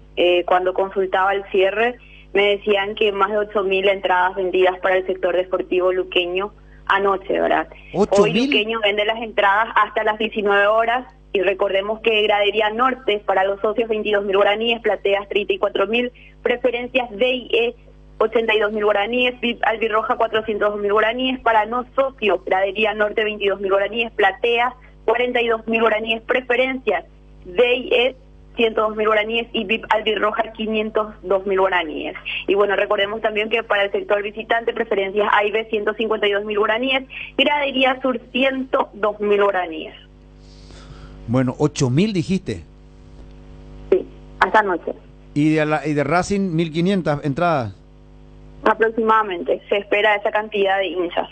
cuando consultaba el cierre, me decían que más de 8.000 entradas vendidas para el sector deportivo luqueño anoche, ¿verdad? Hoy Luqueño vende las entradas hasta las 19 horas y recordemos que gradería norte para los socios 22.000 guaraníes, plateas 34.000, preferencias D y E 82.000 guaraníes, VIP albirroja 402.000 guaraníes, para no socios gradería norte 22.000 guaraníes, plateas 42.000 guaraníes, preferencias D y E 102.000 guaraníes y VIP albirroja 502.000 guaraníes. Y bueno, recordemos también que para el sector visitante, preferencias A y B 152.000 guaraníes, gradería sur 102.000 guaraníes. Bueno, 8.000 dijiste. Sí, hasta anoche. ¿Y de Racing 1.500 entradas? Aproximadamente, se espera esa cantidad de hinchas.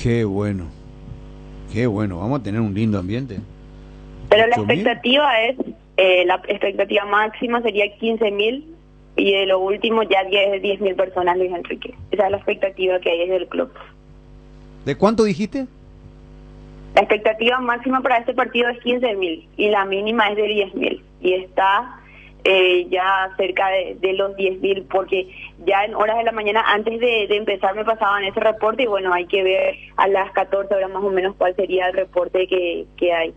Qué bueno, vamos a tener un lindo ambiente. Pero la expectativa es, la expectativa máxima sería 15.000 y de lo último ya 10.000 personas, Luis Enrique. Esa es la expectativa que hay desde el club. ¿De cuánto dijiste? La expectativa máxima para este partido es 15.000 y la mínima es de 10.000 y está ya cerca de los 10.000 porque ya en horas de la mañana antes de empezar me pasaban ese reporte y bueno, hay que ver a las 14 horas más o menos cuál sería el reporte que hay.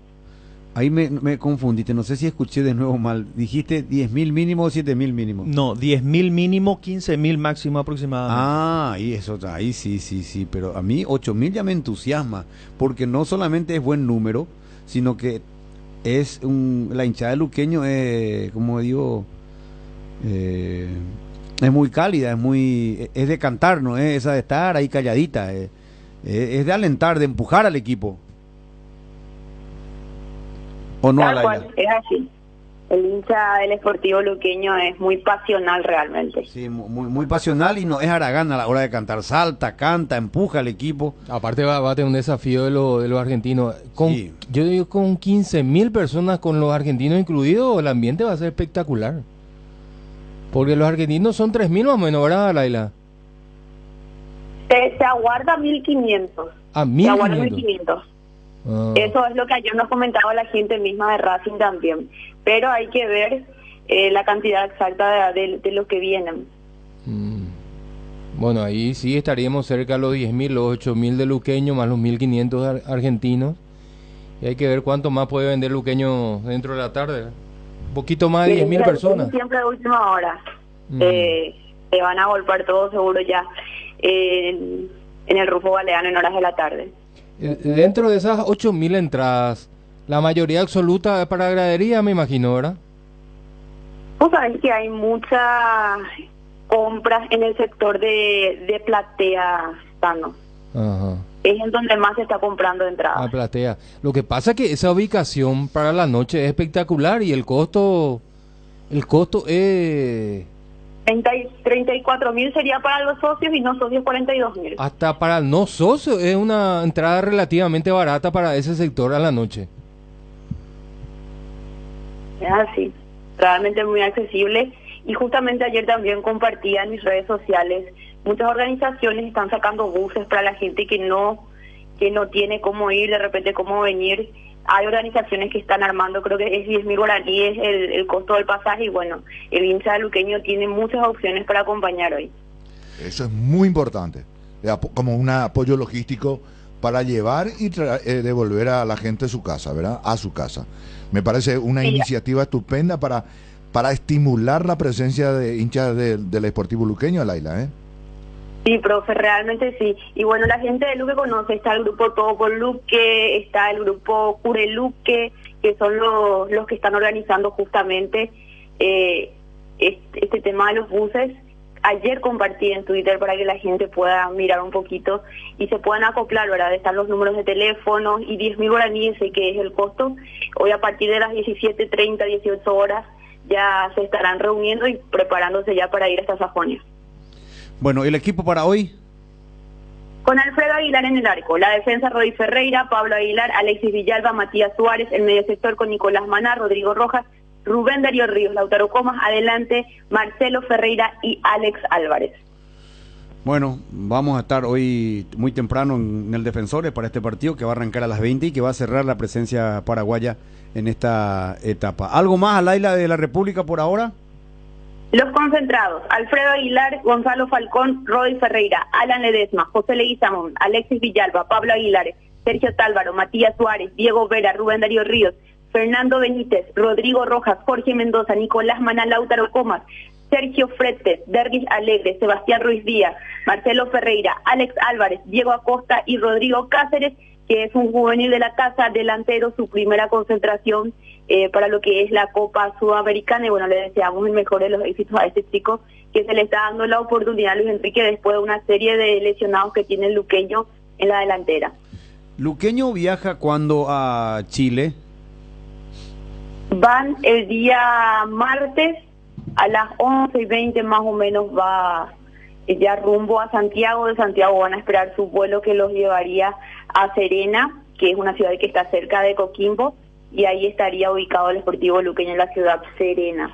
Ahí me confundiste, no sé si escuché de nuevo mal. ¿Dijiste 10.000 mínimo o 7.000 mínimo? No, 10.000 mínimo, 15.000 máximo aproximadamente. Ah, ahí sí, pero a mí 8.000 ya me entusiasma, porque no solamente es buen número, sino que es la hinchada de Luqueño, como digo, es muy cálida, es de cantar, no es esa de estar ahí calladita, es de alentar, de empujar al equipo. ¿O no, Tal cual, es así. El hincha del Sportivo Luqueño es muy pasional realmente. Sí, muy pasional y no es haragán a la hora de cantar. Salta, canta, empuja al equipo. Aparte va a tener un desafío de los argentinos. Sí. Yo digo, con 15.000 personas, con los argentinos incluidos, el ambiente va a ser espectacular. Porque los argentinos son 3.000 más o menos, ¿verdad, Laila? Se aguarda 1.500. Ah, 1.500. Se aguarda 1.500. Eso es lo que ayer nos comentaba la gente misma de Racing también, pero hay que ver la cantidad exacta de lo que vienen. Bueno, ahí sí estaríamos cerca de los 10.000, los 8.000 de Luqueño más los 1.500 argentinos, y hay que ver cuánto más puede vender Luqueño dentro de la tarde. Un poquito más de 10.000 personas. Siempre a última hora se van a golpear todos seguro ya en el Rufo Galeano en horas de la tarde. Dentro de esas 8.000 entradas, la mayoría absoluta es para gradería, me imagino, ¿verdad? Vos sabés que hay muchas compras en el sector de platea, Tano. Ajá. Es en donde más se está comprando entradas. Ah, platea. Lo que pasa es que esa ubicación para la noche es espectacular y el costo es... 34.000 sería para los socios y no socios 42.000. Hasta para el no socio es una entrada relativamente barata para ese sector a la noche. Es así, realmente muy accesible. Y justamente ayer también compartía en mis redes sociales, muchas organizaciones están sacando buses para la gente que no tiene cómo ir, de repente cómo venir. Hay organizaciones que están armando, creo que es 10.000 guaraníes el costo del pasaje, y bueno, el hincha de Luqueño tiene muchas opciones para acompañar hoy. Eso es muy importante, como un apoyo logístico para llevar y devolver a la gente a su casa, ¿verdad? A su casa. Me parece una iniciativa estupenda para estimular la presencia de hinchas del Sportivo Luqueño, Laila, ¿eh? Sí, profe, realmente sí. Y bueno, la gente de Luque conoce, está el grupo Todo por Luque, está el grupo Cure Luque, que son los que están organizando justamente este tema de los buses. Ayer compartí en Twitter para que la gente pueda mirar un poquito y se puedan acoplar, ¿verdad? Están los números de teléfono y 10.000 guaraníes, que es el costo. Hoy a partir de las 17:30, 18 horas, ya se estarán reuniendo y preparándose ya para ir hasta Sajonia. Bueno, ¿el equipo para hoy? Con Alfredo Aguilar en el arco, la defensa Rodi Ferreira, Pablo Aguilar, Alexis Villalba, Matías Suárez, el medio sector con Nicolás Maná, Rodrigo Rojas, Rubén Darío Ríos, Lautaro Comas, adelante Marcelo Ferreira y Alex Álvarez. Bueno, vamos a estar hoy muy temprano en el Defensores para este partido que va a arrancar a las 20 y que va a cerrar la presencia paraguaya en esta etapa. ¿Algo más, Laila, de la República por ahora? Los concentrados: Alfredo Aguilar, Gonzalo Falcón, Rodi Ferreira, Alan Ledesma, José Leguizamón, Alexis Villalba, Pablo Aguilar, Sergio Tálvaro, Matías Suárez, Diego Vera, Rubén Darío Ríos, Fernando Benítez, Rodrigo Rojas, Jorge Mendoza, Nicolás Maná, Lautaro Comas, Sergio Fretes, Derguis Alegre, Sebastián Ruiz Díaz, Marcelo Ferreira, Alex Álvarez, Diego Acosta y Rodrigo Cáceres, que es un juvenil de la casa, delantero, su primera concentración para lo que es la Copa Sudamericana. Y bueno, le deseamos el mejor de los éxitos a este chico, que se le está dando la oportunidad a Luis Enrique después de una serie de lesionados que tiene el luqueño en la delantera. ¿Luqueño viaja cuándo a Chile? Van el día martes a las 11:20 más o menos, va ya rumbo a Santiago. De Santiago van a esperar su vuelo que los llevaría a Serena, que es una ciudad que está cerca de Coquimbo, y ahí estaría ubicado el Sportivo Luqueño en la ciudad Serena.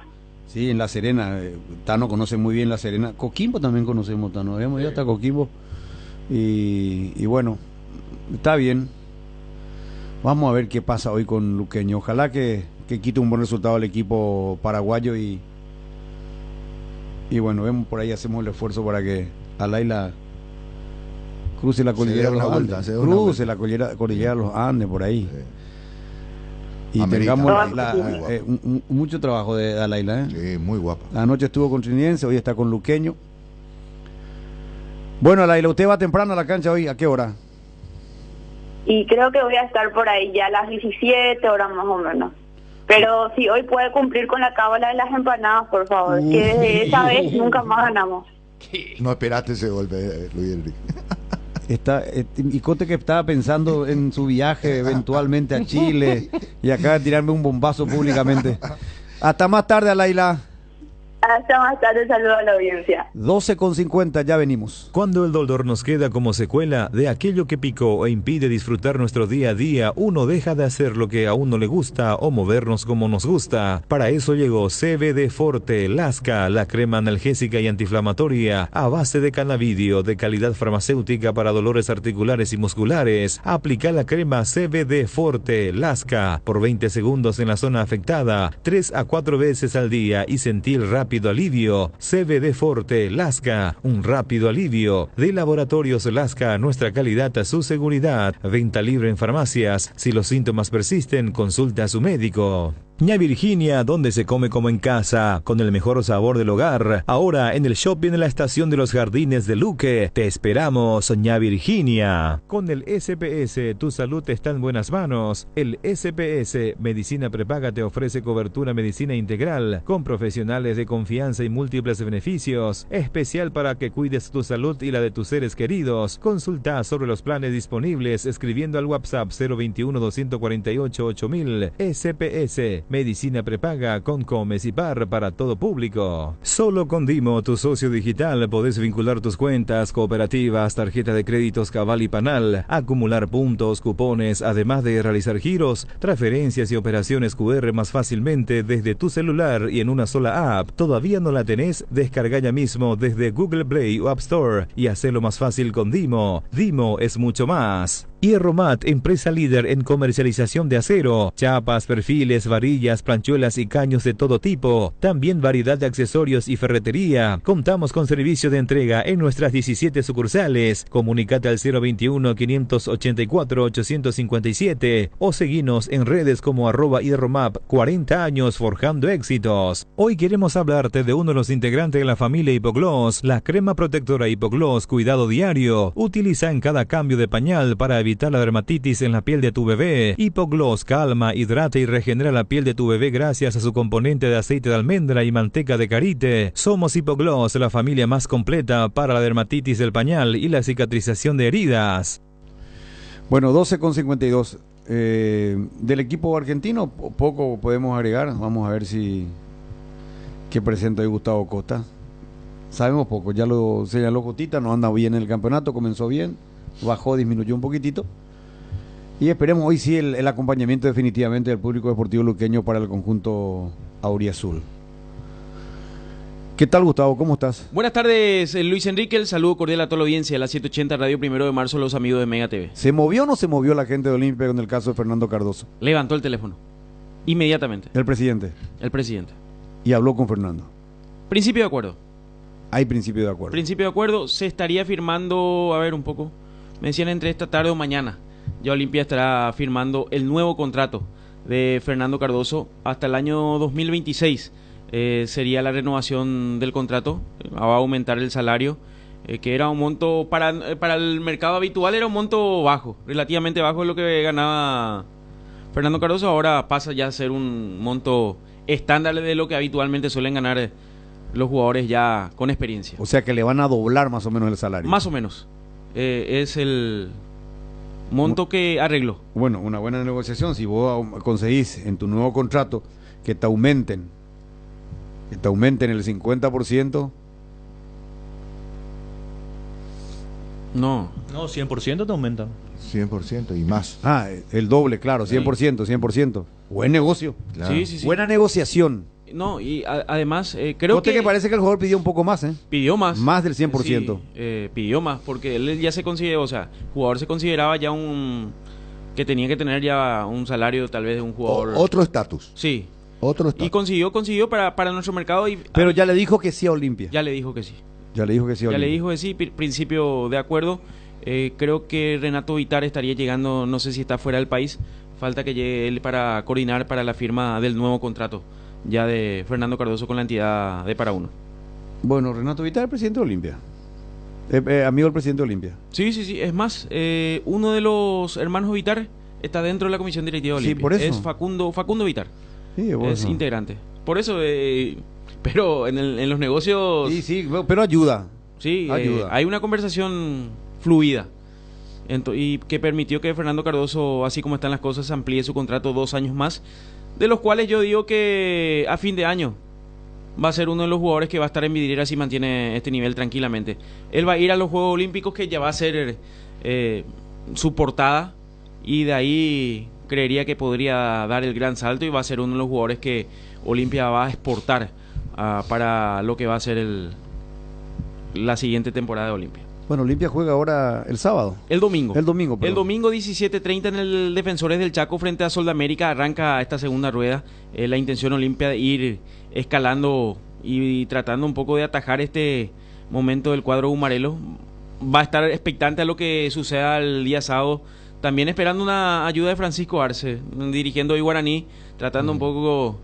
Sí, en La Serena. Tano conoce muy bien La Serena. Coquimbo también conocemos, Tano. Hemos ido hasta Coquimbo. Y bueno, está bien. Vamos a ver qué pasa hoy con Luqueño. Ojalá que quite un buen resultado al equipo paraguayo y bueno, vemos por ahí, hacemos el esfuerzo para que Laila cruce la cordillera de los Andes, cruce la cordillera de los Andes por ahí. Sí. Y Amerita. Tengamos mucho trabajo de Laila, Sí, muy guapa. Anoche estuvo con Trinidad, hoy está con Luqueño. Bueno, Laila, ¿usted va temprano a la cancha hoy? ¿A qué hora? Y creo que voy a estar por ahí ya a las 17 horas más o menos. Pero si hoy puede cumplir con la cábala de las empanadas, por favor, que desde esa vez nunca más ganamos. No esperaste ese golpe, Luis Enrique. Y Cote, que estaba pensando en su viaje eventualmente a Chile y acaba de tirarme un bombazo públicamente. Hasta más tarde, Laila. Hasta más tarde, saludo a la audiencia. 12:50, ya venimos. Cuando el dolor nos queda como secuela de aquello que picó e impide disfrutar nuestro día a día, uno deja de hacer lo que a uno le gusta o movernos como nos gusta. Para eso llegó CBD Forte Lasca, la crema analgésica y antiinflamatoria a base de cannabidio de calidad farmacéutica para dolores articulares y musculares. Aplica la crema CBD Forte Lasca por 20 segundos en la zona afectada, 3 a 4 veces al día y sentir rápido alivio. CBD Forte Lasca, un rápido alivio. De Laboratorios Lasca, nuestra calidad a su seguridad. Venta libre en farmacias. Si los síntomas persisten, consulta a su médico. Ña Virginia, donde se come como en casa, con el mejor sabor del hogar. Ahora en el shopping en la estación de los Jardines de Luque. Te esperamos, Ña Virginia. Con el SPS, tu salud está en buenas manos. El SPS Medicina Prepaga te ofrece cobertura medicina integral, con profesionales de confianza y múltiples beneficios. Especial para que cuides tu salud y la de tus seres queridos. Consulta sobre los planes disponibles escribiendo al WhatsApp 021-248-8000. SPS Medicina Prepaga con Comes y Par para todo público. Solo con Dimo, tu socio digital, podés vincular tus cuentas, cooperativas, tarjeta de créditos Cabal y Panal, acumular puntos, cupones, además de realizar giros, transferencias y operaciones QR más fácilmente desde tu celular y en una sola app. ¿Todavía no la tenés? Descarga ya mismo desde Google Play o App Store y hacelo más fácil con Dimo. Dimo es mucho más. Hierromat, empresa líder en comercialización de acero, chapas, perfiles, varillas, planchuelas y caños de todo tipo. También variedad de accesorios y ferretería. Contamos con servicio de entrega en nuestras 17 sucursales. Comunicate al 021-584-857 o seguinos en redes como @hierromap. 40 años forjando éxitos. Hoy queremos hablarte de uno de los integrantes de la familia Hipogloss, la crema protectora Hipogloss Cuidado Diario. Utiliza en cada cambio de pañal para evitar la dermatitis en la piel de tu bebé. Hipogloss calma, hidrata y regenera la piel de tu bebé gracias a su componente de aceite de almendra y manteca de karité. Somos Hipogloss, la familia más completa para la dermatitis del pañal y la cicatrización de heridas. Bueno, 12:52. Del equipo argentino poco podemos agregar. Vamos a ver qué presenta hoy Gustavo Costa. Sabemos poco, ya lo señaló Cotita, no anda bien en el campeonato, comenzó bien, bajó, disminuyó un poquitito. Y esperemos hoy sí el acompañamiento definitivamente del público deportivo luqueño para el conjunto auriazul. ¿Qué tal, Gustavo? ¿Cómo estás? Buenas tardes, Luis Enrique. El saludo cordial a toda la audiencia de la 780 Radio 1 de marzo, los amigos de Mega TV. ¿Se movió o no se movió la gente de Olimpia con el caso de Fernando Cardoso? Levantó el teléfono. Inmediatamente. ¿El presidente? El presidente. ¿Y habló con Fernando? Principio de acuerdo. Hay principio de acuerdo. Principio de acuerdo. Se estaría firmando, a ver un poco, me decían entre esta tarde o mañana. Ya Olimpia estará firmando el nuevo contrato de Fernando Cardoso hasta el año 2026. Sería la renovación del contrato. Va a aumentar el salario, que era un monto, para el mercado habitual era un monto bajo, relativamente bajo de lo que ganaba Fernando Cardoso. Ahora pasa ya a ser un monto estándar de lo que habitualmente suelen ganar los jugadores ya con experiencia. O sea que le van a doblar más o menos el salario. Más o menos. Es el monto que arregló. Bueno, una buena negociación. Si vos conseguís en tu nuevo contrato que te aumenten el 50%. No, 100% te aumentan. 100% y más. Ah, el doble, claro, 100%. Buen negocio. Claro. Sí. Buena negociación. No, y además creo que parece que el jugador pidió un poco más, ¿eh? Pidió más. Más del 100%. Sí, pidió más, porque él ya se consideró, o sea, el jugador se consideraba ya que tenía que tener ya un salario tal vez de un jugador. Otro estatus. Sí. Otro estatus. Y consiguió para nuestro mercado. Pero ya le dijo que sí a Olimpia. Ya le dijo que sí. Ya le dijo que sí a Olimpia. Ya le dijo que sí, principio de acuerdo. Creo que Renato Vitar estaría llegando, no sé si está fuera del país. Falta que llegue él para coordinar para la firma del nuevo contrato ya de Fernando Cardoso con la entidad de Para Uno. Bueno, Renato Vitar es presidente de Olimpia. Amigo del presidente de Olimpia. Sí. Es más, uno de los hermanos Vitar está dentro de la comisión directiva de Olimpia. Sí, por eso. Es Facundo Vitar. Sí, es integrante. Por eso, pero en los negocios... Sí, pero ayuda. Sí, ayuda. Hay una conversación fluida y que permitió que Fernando Cardoso, así como están las cosas, amplíe su contrato 2 años más, de los cuales yo digo que a fin de año va a ser uno de los jugadores que va a estar en vidriera si mantiene este nivel tranquilamente. Él va a ir a los Juegos Olímpicos, que ya va a ser su portada, y de ahí creería que podría dar el gran salto y va a ser uno de los jugadores que Olimpia va a exportar para lo que va a ser la siguiente temporada de Olimpia. Bueno, Olimpia juega ahora el sábado. El domingo. El domingo 17:30 en el Defensores del Chaco frente a Sol de América. Arranca esta segunda rueda. La intención Olimpia de ir escalando y tratando un poco de atajar este momento del cuadro Humarelo. Va a estar expectante a lo que suceda el día sábado. También esperando una ayuda de Francisco Arce, dirigiendo hoy Guaraní, tratando un poco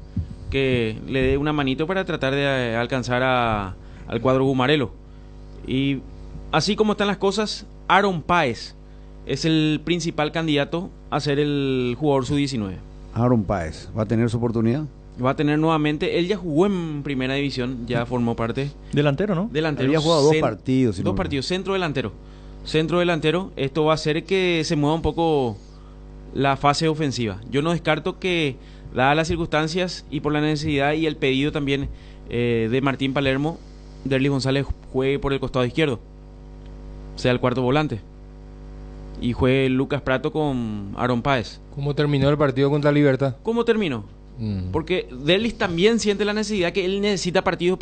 que le dé una manito para tratar de alcanzar al cuadro Humarelo. Y así como están las cosas, Aaron Páez es el principal candidato a ser el jugador sub-19. Aaron Páez, ¿va a tener su oportunidad? Va a tener nuevamente, él ya jugó en primera división, ya formó parte. Delantero, ¿no? Delantero. Había jugado dos partidos. Dos partidos, centro delantero. Esto va a hacer que se mueva un poco la fase ofensiva. Yo no descarto que, dadas las circunstancias y por la necesidad y el pedido también de Martín Palermo, Derlis González juegue por el costado izquierdo, sea el cuarto volante, y juegue Lucas Prato con Aaron Páez. ¿Cómo terminó el partido contra Libertad? ¿Cómo terminó? Porque Derlis también siente la necesidad que él necesita partidos.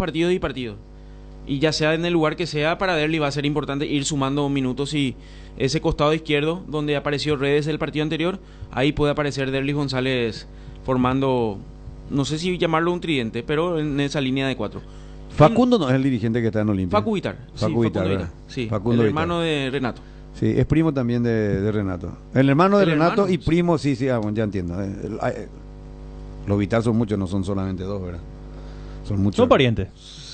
y ya sea en el lugar que sea, para Derli va a ser importante ir sumando minutos, y ese costado izquierdo donde apareció Redes el partido anterior, ahí puede aparecer Derli González formando, no sé si llamarlo un tridente, pero en esa línea de 4. Facundo no es el dirigente que está en Olimpia. Facu Vitar. Facu Vitar, ¿verdad? Sí, Facundo el Vitar. hermano de Renato. Sí, es primo también de Renato. El hermano de ¿El Renato hermano? y primo, sí, bueno, ya entiendo. Los Vitar son muchos, no son solamente dos, ¿verdad? Son muchos. Son parientes.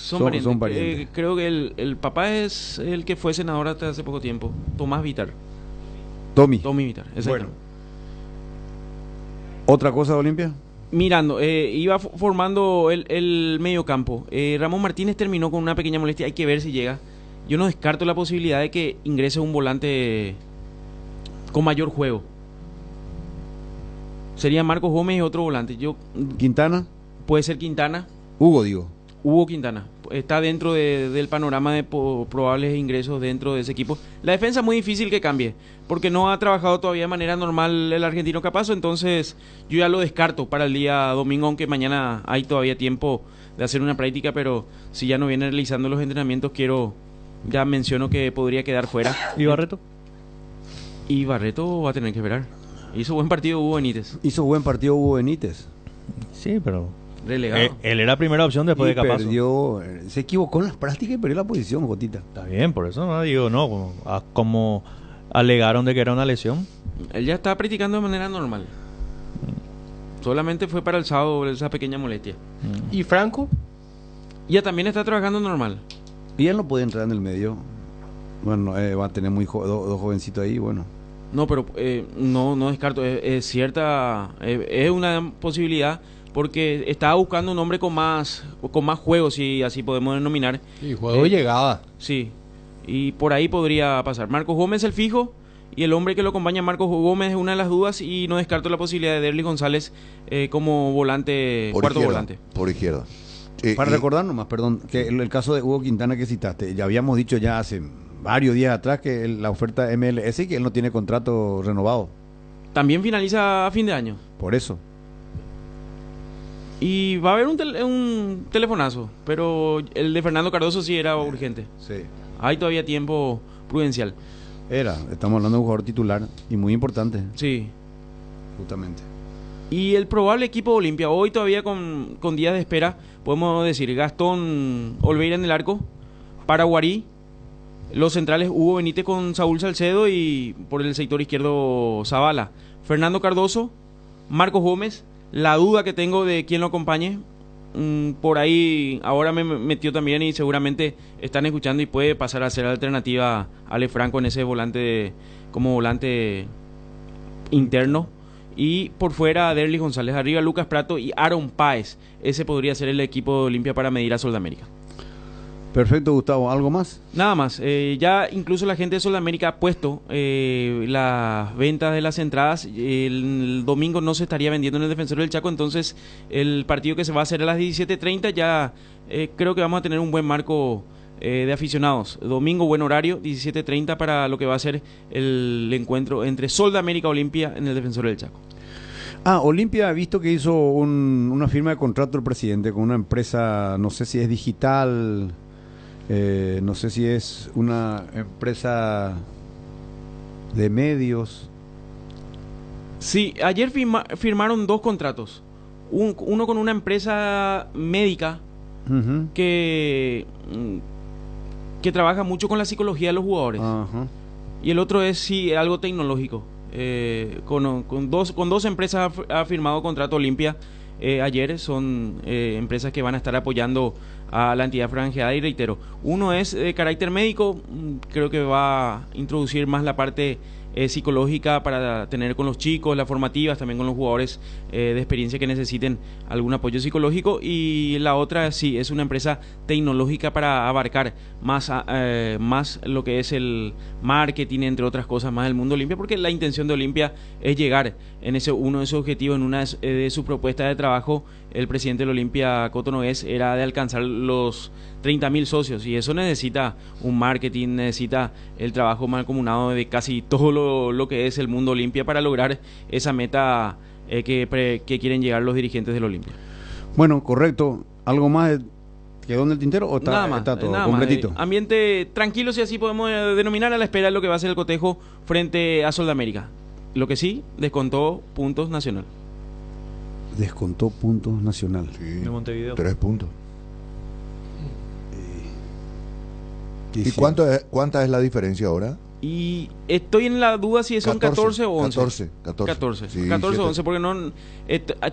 Son parientes. Creo que el papá es el que fue senador hasta hace poco tiempo, Tomás Vitar. Tommy Vitar, exacto. Bueno. ¿Otra cosa de Olimpia? Mirando, iba formando el mediocampo. Ramón Martínez terminó con una pequeña molestia, hay que ver si llega. Yo no descarto la posibilidad de que ingrese un volante con mayor juego. Sería Marcos Gómez y otro volante. ¿Quintana? Puede ser Quintana. Hugo Quintana. Está dentro del panorama de probables ingresos dentro de ese equipo. La defensa es muy difícil que cambie, porque no ha trabajado todavía de manera normal el argentino Capazo, entonces yo ya lo descarto para el día domingo, aunque mañana hay todavía tiempo de hacer una práctica, pero si ya no viene realizando los entrenamientos, ya menciono que podría quedar fuera. ¿Y Barreto? Y Barreto va a tener que esperar. Hizo buen partido Hugo Benítez. Sí, pero... relegado. Él era primera opción después de Capazo. Se equivocó en las prácticas y perdió la posición, Gotita. Está bien, por eso no digo, como alegaron de que era una lesión. Él ya estaba practicando de manera normal. Solamente fue para el sábado esa pequeña molestia. ¿Y Franco? Ya también está trabajando normal. Y él no puede entrar en el medio. Bueno, va a tener dos jovencitos ahí, bueno. No, pero no descarto. Es cierta, es una posibilidad, porque estaba buscando un hombre con más juego, si así podemos denominar. Y juego de llegada. Sí, y por ahí podría pasar. Marcos Gómez el fijo, y el hombre que lo acompaña, Marcos Gómez, es una de las dudas, y no descarto la posibilidad de Derli González como volante, cuarto volante. Por izquierda. Para recordar nomás, perdón, que el caso de Hugo Quintana que citaste, ya habíamos dicho ya hace varios días atrás que la oferta MLS y que él no tiene contrato renovado. También finaliza a fin de año. Por eso. Y va a haber un telefonazo, pero el de Fernando Cardoso sí era urgente. Sí. Hay todavía tiempo prudencial. Estamos hablando de un jugador titular y muy importante. Sí. Justamente. Y el probable equipo de Olimpia, hoy todavía con días de espera, podemos decir Gastón Olveira en el arco, Paraguarí, los centrales Hugo Benítez con Saúl Salcedo, y por el sector izquierdo Zavala, Fernando Cardoso, Marcos Gómez. La duda que tengo de quién lo acompañe, por ahí ahora me metió también, y seguramente están escuchando, y puede pasar a ser alternativa a Ale Franco en ese volante, como volante interno. Y por fuera Derli González, arriba Lucas Prato y Aaron Páez. Ese podría ser el equipo de Olimpia para medir a Soldamérica. Perfecto, Gustavo. ¿Algo más? Nada más. Ya incluso la gente de Soldamérica ha puesto las ventas de las entradas. El domingo no se estaría vendiendo en el Defensor del Chaco, entonces el partido que se va a hacer a las 17:30 ya creo que vamos a tener un buen marco de aficionados. Domingo, buen horario, 17:30 para lo que va a ser el encuentro entre Soldamérica Olimpia en el Defensor del Chaco. Olimpia ha visto que hizo una firma de contrato el presidente con una empresa, no sé si es digital, no sé si es una empresa de medios. Sí, ayer firmaron 2 contratos. Uno con una empresa médica que trabaja mucho con la psicología de los jugadores. Y el otro es algo tecnológico. Con dos empresas ha firmado contrato Olimpia ayer. Son empresas que van a estar apoyando a la entidad franjeada, y reitero, uno es de carácter médico, creo que va a introducir más la parte psicológica para tener con los chicos, las formativas, también con los jugadores de experiencia que necesiten algún apoyo psicológico, y la otra sí es una empresa tecnológica para abarcar más lo que es el marketing, entre otras cosas más del mundo Olimpia, porque la intención de Olimpia es llegar en uno de sus objetivos, en una de sus propuestas de trabajo. El presidente del Olimpia, Coto Nogués, era de alcanzar los 30.000 socios, y eso necesita un marketing, necesita el trabajo mancomunado de casi todo lo que es el mundo Olimpia para lograr esa meta que quieren llegar los dirigentes del Olimpia. Bueno, correcto. ¿Algo más? ¿Quedó en el tintero o Nada más, está todo nada completito? más. Ambiente tranquilo, si así podemos denominar, a la espera de lo que va a ser el cotejo frente a Sol de América. Lo que sí, descontó puntos Nacional. Descontó puntos Nacional. Sí, De Montevideo. 3 puntos. ¿Y sí. cuánta es la diferencia ahora? Y estoy en la duda si son 14 o 11. 14. Sí, 14 o 11, porque no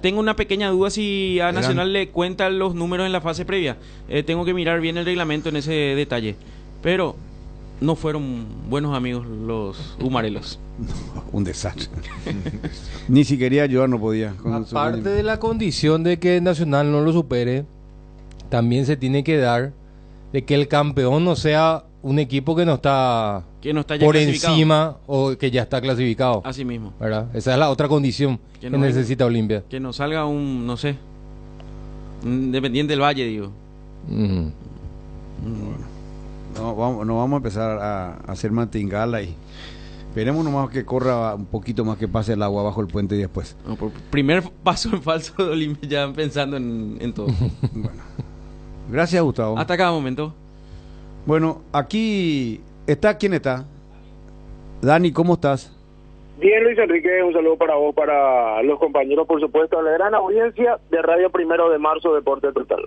tengo una pequeña duda si a Nacional le cuentan los números en la fase previa. Tengo que mirar bien el reglamento en ese detalle. Pero no fueron buenos amigos los humarelos. Un desastre. Ni si quería ayudar no podía. Aparte de la condición de que Nacional no lo supere, también se tiene que dar de que el campeón no sea un equipo que no está ya por clasificado encima o que ya está clasificado. Así mismo. ¿Verdad? Esa es la otra condición que necesita Olimpia. Que nos salga un, no sé, un Independiente del Valle, digo. No vamos a empezar a hacer mantingala y esperemos nomás que corra un poquito más, que pase el agua bajo el puente y después. No, por primer paso en falso de Olimpia, ya pensando en todo. Bueno. Gracias, Gustavo. Hasta cada momento. Bueno, aquí está, ¿quién está? Dani, ¿cómo estás? Bien, Luis Enrique, un saludo para vos, para los compañeros, por supuesto, a la gran audiencia de Radio 1 de Marzo, Deporte Total.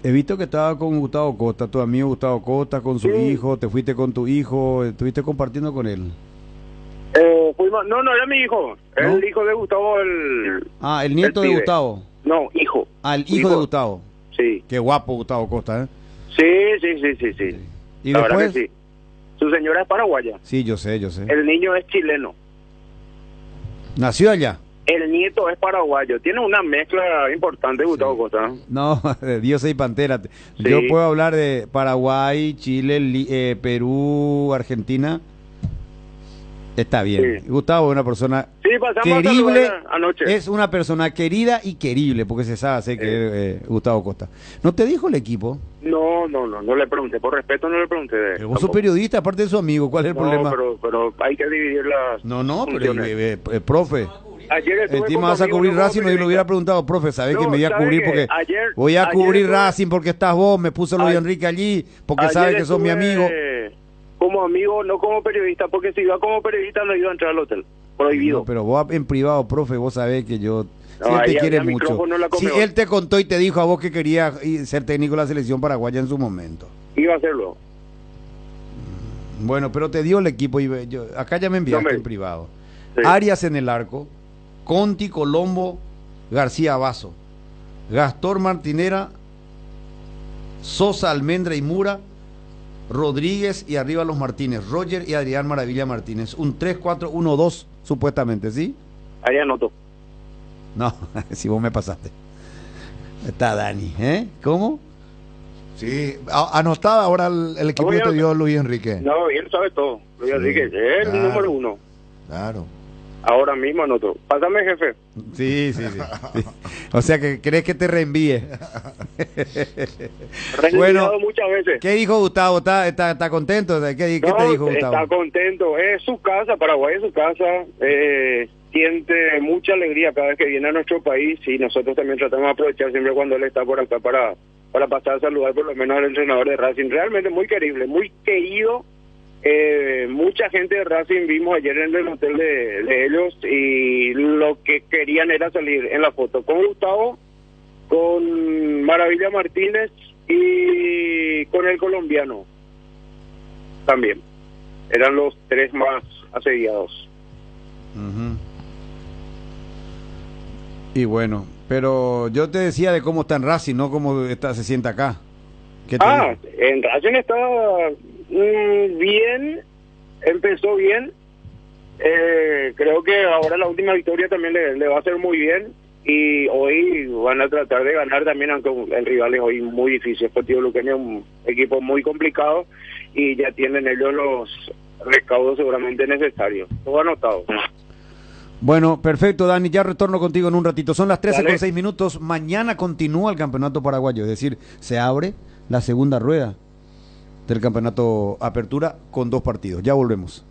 He visto que estaba con Gustavo Costa, tu amigo Gustavo Costa, con su hijo, te fuiste con tu hijo, estuviste compartiendo con él. No era mi hijo, ¿No? el hijo de Gustavo, el nieto de pibe. Gustavo. No, hijo. El hijo de Gustavo. Sí. Qué guapo Gustavo Costa, ¿eh? Sí. ¿Y la después? verdad que sí. Su señora es paraguaya. Sí, yo sé. El niño es chileno. ¿Nació allá? El nieto es paraguayo. Tiene una mezcla importante, Gustavo Costa. No, de Dios y Pantera. Sí. Yo puedo hablar de Paraguay, Chile, Perú, Argentina. Está bien. Sí. Gustavo es una persona pasamos querible. a saludar anoche. Es una persona querida y querible, porque se sabe que es Gustavo Costa. ¿No te dijo el equipo? No le pregunté. Por respeto no le pregunté. Pero vos sos periodista, aparte de su amigo. ¿Cuál es el problema? Pero hay que dividir las funciones. Pero profe. Ayer estuve Encima con vas a tu amigo, cubrir no como Racing, y le hubiera preguntado, profe, ¿sabés que me voy a ¿sabe cubrir qué? porque voy a ayer cubrir estuve- Racing porque estás vos? Me puso Luis Enrique allí porque Ayer sabe que sos mi estuve amigo. Como amigo, no como periodista, porque si iba como periodista no iba a entrar al hotel. Prohibido. No, pero vos en privado, profe, vos sabés que yo... No, Si él ahí te quiere había mucho. micrófono en la Si Conmebol. él te contó y te dijo a vos que quería ser técnico de la selección paraguaya en su momento. Iba a hacerlo. Bueno, pero te dio el equipo y acá ya me enviaste en privado. Arias en el arco, Conti, Colombo, García Basso, Gastón Martinera, Sosa, Almendra y Mura, Rodríguez y arriba los Martínez, Roger y Adrián Maravilla Martínez. Un 3-4-1-2 supuestamente, ¿sí? Ahí anoto. No, si vos me pasaste. Está Dani, ¿eh? ¿Cómo? Sí, anotaba ahora el equipo que te dio Luis Enrique. No, él sabe todo. Luis Enrique es el número uno. Claro. Ahora mismo anoto. Pásame, jefe. Sí. O sea, que crees que te reenvíe. Bueno, muchas veces. ¿Qué dijo Gustavo? ¿Está contento? ¿Qué te dijo Gustavo? Está contento. Es su casa, Paraguay es su casa. Siente mucha alegría cada vez que viene a nuestro país y nosotros también tratamos de aprovechar siempre cuando él está por acá para pasar a saludar por lo menos al entrenador de Racing. Realmente muy querible, muy querido. Mucha gente de Racing vimos ayer en el hotel de ellos y lo que querían era salir en la foto con Gustavo, con Maravilla Martínez y con el colombiano también. Eran los tres más asediados. Y bueno, pero yo te decía de cómo está en Racing, no cómo se sienta acá. ¿Qué te digo? En Racing está bien, empezó bien. Creo que ahora la última victoria también le va a hacer muy bien. Y hoy van a tratar de ganar también, aunque el rival es hoy muy difícil. Sportivo Luqueño es un equipo muy complicado y ya tienen ellos los recaudos seguramente necesarios. Todo anotado. Bueno, perfecto, Dani, ya retorno contigo en un ratito. Son las 13:06 Dale. minutos. Mañana continúa el campeonato paraguayo, es decir, se abre la segunda rueda del campeonato Apertura con 2 partidos. Ya volvemos.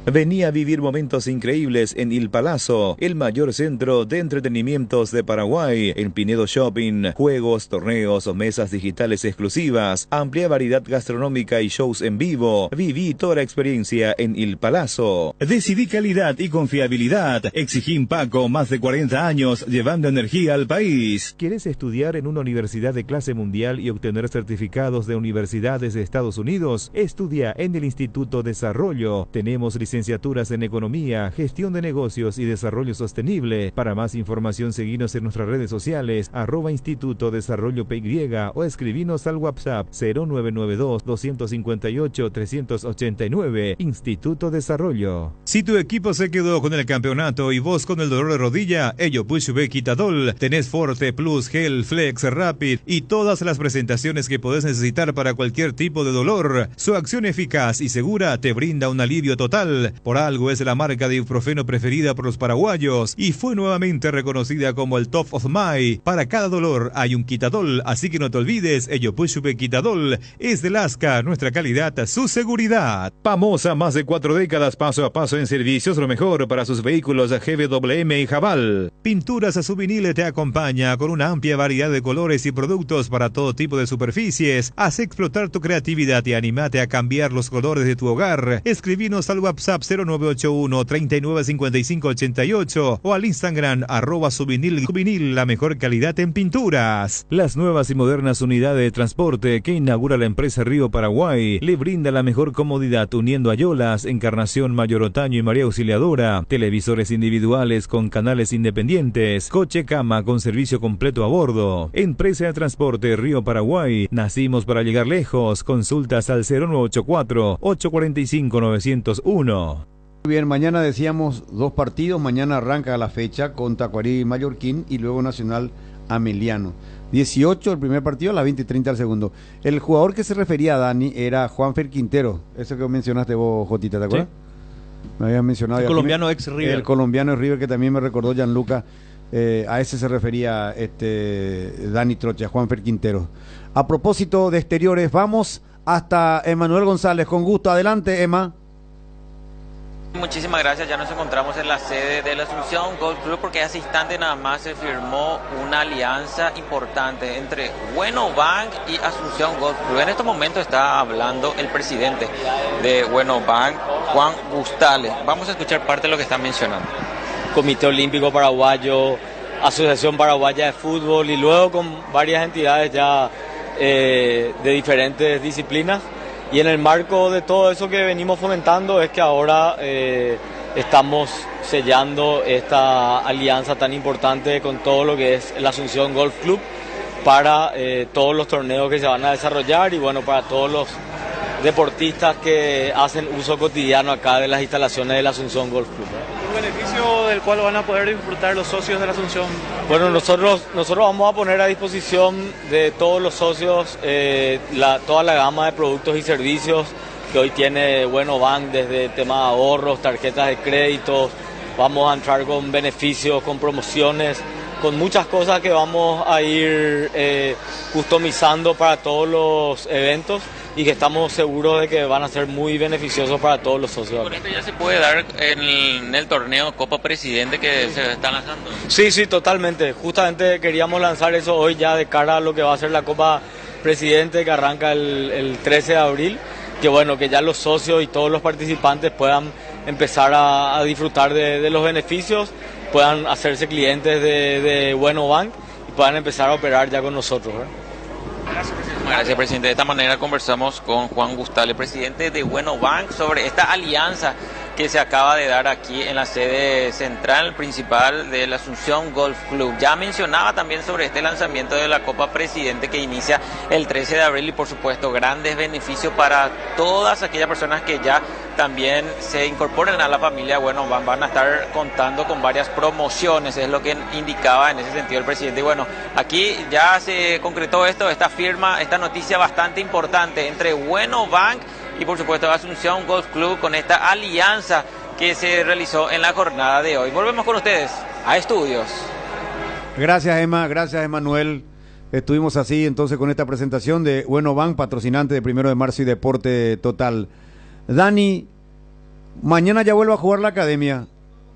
Vení a vivir momentos increíbles en Il Palazzo, el mayor centro de entretenimientos de Paraguay. En Pinedo Shopping, juegos, torneos o mesas digitales exclusivas, amplia variedad gastronómica y shows en vivo. Viví toda la experiencia en Il Palazzo. Decidí calidad y confiabilidad. Exigí Paco, más de 40 años llevando energía al país. ¿Quieres estudiar en una universidad de clase mundial y obtener certificados de universidades de Estados Unidos? Estudia en el Instituto Desarrollo. Tenemos licenciaturas en Economía, Gestión de Negocios y Desarrollo Sostenible. Para más información, seguinos en nuestras redes sociales, @Instituto Desarrollo PY, o escribinos al WhatsApp 0992-258-389. Instituto Desarrollo. Si tu equipo se quedó con el campeonato y vos con el dolor de rodilla, ello Pushbe Quitadol, tenés Forte Plus, Gel, Flex, Rapid y todas las presentaciones que podés necesitar para cualquier tipo de dolor. Su acción eficaz y segura te brinda un alivio total. Por algo es la marca de ibuprofeno preferida por los paraguayos y fue nuevamente reconocida como el Top of Mind. Para cada dolor hay un Quitadol, así que no te olvides, ello Pushbe Quitadol es de Lasca, nuestra calidad, su seguridad. Famosa, más de 4 décadas paso a paso en servicios, lo mejor para sus vehículos GWM y Jabal. Pinturas Subvinil te acompaña con una amplia variedad de colores y productos para todo tipo de superficies. Haz explotar tu creatividad y anímate a cambiar los colores de tu hogar. Escribinos al WhatsApp 0981-395588 o al Instagram @Subvinil, la mejor calidad en pinturas. Las nuevas y modernas unidades de transporte que inaugura la empresa Río Paraguay le brinda la mejor comodidad uniendo Ayolas, Encarnación, Mayor Otaño y María Auxiliadora, televisores individuales con canales independientes, coche cama con servicio completo a bordo. Empresa de Transporte Río Paraguay, nacimos para llegar lejos. Consultas al 0984-845-901. Bien, mañana decíamos 2 partidos, mañana arranca la fecha con Tacuarí y Mallorquín y luego Nacional Ameliano. 18 el primer partido, a las 20:30 el segundo. El jugador que se refería a Dani era Juanfer Quintero, eso que mencionaste vos, Jotita, ¿te acuerdas? Sí. Me habías mencionado. El colombiano ex River. El colombiano ex River, que también me recordó Gianluca, a ese se refería Dani Trocha, Juanfer Quintero. A propósito de exteriores, vamos hasta Emanuel González, con gusto, adelante Emma. Muchísimas gracias, ya nos encontramos en la sede de la Asunción Golf Club porque hace instante nada más se firmó una alianza importante entre Bueno Bank y Asunción Golf Club. En estos momentos está hablando el presidente de Bueno Bank, Juan Gustale. Vamos a escuchar parte de lo que está mencionando. Comité Olímpico Paraguayo, Asociación Paraguaya de Fútbol y luego con varias entidades ya de diferentes disciplinas. Y en el marco de todo eso que venimos fomentando es que ahora estamos sellando esta alianza tan importante con todo lo que es la Asunción Golf Club para todos los torneos que se van a desarrollar y bueno, para todos los deportistas que hacen uso cotidiano acá de las instalaciones de la Asunción Golf Club. ¿Un beneficio del cual van a poder disfrutar los socios de la Asunción? Bueno, nosotros vamos a poner a disposición de todos los socios toda la gama de productos y servicios que hoy tiene Bueno Bank, desde temas de ahorros, tarjetas de crédito. Vamos a entrar con beneficios, con promociones, con muchas cosas que vamos a ir customizando para todos los eventos y que estamos seguros de que van a ser muy beneficiosos para todos los socios. ¿Con esto ya se puede dar en el torneo Copa Presidente que se está lanzando? Sí, totalmente. Justamente queríamos lanzar eso hoy ya de cara a lo que va a ser la Copa Presidente que arranca el 13 de abril. Que bueno, que ya los socios y todos los participantes puedan empezar a disfrutar de los beneficios, puedan hacerse clientes de Bueno Bank y puedan empezar a operar ya con nosotros, ¿verdad? Gracias, presidente. De esta manera conversamos con Juan Gustale, presidente de Bueno Bank, sobre esta alianza que se acaba de dar aquí en la sede central principal de la Asunción Golf Club. Ya mencionaba también sobre este lanzamiento de la Copa Presidente que inicia el 13 de abril y por supuesto grandes beneficios para todas aquellas personas que ya también se incorporen a la familia. Bueno, van a estar contando con varias promociones, es lo que indicaba en ese sentido el presidente. Y bueno, aquí ya se concretó esta firma, esta noticia bastante importante entre Bueno Bank y por supuesto Asunción Golf Club con esta alianza que se realizó en la jornada de hoy. Volvemos con ustedes a estudios. Gracias Emma, gracias Emanuel. Estuvimos así entonces con esta presentación de Bueno Bank, patrocinante de 1 de marzo y Deporte Total. Dani, Mañana ya vuelve a jugar la academia.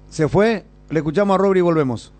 Se fue, le escuchamos a Robert y volvemos.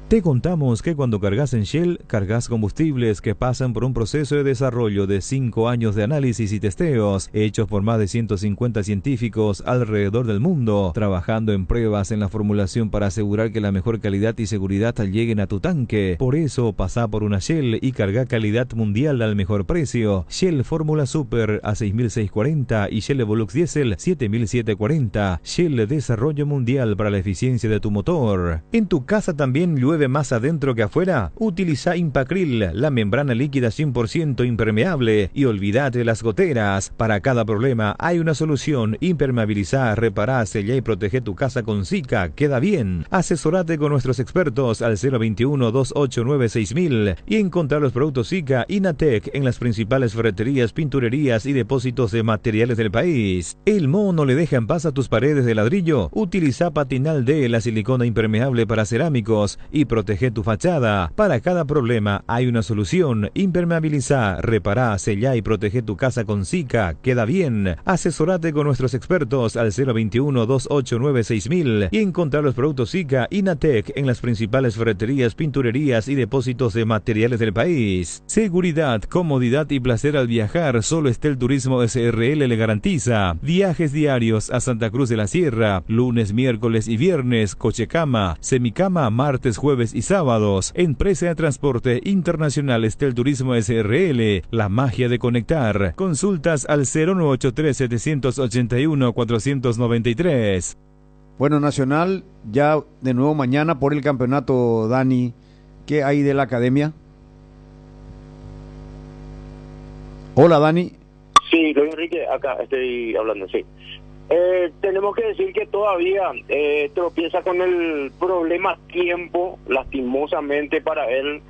Te contamos que cuando cargas en Shell, cargas combustibles que pasan por un proceso de desarrollo de 5 años de análisis y testeos, hechos por más de 150 científicos alrededor del mundo, trabajando en pruebas en la formulación para asegurar que la mejor calidad y seguridad lleguen a tu tanque. Por eso, pasa por una Shell y carga calidad mundial al mejor precio. Shell Fórmula Super a 6.640 y Shell Evolux Diesel 7.740. Shell Desarrollo Mundial para la eficiencia de tu motor. En tu casa también llueve más adentro que afuera. Utiliza Impacril, la membrana líquida 100% impermeable, y olvídate de las goteras. Para cada problema hay una solución. Impermeabilizá, repará, sellá y protege tu casa con Sika. Queda bien. Asesorate con nuestros expertos al 021-289-6000 y encontrá los productos Sika Inatec en las principales ferreterías, pinturerías y depósitos de materiales del país. ¿El moho no le deja en paz a tus paredes de ladrillo? Utiliza Patinal D, la silicona impermeable para cerámicos, y protege tu fachada. Para cada problema hay una solución. Impermeabilizá, repará, sellá y protege tu casa con Sika. Queda bien. Asesorate con nuestros expertos al 021-289-6000 y encontrar los productos Sika Inatec en las principales ferreterías, pinturerías y depósitos de materiales del país. Seguridad, comodidad y placer al viajar solo Estel Turismo SRL le garantiza. Viajes diarios a Santa Cruz de la Sierra, lunes, miércoles y viernes, cochecama, semicama, martes, jueves y sábados. Empresa de Transporte Internacional Estel Turismo SRL, la magia de conectar. Consultas al 0983-781-493. Bueno, Nacional, ya de nuevo mañana por el campeonato, Dani. ¿Qué hay de la academia? Hola, Dani. Sí, Luis Enrique, acá estoy hablando, sí. Tenemos que decir que todavía tropieza con el problema tiempo, lastimosamente para él.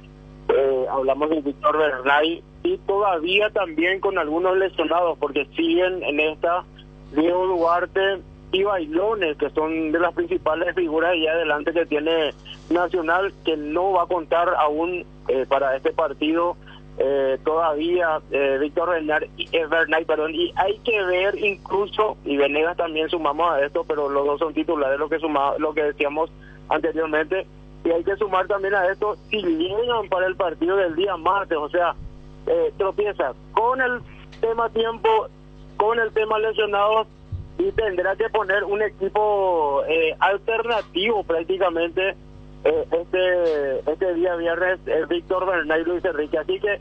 Hablamos de Víctor Bernay y todavía también con algunos lesionados, porque siguen en esta Diego Duarte y Bailones, que son de las principales figuras allá adelante que tiene Nacional, que no va a contar aún para este partido. Todavía Víctor Bernay, y hay que ver incluso, y Venegas también sumamos a esto, pero los dos son titulares, lo que decíamos anteriormente, y hay que sumar también a esto si llegan para el partido del día martes, o sea, tropieza con el tema tiempo, con el tema lesionados, y tendrá que poner un equipo alternativo prácticamente este día viernes, Víctor Bernay y Luis Enrique. Así que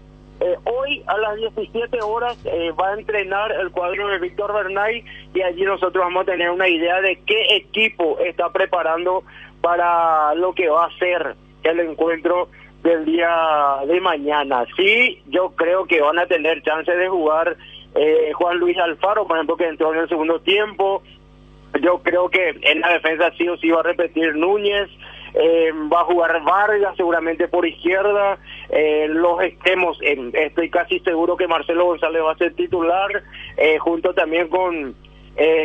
hoy a las 17 horas va a entrenar el cuadro de Víctor Bernay, y allí nosotros vamos a tener una idea de qué equipo está preparando para lo que va a ser el encuentro del día de mañana. Sí, yo creo que van a tener chance de jugar Juan Luis Alfaro, por ejemplo, que entró en el segundo tiempo. Yo creo que en la defensa sí o sí va a repetir Núñez. Va a jugar Vargas seguramente por izquierda. Los extremos, estoy casi seguro que Marcelo González va a ser titular, junto también con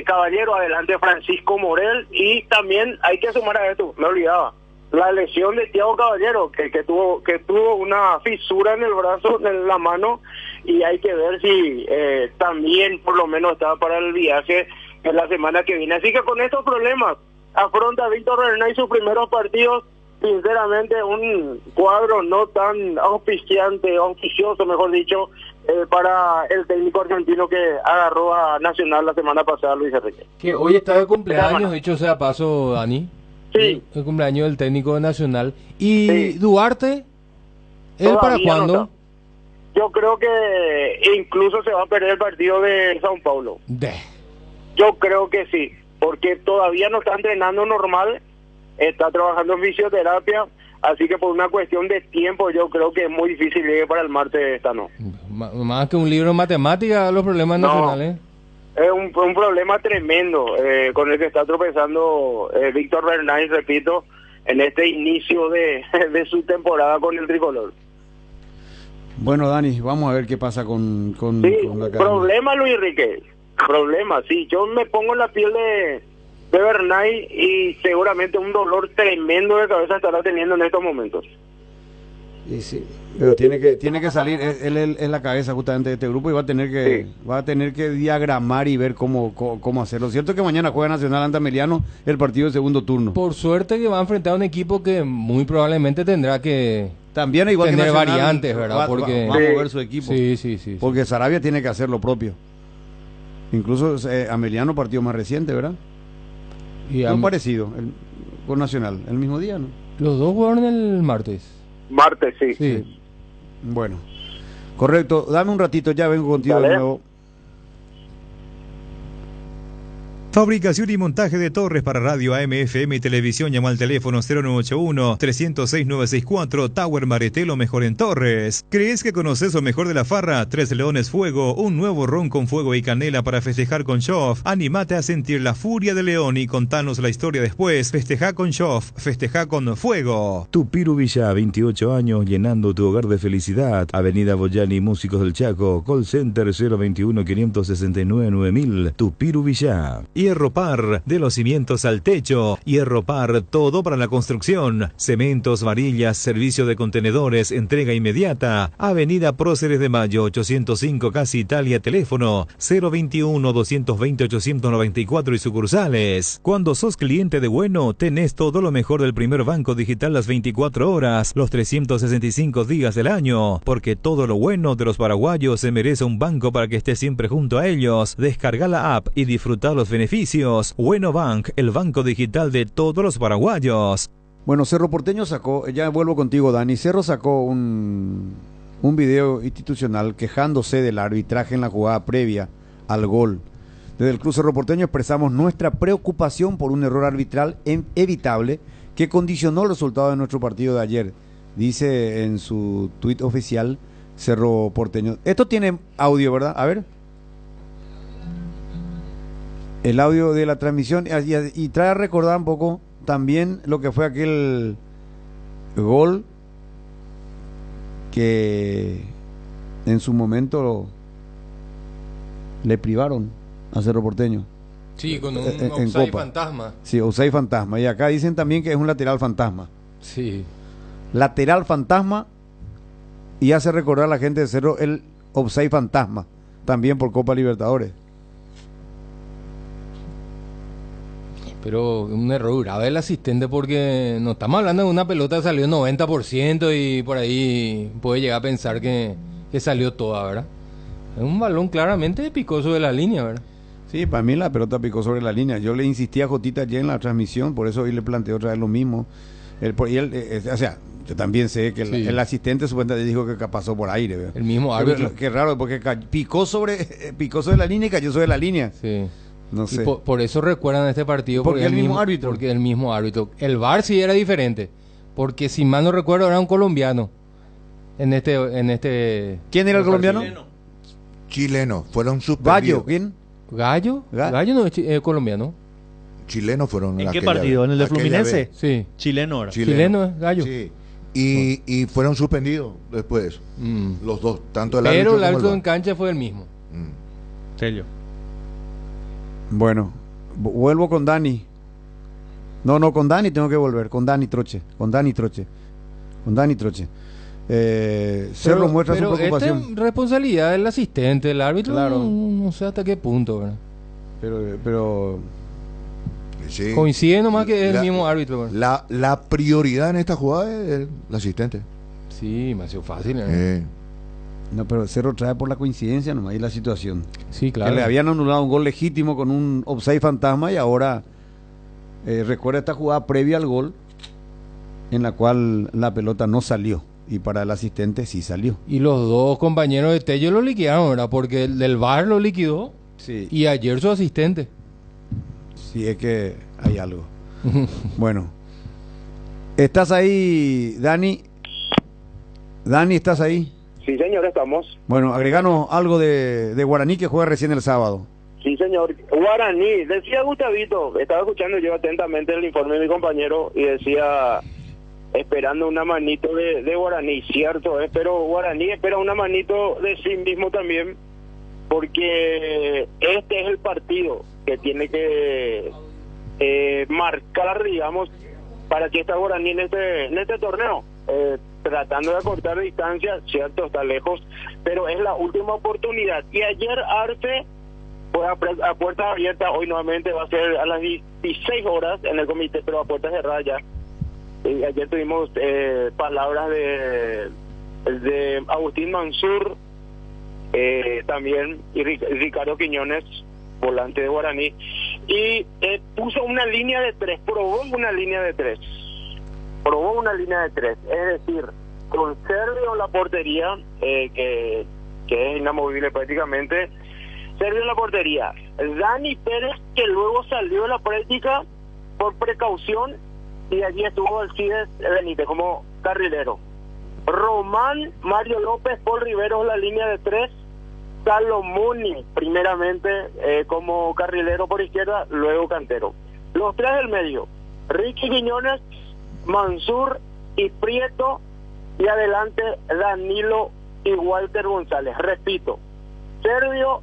Caballero, adelante Francisco Morel. Y también hay que sumar a esto, me olvidaba, la lesión de Thiago Caballero, que tuvo una fisura en el brazo, en la mano, y hay que ver si también por lo menos está para el viaje en la semana que viene. Así que con estos problemas afronta Víctor Bernay sus primeros partidos. Sinceramente, un cuadro no tan auspicioso, mejor dicho, para el técnico argentino que agarró a Nacional la semana pasada, Luis Enrique. Que hoy está de cumpleaños, dicho sea paso, Dani. Sí. El cumpleaños del técnico nacional. ¿Y sí. Duarte? ¿Él Todavía para cuándo? No, yo creo que incluso se va a perder el partido de São Paulo. Yo creo que sí, porque todavía no está entrenando normal, está trabajando en fisioterapia, así que por una cuestión de tiempo yo creo que es muy difícil llegar para el martes esta no. Más que un libro de matemáticas, los problemas nacionales. Es un problema tremendo con el que está tropezando Víctor Bernay, repito, en este inicio de su temporada con el tricolor. Bueno, Dani, vamos a ver qué pasa con la academia. Problema, Luis Enrique. Problema, sí. Yo me pongo en la piel de Bernay y seguramente un dolor tremendo de cabeza estará teniendo en estos momentos. Y sí, pero tiene que salir, él es la cabeza justamente de este grupo y va a tener que diagramar y ver cómo hacerlo. Cierto que mañana juega Nacional ante Ameliano el partido de segundo turno. Por suerte que va a enfrentar a un equipo que muy probablemente tendrá que también igual tener que Nacional, variantes, ¿verdad? Porque va a mover su equipo. Sí. Porque Sarabia tiene que hacer lo propio. Incluso Ameliano partido más reciente, ¿verdad? No parecido, con Nacional, el mismo día, ¿no? Los dos jugaron el martes. Martes, sí. Bueno, correcto. Dame un ratito, ya vengo contigo de nuevo. Fabricación y montaje de torres para radio AM, FM y televisión. Llama al teléfono 0981-306-964. Tower Mareté, lo mejor en torres. ¿Crees que conoces lo mejor de la farra? Tres Leones Fuego, un nuevo ron con fuego y canela para festejar con Shoff. Anímate a sentir la furia de León y contanos la historia después. Festeja con Shoff, festeja con fuego. Tupiru Villa, 28 años, llenando tu hogar de felicidad. Avenida Boyani, Músicos del Chaco. Call Center 021-569-9000. Tupiru Villa. Hierro Par, de los cimientos al techo. Hierro Par, todo para la construcción. Cementos, varillas, servicio de contenedores, entrega inmediata. Avenida Próceres de Mayo, 805, Casi Italia. Teléfono 021-220-894 y sucursales. Cuando sos cliente de Bueno, tenés todo lo mejor del primer banco digital las 24 horas, los 365 días del año. Porque todo lo bueno de los paraguayos se merece un banco para que estés siempre junto a ellos. Descarga la app y disfruta los beneficios. Bueno Bank, el banco digital de todos los paraguayos. Bueno, Cerro Porteño sacó, ya vuelvo contigo, Dani. Cerro sacó un video institucional quejándose del arbitraje en la jugada previa al gol. Desde el Club Cerro Porteño expresamos nuestra preocupación por un error arbitral evitable que condicionó el resultado de nuestro partido de ayer, dice en su tuit oficial Cerro Porteño. Esto tiene audio, ¿verdad? A ver. El audio de la transmisión y trae a recordar un poco también lo que fue aquel gol que en su momento le privaron a Cerro Porteño. Sí, con un offside fantasma. Sí, offside fantasma. Y acá dicen también que es un lateral fantasma. Sí. Lateral fantasma, y hace recordar a la gente de Cerro el offside fantasma, también por Copa Libertadores. Pero un error grave del asistente, porque no estamos hablando de una pelota que salió 90% y por ahí puede llegar a pensar que salió toda, ¿verdad? Es un balón claramente picó sobre la línea, ¿verdad? Sí, para mí la pelota picó sobre la línea. Yo le insistí a Jotita ayer en la transmisión, por eso hoy le planteé otra vez lo mismo. O sea, yo también sé que el asistente supuestamente dijo que pasó por aire, ¿verdad? El mismo árbitro. Qué raro, porque picó sobre la línea y cayó sobre la línea. Sí. No sé. Y por eso recuerdan este partido. Porque el mismo árbitro. Porque el mismo árbitro. El VAR sí era diferente. Porque si mal no recuerdo era un colombiano. En este ¿Quién era el colombiano? Chileno. Fueron suspendidos. ¿Gallo? ¿Quién? ¿Gallo? Gallo no es colombiano. Chilenos fueron. ¿En qué partido? ¿En el de Fluminense? Sí. Chileno era. Chileno es Gallo. Sí. Y fueron suspendidos después. Los dos. Tanto el árbitro como el árbitro en VAR. cancha fue el mismo. Serio. Bueno, vuelvo con Dani. No, con Dani tengo que volver. Con Dani Troche. Cerro muestra su preocupación. Esta es responsabilidad del asistente, el árbitro. Claro. No sé hasta qué punto, ¿verdad? Pero sí. Coincide nomás que es el mismo árbitro, ¿verdad? La prioridad en esta jugada es el asistente. Sí, demasiado fácil, ¿eh? No, pero Cerro trae por la coincidencia nomás y la situación. Sí, claro. Que le habían anulado un gol legítimo con un offside fantasma y ahora recuerda esta jugada previa al gol en la cual la pelota no salió y para el asistente sí salió. Y los dos compañeros de Tello lo liquidaron, ¿verdad? Porque el del VAR lo liquidó. Sí. Y ayer su asistente. Sí, es que hay algo. Bueno. ¿Estás ahí, Dani? Dani, ¿estás ahí? Sí, señor, estamos. Bueno, agreganos algo de Guaraní que juega recién el sábado. Sí, señor. Guaraní, decía Gustavito, estaba escuchando yo atentamente el informe de mi compañero y decía, esperando una manito de Guaraní, cierto, pero Guaraní espera una manito de sí mismo también, porque este es el partido que tiene que marcar, digamos, para que esta Guaraní en este torneo. tratando de acortar distancia, cierto, está lejos, pero es la última oportunidad. Y ayer Arce fue a puertas abiertas, hoy nuevamente va a ser a las 16 horas en el comité, pero a puertas cerradas ya. Ayer tuvimos palabras de Agustín Mansur, también, y Ricardo Quiñones, volante de Guaraní, y puso una línea de 3, probó una línea de 3, es decir, con Servio en la portería, que es inamovible prácticamente, Servio en la portería, Dani Pérez, que luego salió de la práctica por precaución, y allí estuvo Alcides Benítez como carrilero, Román, Mario López, Paul Riveros la línea de 3, Salomoni primeramente como carrilero por izquierda, luego cantero. Los tres del medio, Ricky Quiñones, Mansur y Prieto, y adelante Danilo y Walter González. Repito, Servio,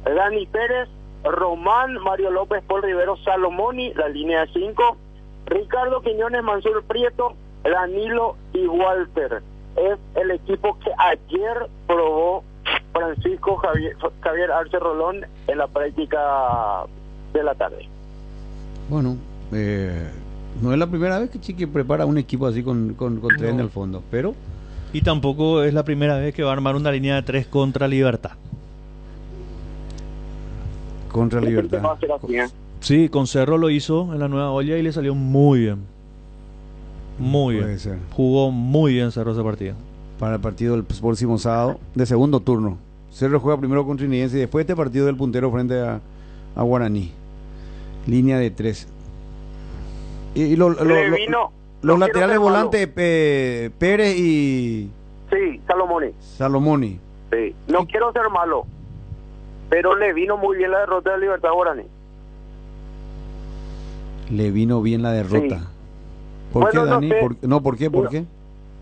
Dani Pérez, Román, Mario López, Paul Riveros, Salomoni, la línea de 5, Ricardo Quiñones, Mansur, Prieto, Danilo y Walter. Es el equipo que ayer probó Francisco Javier Arce Rolón en la práctica de la tarde. Bueno, no es la primera vez que Chiqui prepara un equipo así con tres en el fondo, pero... Y tampoco es la primera vez que va a armar una línea de 3 contra Libertad. Contra Libertad. Sí, con Cerro lo hizo en la Nueva Olla y le salió muy bien. Muy bien. Ser. Jugó muy bien Cerro ese partido. Para el partido del próximo sábado, de segundo turno. Cerro juega primero contra Trinidad y después este partido del puntero frente a Guaraní. Línea de 3. Y los laterales volantes Pérez y... Sí, Salomoni. Sí, no quiero ser malo, pero le vino muy bien la derrota de Libertad Guaraní. Le vino bien la derrota. Sí. ¿Por qué, Dani? ¿Por qué? ¿Por qué?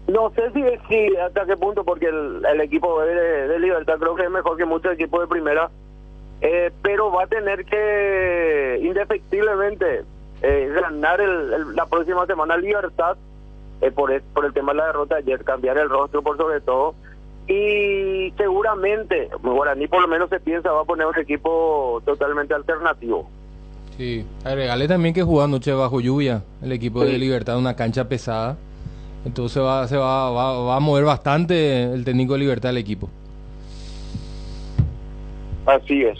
No sé si hasta qué punto, porque el equipo de Libertad creo que es mejor que muchos equipos de primera, pero va a tener que indefectiblemente ganar la próxima semana Libertad, por el tema de la derrota ayer, cambiar el rostro por sobre todo, y seguramente Guaraní por lo menos se piensa va a poner un equipo totalmente alternativo. Sí, agregarle también que jugó anoche bajo lluvia el equipo de Libertad, una cancha pesada. Entonces va a mover bastante el técnico de Libertad el equipo. Así es.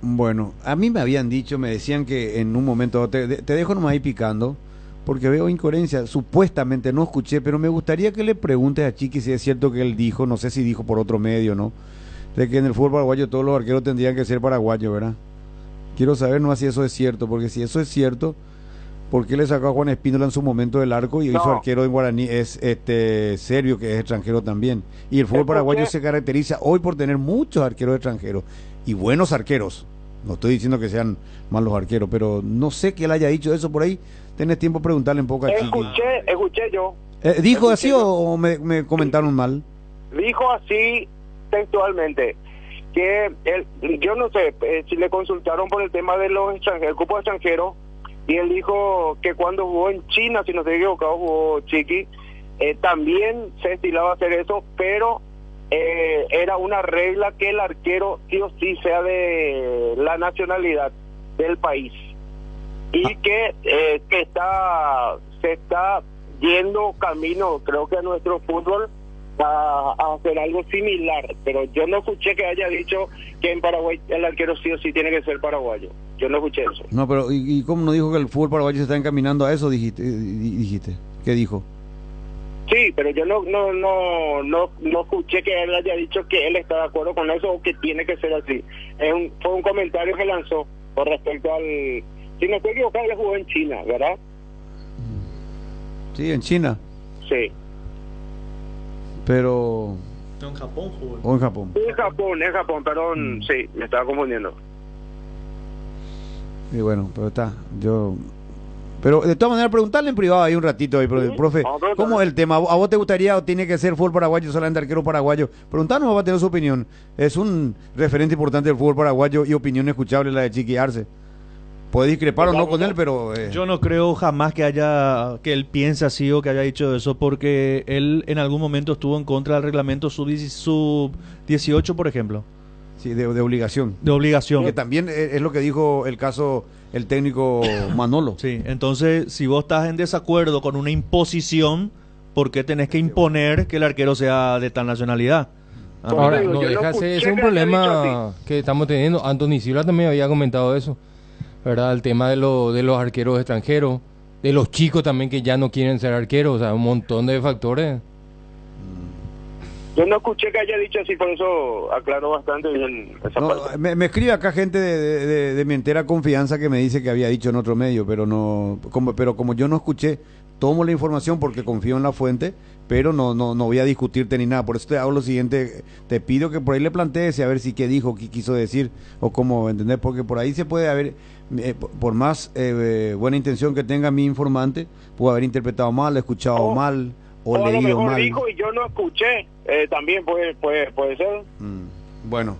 Bueno, a mí me habían dicho, me decían que en un momento, te dejo nomás ahí picando, porque veo incoherencia. Supuestamente no escuché, pero me gustaría que le preguntes a Chiqui si es cierto que él dijo, no sé si dijo por otro medio, ¿no? De que en el fútbol paraguayo todos los arqueros tendrían que ser paraguayos, ¿verdad? Quiero saber no si eso es cierto, porque si eso es cierto, ¿por qué le sacó a Juan Espíndola en su momento del arco y hizo arquero en Guaraní? Es Servio, que es extranjero también. Y el fútbol paraguayo se caracteriza hoy por tener muchos arqueros extranjeros y buenos arqueros. No estoy diciendo que sean malos arqueros, pero no sé que él haya dicho eso por ahí. Tenés tiempo de preguntarle un poco a Chiqui. Escuché yo. ¿Dijo así o me comentaron mal? Dijo así textualmente. Que yo no sé si le consultaron por el tema de los extranjeros, el cupo extranjero, y él dijo que cuando jugó en China, si no estoy equivocado, jugó Chiqui, también se estilaba hacer eso, pero era una regla que el arquero sí o sí sea de la nacionalidad del país, y que se está yendo camino, creo que a nuestro fútbol, a hacer algo similar, pero yo no escuché que haya dicho que en Paraguay el arquero sí o sí tiene que ser paraguayo. Yo no escuché eso. No, pero ¿y cómo no dijo que el fútbol paraguayo se está encaminando a eso? Dijiste. ¿Qué dijo? Sí, pero yo no escuché que él haya dicho que él está de acuerdo con eso o que tiene que ser así. Fue un comentario que lanzó con respecto al... Si no estoy equivocado, él jugó en China, ¿verdad? Sí, en China. Sí. Pero... ¿En Japón jugó? ¿O en Japón? En Japón, perdón, sí, me estaba confundiendo. Y bueno, pero está, Pero de todas maneras, preguntarle en privado ahí un ratito, ahí, profe, ¿cómo es el tema? ¿A vos te gustaría o tiene que ser fútbol paraguayo, solamente arquero paraguayo? Preguntarnos, va a tener su opinión. Es un referente importante del fútbol paraguayo y opinión escuchable la de Chiqui Arce. Puede discrepar o no con él, pero... Yo no creo jamás que él piense así o que haya dicho eso, porque él en algún momento estuvo en contra del reglamento sub-18, por ejemplo. Sí, de obligación. De obligación. Que también es lo que dijo el caso, el técnico Manolo. Sí, entonces, si vos estás en desacuerdo con una imposición, ¿por qué tenés que imponer que el arquero sea de tal nacionalidad? Ahora, no deja ser, ese es un problema que estamos teniendo. Anthony Silva también había comentado eso, ¿verdad? El tema de los arqueros extranjeros, de los chicos también que ya no quieren ser arqueros, o sea, un montón de factores. Yo no escuché que haya dicho así, por eso aclaro bastante bien esa parte. Me escribe acá gente de mi entera confianza que me dice que había dicho en otro medio, pero como yo no escuché, tomo la información porque confío en la fuente, pero no voy a discutirte ni nada. Por eso te hago lo siguiente, te pido que por ahí le plantees a ver si qué dijo, qué quiso decir o cómo, ¿entendés? Porque por ahí se puede haber, por más buena intención que tenga mi informante, puede haber interpretado mal, escuchado mal o a lo leído mejor mal. dijo y yo no escuché, también puede ser. Bueno,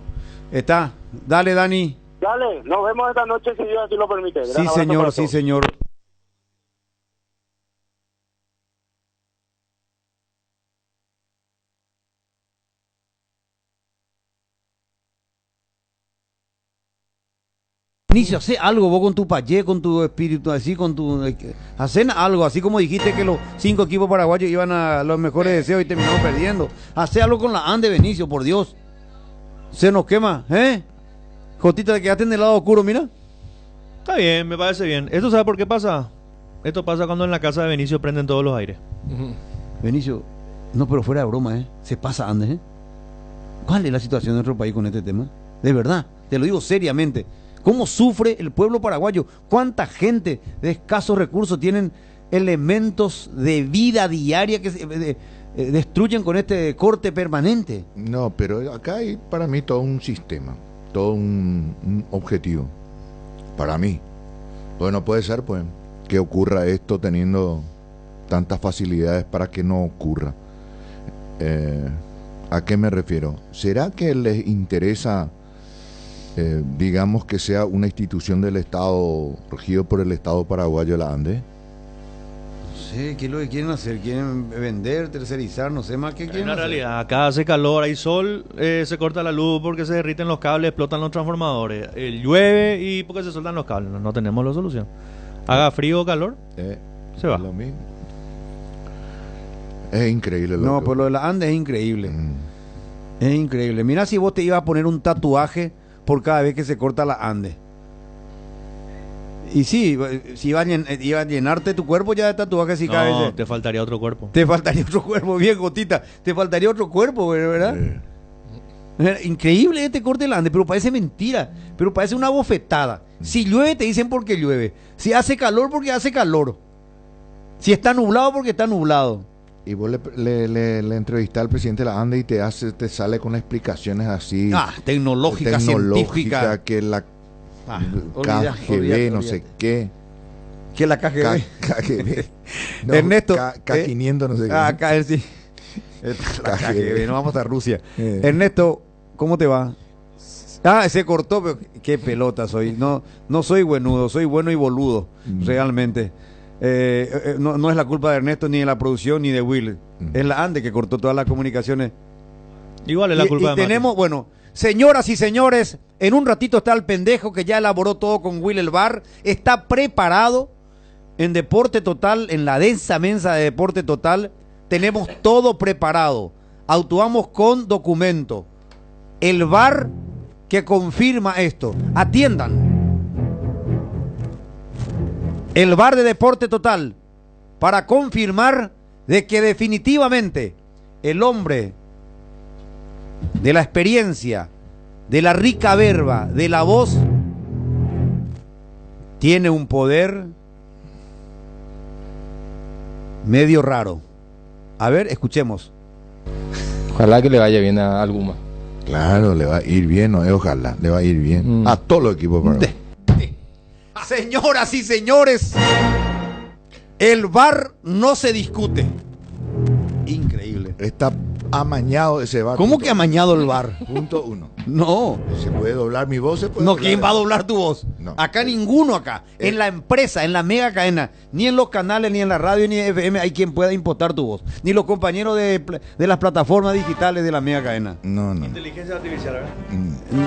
está. Dale, Dani. Dale, nos vemos esta noche si Dios así lo permite. Gran Sí, abrazo para señor, sí, todos. señor. Inicio, hace algo vos con tu payé, con tu espíritu, así, hacen algo, así como dijiste que los 5 equipos paraguayos iban a los mejores deseos y terminamos perdiendo. Hace algo con la ANDE, Benicio, por Dios. Se nos quema, ¿eh? Jotita, te quedaste en el lado oscuro, mira. Está bien, me parece bien. ¿Esto sabe por qué pasa? Esto pasa cuando en la casa de Benicio prenden todos los aires. Benicio, no, pero fuera de broma, ¿eh? Se pasa, Andes, ¿eh? ¿Cuál es la situación de nuestro país con este tema? De verdad, te lo digo seriamente. ¿Cómo sufre el pueblo paraguayo? ¿Cuánta gente de escasos recursos tienen elementos de vida diaria que se destruyen con este corte permanente? No, pero acá hay para mí todo un sistema, todo un objetivo. Para mí. Pues no puede ser, pues, que ocurra esto teniendo tantas facilidades para que no ocurra. ¿A qué me refiero? ¿Será que les interesa, digamos, que sea una institución del Estado, regido por el Estado paraguayo, la ANDE? No sé, ¿qué es lo que quieren hacer? ¿Quieren vender, tercerizar? No sé más qué quieren En hacer. realidad, acá hace calor, hay sol, se corta la luz porque se derriten los cables, explotan los transformadores. Llueve y porque se sueltan los cables. No tenemos la solución. Haga frío o calor, se va. Lo mismo. Es increíble. No, pero lo de la ANDE es increíble. Es increíble. Mira si vos te ibas a poner un tatuaje por cada vez que se corta la ANDE. Y sí, si iba a llenarte tu cuerpo ya de tatuajes y cada vez... te faltaría otro cuerpo. Te faltaría otro cuerpo, bien, Gotita. Te faltaría otro cuerpo, ¿verdad? Increíble este corte de la ANDE, pero parece mentira. Pero parece una bofetada. Si llueve, te dicen porque llueve. Si hace calor, porque hace calor. Si está nublado, porque está nublado. Y vos le entrevistás al presidente de la ANDE y te sale con explicaciones así. Tecnológica, científica. Que la KGB, no sé qué. Que la KGB. KGB. No, Ernesto. K500, no sé qué. Sí. La KGB, no vamos a Rusia. Ernesto, ¿cómo te va? Se cortó, pero qué pelota soy. No soy buenudo, soy bueno y boludo, realmente. No es la culpa de Ernesto, ni de la producción, ni de Will. Es la ANDE que cortó todas las comunicaciones. Igual es la culpa de Mati. Tenemos, bueno, señoras y señores, en un ratito está el pendejo que ya elaboró todo con Will el bar. Está preparado en Deporte Total, en la densa mensa de Deporte Total. Tenemos todo preparado. Actuamos con documento. El bar que confirma esto. Atiendan. El bar de Deporte Total para confirmar de que definitivamente el hombre de la experiencia, de la rica verba, de la voz, tiene un poder medio raro. A ver, escuchemos. Ojalá que le vaya bien a Alguma. Claro, le va a ir bien, ojalá, le va a ir bien a todos los equipos. Señoras y señores, el VAR no se discute. Increíble. Amañado ese VAR. ¿Cómo que amañado el VAR? Punto 1. No. ¿Se puede doblar mi voz? No, ¿quién va a doblar tu voz? No. Acá ninguno acá. En la empresa, en la mega cadena, ni en los canales, ni en la radio, ni en FM hay quien pueda impostar tu voz. Ni los compañeros de las plataformas digitales de la mega cadena. No. Inteligencia artificial, ¿verdad?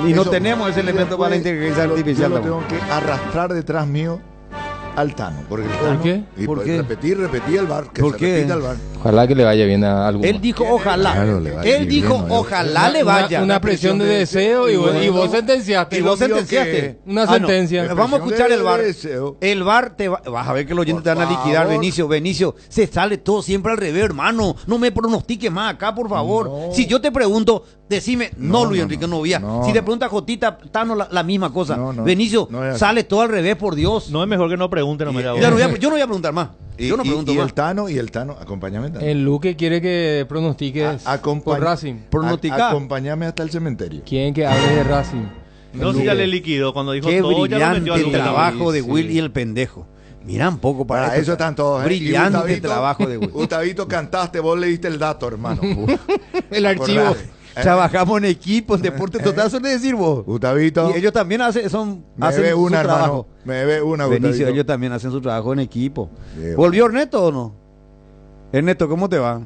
Y no tenemos ese elemento para la inteligencia artificial. Yo lo tengo que arrastrar detrás mío al Tano. Porque el Tano, ¿Por qué? Y ¿Por qué? Repetí el VAR. Que ¿Por se qué? repita el VAR. Ojalá que le vaya bien a alguno. Él dijo ojalá. Claro, le vaya Él bien, dijo ¿no? ojalá le vaya. Una presión de deseo y vos sentenciaste. Y vos sentenciaste. Una sentencia. Vamos a escuchar el VAR. Deseo. El VAR vas a ver que los oyentes te van a liquidar, favor. Benicio, se sale todo siempre al revés, hermano. No me pronostiques más acá, por favor. Si yo te pregunto, decime, no, Luis Enrique Novia. Si te pregunta Jotita, Tano, la misma cosa. Benicio, sale todo al revés, por Dios. No es mejor que no pregunte, no me yo no voy a preguntar más. Yo no pregunto y más. el Tano, acompáñame. Tano. El Luque quiere que pronostiques por Racing. Acompáñame hasta el cementerio. ¿Quién que hable de Racing? No, si ya le liquidó cuando dijo Qué todo, ya lo metió al brillante Luque. trabajo de Will y el pendejo. Mira un poco para eso están todos. Brillante Y Gustavito, trabajo de Will. Gustavito, cantaste, vos le diste el dato, hermano. El archivo. Trabajamos en equipo, en Deporte Total, suele decir vos. Gustavito. Y ellos también hacen Me su ve una, trabajo. hermano. Me ve una, Benicio, Gustavito. ellos también hacen su trabajo en equipo. Sí, ¿Volvió Ernesto o no? Ernesto, ¿cómo te va?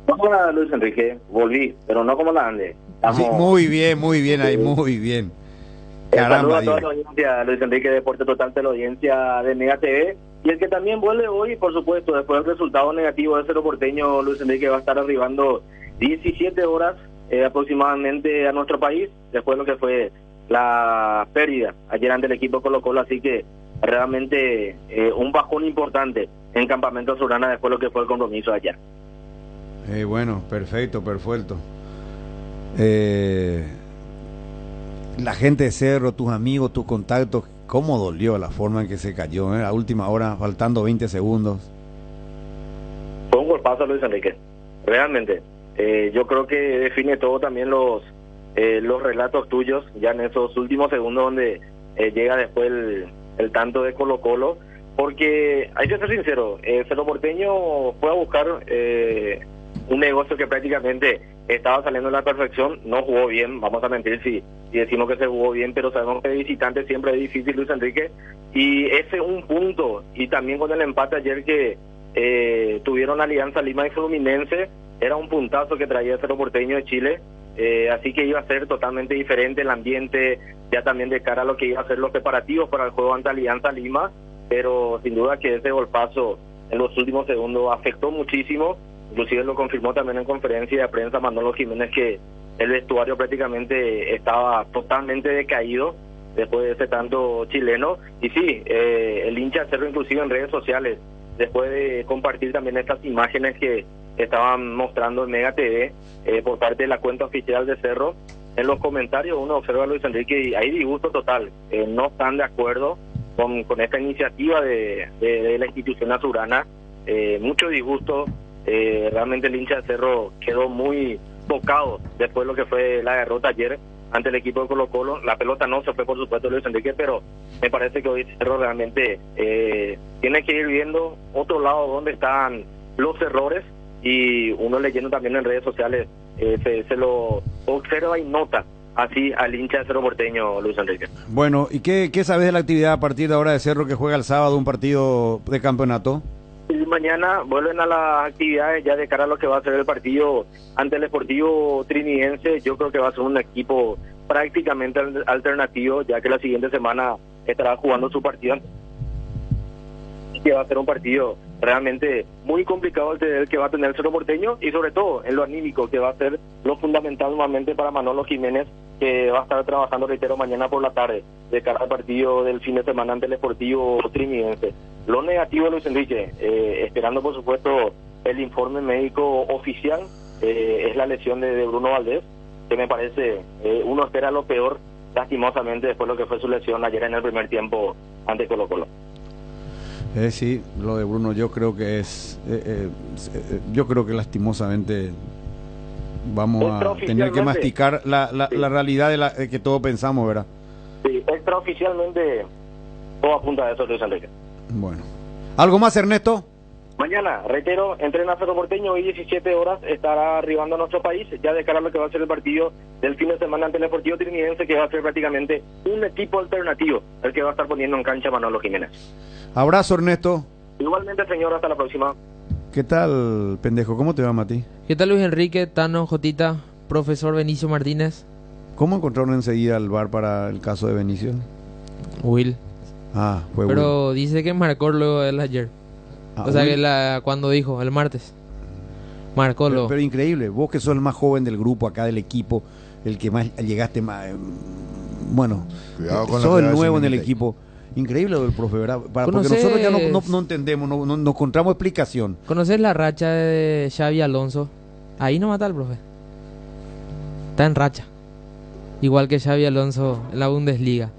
Hola Luis Enrique, volví, pero no como la ande. Sí, muy bien ahí, muy bien. Saludos Caramba, a toda la Dios. audiencia, Luis Enrique Deporte Total, de la audiencia de Mega TV. Y el que también vuelve hoy, por supuesto, después del resultado negativo de Cerro Porteño, Luis Enrique va a estar arribando 17 horas aproximadamente a nuestro país, después de lo que fue la pérdida ayer ante el equipo Colo-Colo, así que realmente un bajón importante en Campamento Azulgrana después de lo que fue el compromiso ayer. Bueno, perfecto. La gente de Cerro, tus amigos, tus contactos, ¿cómo dolió la forma en que se cayó? A última hora, faltando 20 segundos. Fue un golpazo, Luis Enrique, realmente. Yo creo que define todo también los relatos tuyos, ya en esos últimos segundos donde llega después el tanto de Colo-Colo, porque hay que ser sincero, Cerro Porteño fue a buscar un negocio que prácticamente estaba saliendo a la perfección, no jugó bien, vamos a mentir si decimos que se jugó bien, pero sabemos que de visitante siempre es difícil, Luis Enrique, y ese un punto, y también con el empate ayer que tuvieron Alianza Lima y Fluminense, era un puntazo que traía Cerro Porteño de Chile, así que iba a ser totalmente diferente el ambiente, ya también de cara a lo que iba a ser los preparativos para el juego ante Alianza Lima, pero sin duda que ese golpazo en los últimos segundos afectó muchísimo, inclusive lo confirmó también en conferencia de prensa Manolo Jiménez que el vestuario prácticamente estaba totalmente decaído después de ese tanto chileno, y sí, el hincha Cerro inclusive en redes sociales, después de compartir también estas imágenes que estaban mostrando en Mega TV por parte de la cuenta oficial de Cerro, en los comentarios uno observa a Luis Enrique y hay disgusto total, no están de acuerdo con esta iniciativa de la institución azulgrana, mucho disgusto, realmente el hincha de Cerro quedó muy tocado después de lo que fue la derrota ayer ante el equipo de Colo-Colo. La pelota no se fue, por supuesto, Luis Enrique, pero me parece que hoy Cerro realmente tiene que ir viendo otro lado donde están los errores, y uno leyendo también en redes sociales se lo observa y nota así al hincha de Cerro Porteño, Luis Enrique. Bueno, ¿y qué sabes de la actividad a partir de ahora de Cerro, que juega el sábado un partido de campeonato? Y mañana vuelven a las actividades ya de cara a lo que va a ser el partido ante el Sportivo Trinidense. Yo creo que va a ser un equipo prácticamente alternativo, ya que la siguiente semana estará jugando su partido, que va a ser un partido realmente muy complicado el que va a tener el Cerro Porteño, y sobre todo en lo anímico, que va a ser lo fundamental nuevamente para Manolo Jiménez, que va a estar trabajando, reitero, mañana por la tarde de cara al partido del fin de semana ante el Sportivo Trinidense. Lo negativo, Luis Enrique, esperando por supuesto el informe médico oficial, es la lesión de Bruno Valdés, que me parece, uno espera lo peor, lastimosamente, después de lo que fue su lesión ayer en el primer tiempo ante Colo-Colo. Sí, lo de Bruno yo creo que yo creo que lastimosamente vamos a tener que masticar la realidad de que todos pensamos, ¿verdad? Sí, extraoficialmente todo apunta a eso, Luis Enrique. Bueno. ¿Algo más, Ernesto? Mañana, reitero, entrena Cerro Porteño y 17 horas estará arribando a nuestro país, ya de cara a lo que va a ser el partido del fin de semana ante el Deportivo Trinidense, que va a ser prácticamente un equipo alternativo el que va a estar poniendo en cancha Manolo Jiménez. Abrazo, Ernesto. Igualmente, señor, hasta la próxima. ¿Qué tal, pendejo? ¿Cómo te va, Mati? ¿Qué tal, Luis Enrique, Tano, Jotita, profesor Benicio Martínez? ¿Cómo encontraron enseguida el VAR para el caso de Benicio? Will. Fue Pero Will. dice que marcó luego él ayer. O sea, Will. que cuando dijo, el martes. Marcó luego. Pero increíble, vos que sos el más joven del grupo acá del equipo, el que más llegaste más... bueno, sos el nuevo en el equipo. Increíble lo del profe, ¿verdad? Porque nosotros ya no entendemos, no encontramos explicación. ¿Conoces la racha de Xavi Alonso? Ahí no mata al profe. Está en racha. Igual que Xavi Alonso en la Bundesliga.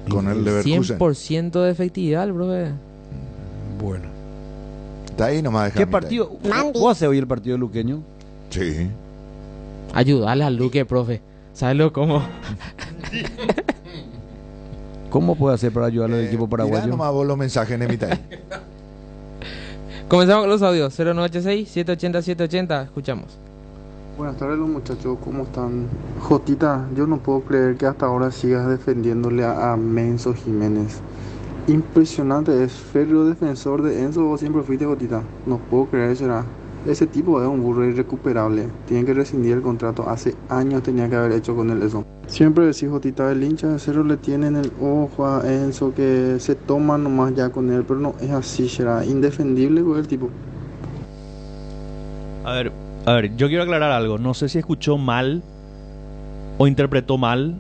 Con el Leverkusen. 100% de efectividad el profe. Bueno. Está ahí nomás. ¿Qué partido? ¿Vos haces hoy el partido luqueño? Sí. Ayudale al Luque, profe. ¿Sabes cómo? ¿Cómo puede hacer para ayudar al equipo paraguayo? Mirá nomás vos los mensajes en mitad. Comenzamos con los audios. 0986-780-780. Escuchamos. Buenas tardes los muchachos, ¿cómo están? Jotita, yo no puedo creer que hasta ahora sigas defendiéndole a Menzo Jiménez. Impresionante, es férreo defensor de Enzo, vos siempre fuiste, Jotita. No puedo creer, será. Ese tipo es un burro irrecuperable. Tiene que rescindir el contrato. Hace años tenía que haber hecho con él eso. Siempre decís, Jotita, el hincha de Cerro le tiene en el ojo a Enzo, que se toma nomás ya con él, pero no es así, será indefendible con el tipo. A ver, yo quiero aclarar algo. No sé si escuchó mal o interpretó mal.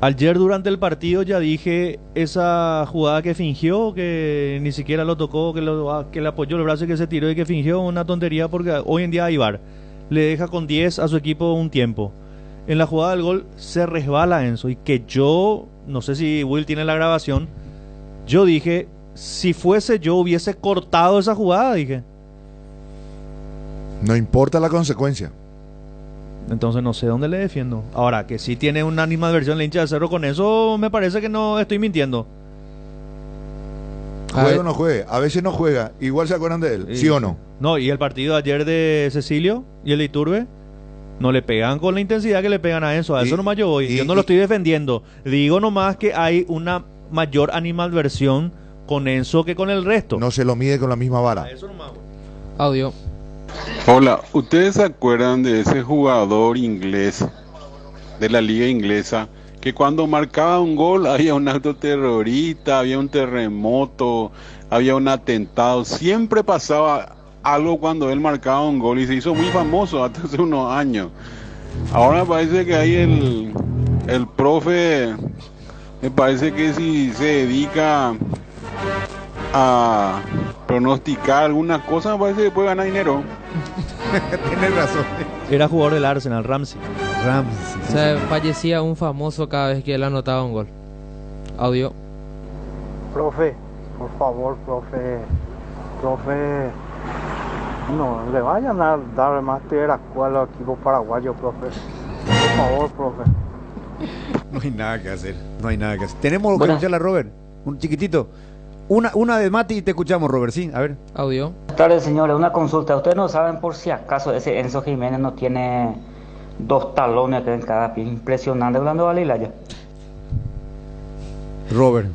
Ayer durante el partido ya dije esa jugada que fingió, que ni siquiera lo tocó, que le apoyó el brazo y que se tiró y que fingió una tontería, porque hoy en día hay VAR. Le deja con 10 a su equipo un tiempo. En la jugada del gol se resbala Enzo, y que yo, no sé si Will tiene la grabación, yo dije, si fuese yo hubiese cortado esa jugada, dije. No importa la consecuencia. Entonces no sé dónde le defiendo. Ahora, que sí tiene una animadversión la hincha de Cerro, con eso me parece que no estoy mintiendo. Juegue o no juegue, a veces no juega. Igual se acuerdan de él, ¿sí o no? No, y el partido de ayer de Cecilio y el de Iturbe no le pegan con la intensidad que le pegan a Enzo. A eso nomás yo voy. Yo no lo estoy defendiendo. Digo nomás que hay una mayor animadversión con Enzo que con el resto. No se lo mide con la misma vara. A eso nomás voy. Audio. Hola, ¿ustedes se acuerdan de ese jugador inglés de la liga inglesa que cuando marcaba un gol había un acto terrorista, había un terremoto, había un atentado? Siempre pasaba algo cuando él marcaba un gol y se hizo muy famoso hasta hace unos años. Ahora parece que hay el profe, me parece que si se dedica a pronosticar alguna cosa, me parece que puede ganar dinero. Tienes razón. Era jugador del Arsenal, Ramsey. O sea, fallecía un famoso cada vez que él anotaba un gol. Audio. Profe, por favor, profe, no le vayan a dar más tierrascua a los equipos paraguayos, profe. Por favor, profe. No hay nada que hacer, Tenemos que escucharla a Robert, un chiquitito. Una de Mati y te escuchamos, Robert, sí, a ver. Audio. Buenas tardes, señores, una consulta. ¿Ustedes no saben por si acaso ese Enzo Jiménez no tiene 2 talones en cada pie? Impresionante, hablando de Valilaya. Robert.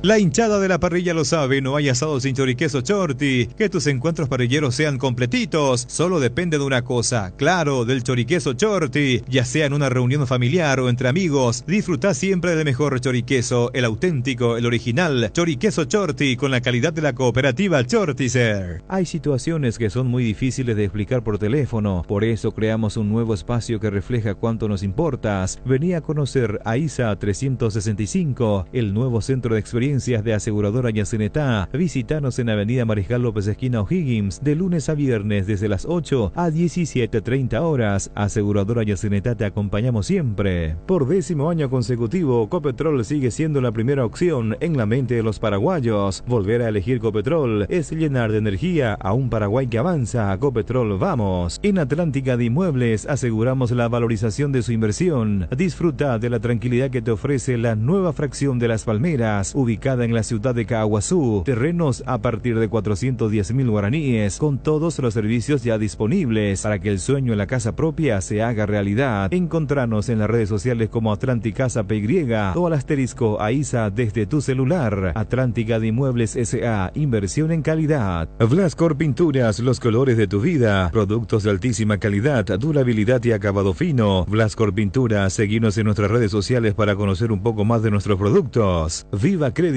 La hinchada de la parrilla lo sabe, no hay asado sin choriqueso Chorti. Que tus encuentros parrilleros sean completitos, solo depende de una cosa, claro, del choriqueso Chorti. Ya sea en una reunión familiar o entre amigos, disfruta siempre del mejor choriqueso, el auténtico, el original, choriqueso Chorti, con la calidad de la cooperativa Chortizer. Hay situaciones que son muy difíciles de explicar por teléfono, por eso creamos un nuevo espacio que refleja cuánto nos importas. Vení a conocer a ISA 365, el nuevo centro de experiencia de Aseguradora Yacenetá. Visítanos en Avenida Mariscal López esquina O'Higgins de lunes a viernes desde las 8 a 17:30 horas. Aseguradora Yacenetá, te acompañamos siempre. Por 10º año consecutivo, Copetrol sigue siendo la primera opción en la mente de los paraguayos. Volver a elegir Copetrol es llenar de energía a un Paraguay que avanza. Copetrol, vamos. En Atlántica de Inmuebles aseguramos la valorización de su inversión. Disfruta de la tranquilidad que te ofrece la nueva fracción de Las Palmeras, ubicada ubicada en la ciudad de Caaguazú. Terrenos a partir de 410.000 guaraníes, con todos los servicios ya disponibles para que el sueño en la casa propia se haga realidad. Encontranos en las redes sociales como Atlántica PY o al asterisco AISA desde tu celular. Atlántica de Inmuebles S.A. Inversión en calidad. Blascor Pinturas, los colores de tu vida. Productos de altísima calidad, durabilidad y acabado fino. Blascor Pinturas, seguinos en nuestras redes sociales para conocer un poco más de nuestros productos. Viva Créditos,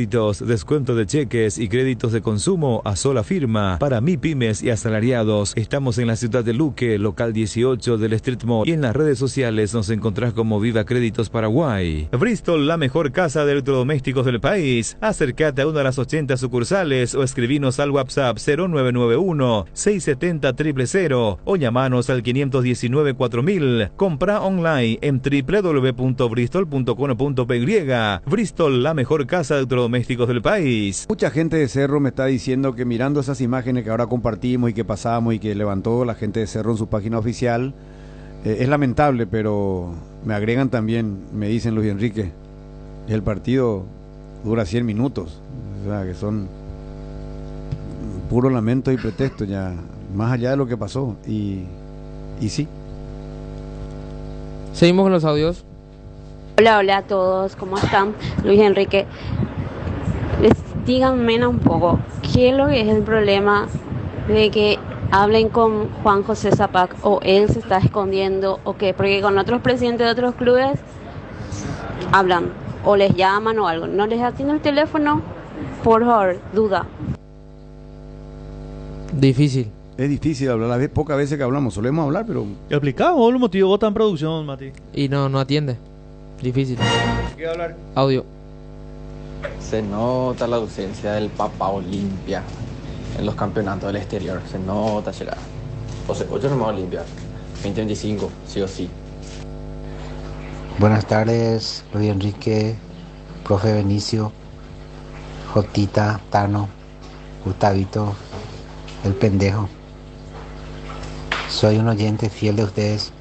descuento de cheques y créditos de consumo a sola firma para MIPYMES y asalariados. Estamos en la ciudad de Luque, local 18 del Street Mall, y en las redes sociales nos encontrás como Viva Créditos Paraguay. Bristol, la mejor casa de electrodomésticos del país. Acércate a una de las 80 sucursales o escribinos al WhatsApp 0991-670-000 o llamanos al 519-4000. Compra online en www.bristol.com.py. Bristol, la mejor casa de electrodomésticos del país. Mucha gente de Cerro me está diciendo que mirando esas imágenes que ahora compartimos y que pasamos y que levantó la gente de Cerro en su página oficial, es lamentable, pero me agregan también, me dicen Luis Enrique, el partido dura 100 minutos, o sea que son puro lamento y pretexto ya, más allá de lo que pasó, y sí. Seguimos con los audios. Hola a todos, ¿cómo están? Luis Enrique, díganme un poco, ¿qué es lo que es el problema de que hablen con Juan José Zapac o él se está escondiendo o qué? Porque con otros presidentes de otros clubes hablan o les llaman o algo, no les atienden el teléfono, por favor, duda. Difícil. Es difícil hablar, pocas veces que hablamos, solemos hablar, pero... Explicamos el motivo, vos en producción, Mati. Y no atiende. Difícil. ¿Qué hablar? Audio. Se nota la ausencia del Papa Olimpia en los campeonatos del exterior. Se nota llegar. O sea, 8 nomás Olimpia. 2025, sí o sí. Buenas tardes, Luis Enrique, profe Benicio, Jotita, Tano, Gustavito, el pendejo. Soy un oyente fiel de ustedes.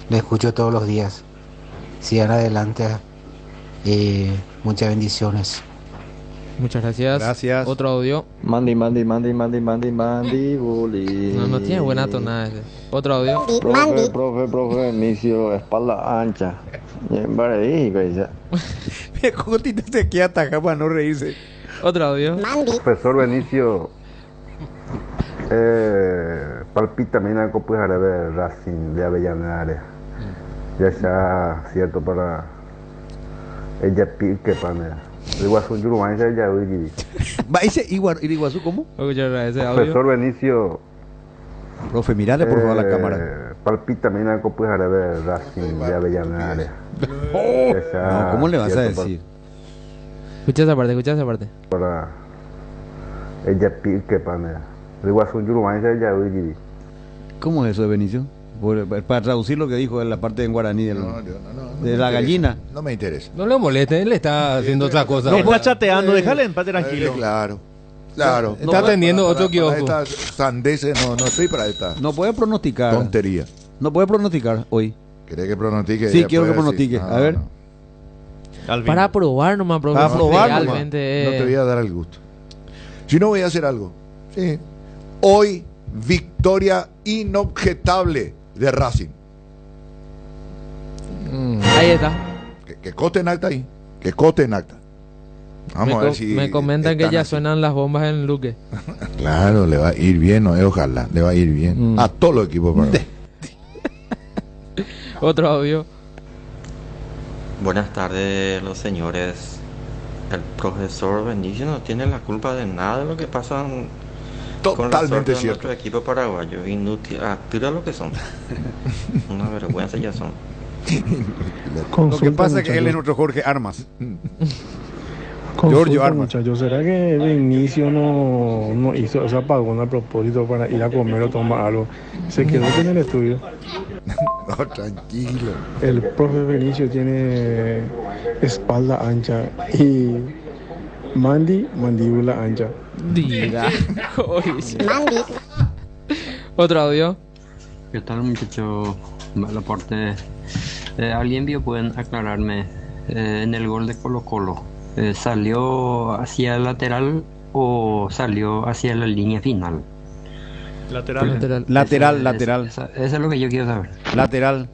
Lo escucho todos los días. Sigan adelante y muchas bendiciones. Muchas gracias. Gracias. Otro audio. Mandi, boli. No tiene buena tonada ese. Otro audio. Profe, inicio, espalda ancha. Jotita se queda ataca para no reírse. Otro audio. Profesor Benicio, palpita mina que puede haber Racing de Avellaneda. Ya sea cierto para ella pique para Iguazú Yuruán ya hoy. ¿Va ese Iguazú cómo? Profesor Benicio, profe, mirale por favor a la cámara. Palpita mina que puede haber Racing de Avellaneda. No, ¿cómo le vas a decir? Escucha esa parte. Para ella pique para Iguazú Yuruán ya hoy. ¿Cómo es eso de Benicio? Para traducir lo que dijo en la parte en guaraní de la gallina. No me interesa. No lo moleste, él está haciendo otra cosa. No, está chateando, déjale en paz tranquilo. Claro. Está atendiendo otro kiosco. Estas sandeces no estoy para esta. No puede pronosticar. Tontería. No puede pronosticar hoy. ¿Querés que pronostique? Sí, quiero que pronostique. A ver. Para probar nomás, profe. Para probar nomás. No te voy a dar el gusto. Si no, voy a hacer algo. Sí. Hoy, victoria inobjetable de Racing. Ahí está. Que coste en acta ahí. Que coste en acta. Vamos a ver si... Me comentan que ya suenan las bombas en Luque. Claro, le va a ir bien, ojalá. Le va a ir bien. A todos los equipos. Otro audio. Buenas tardes, los señores. El profesor Benicio no tiene la culpa de nada de lo que pasa con la suerte de nuestro equipo paraguayo. Inútil, tira lo que son. Una vergüenza ya son. Lo que pasa es que él es nuestro Jorge Armas. Giorgio Armas. Muchachos, ¿será que Benicio no hizo ese apagón a propósito para ir a comer o tomar algo? Se quedó en el estudio. No, tranquilo. El profe Benicio tiene espalda ancha y mandíbula ancha. Diga. Otro audio. ¿Qué tal, muchacho? Malaporte. ¿Alguien pueden aclararme en el gol de Colo Colo? ¿Salió hacia el lateral o salió hacia la línea final? Lateral. Eso es lo que yo quiero saber. Lateral.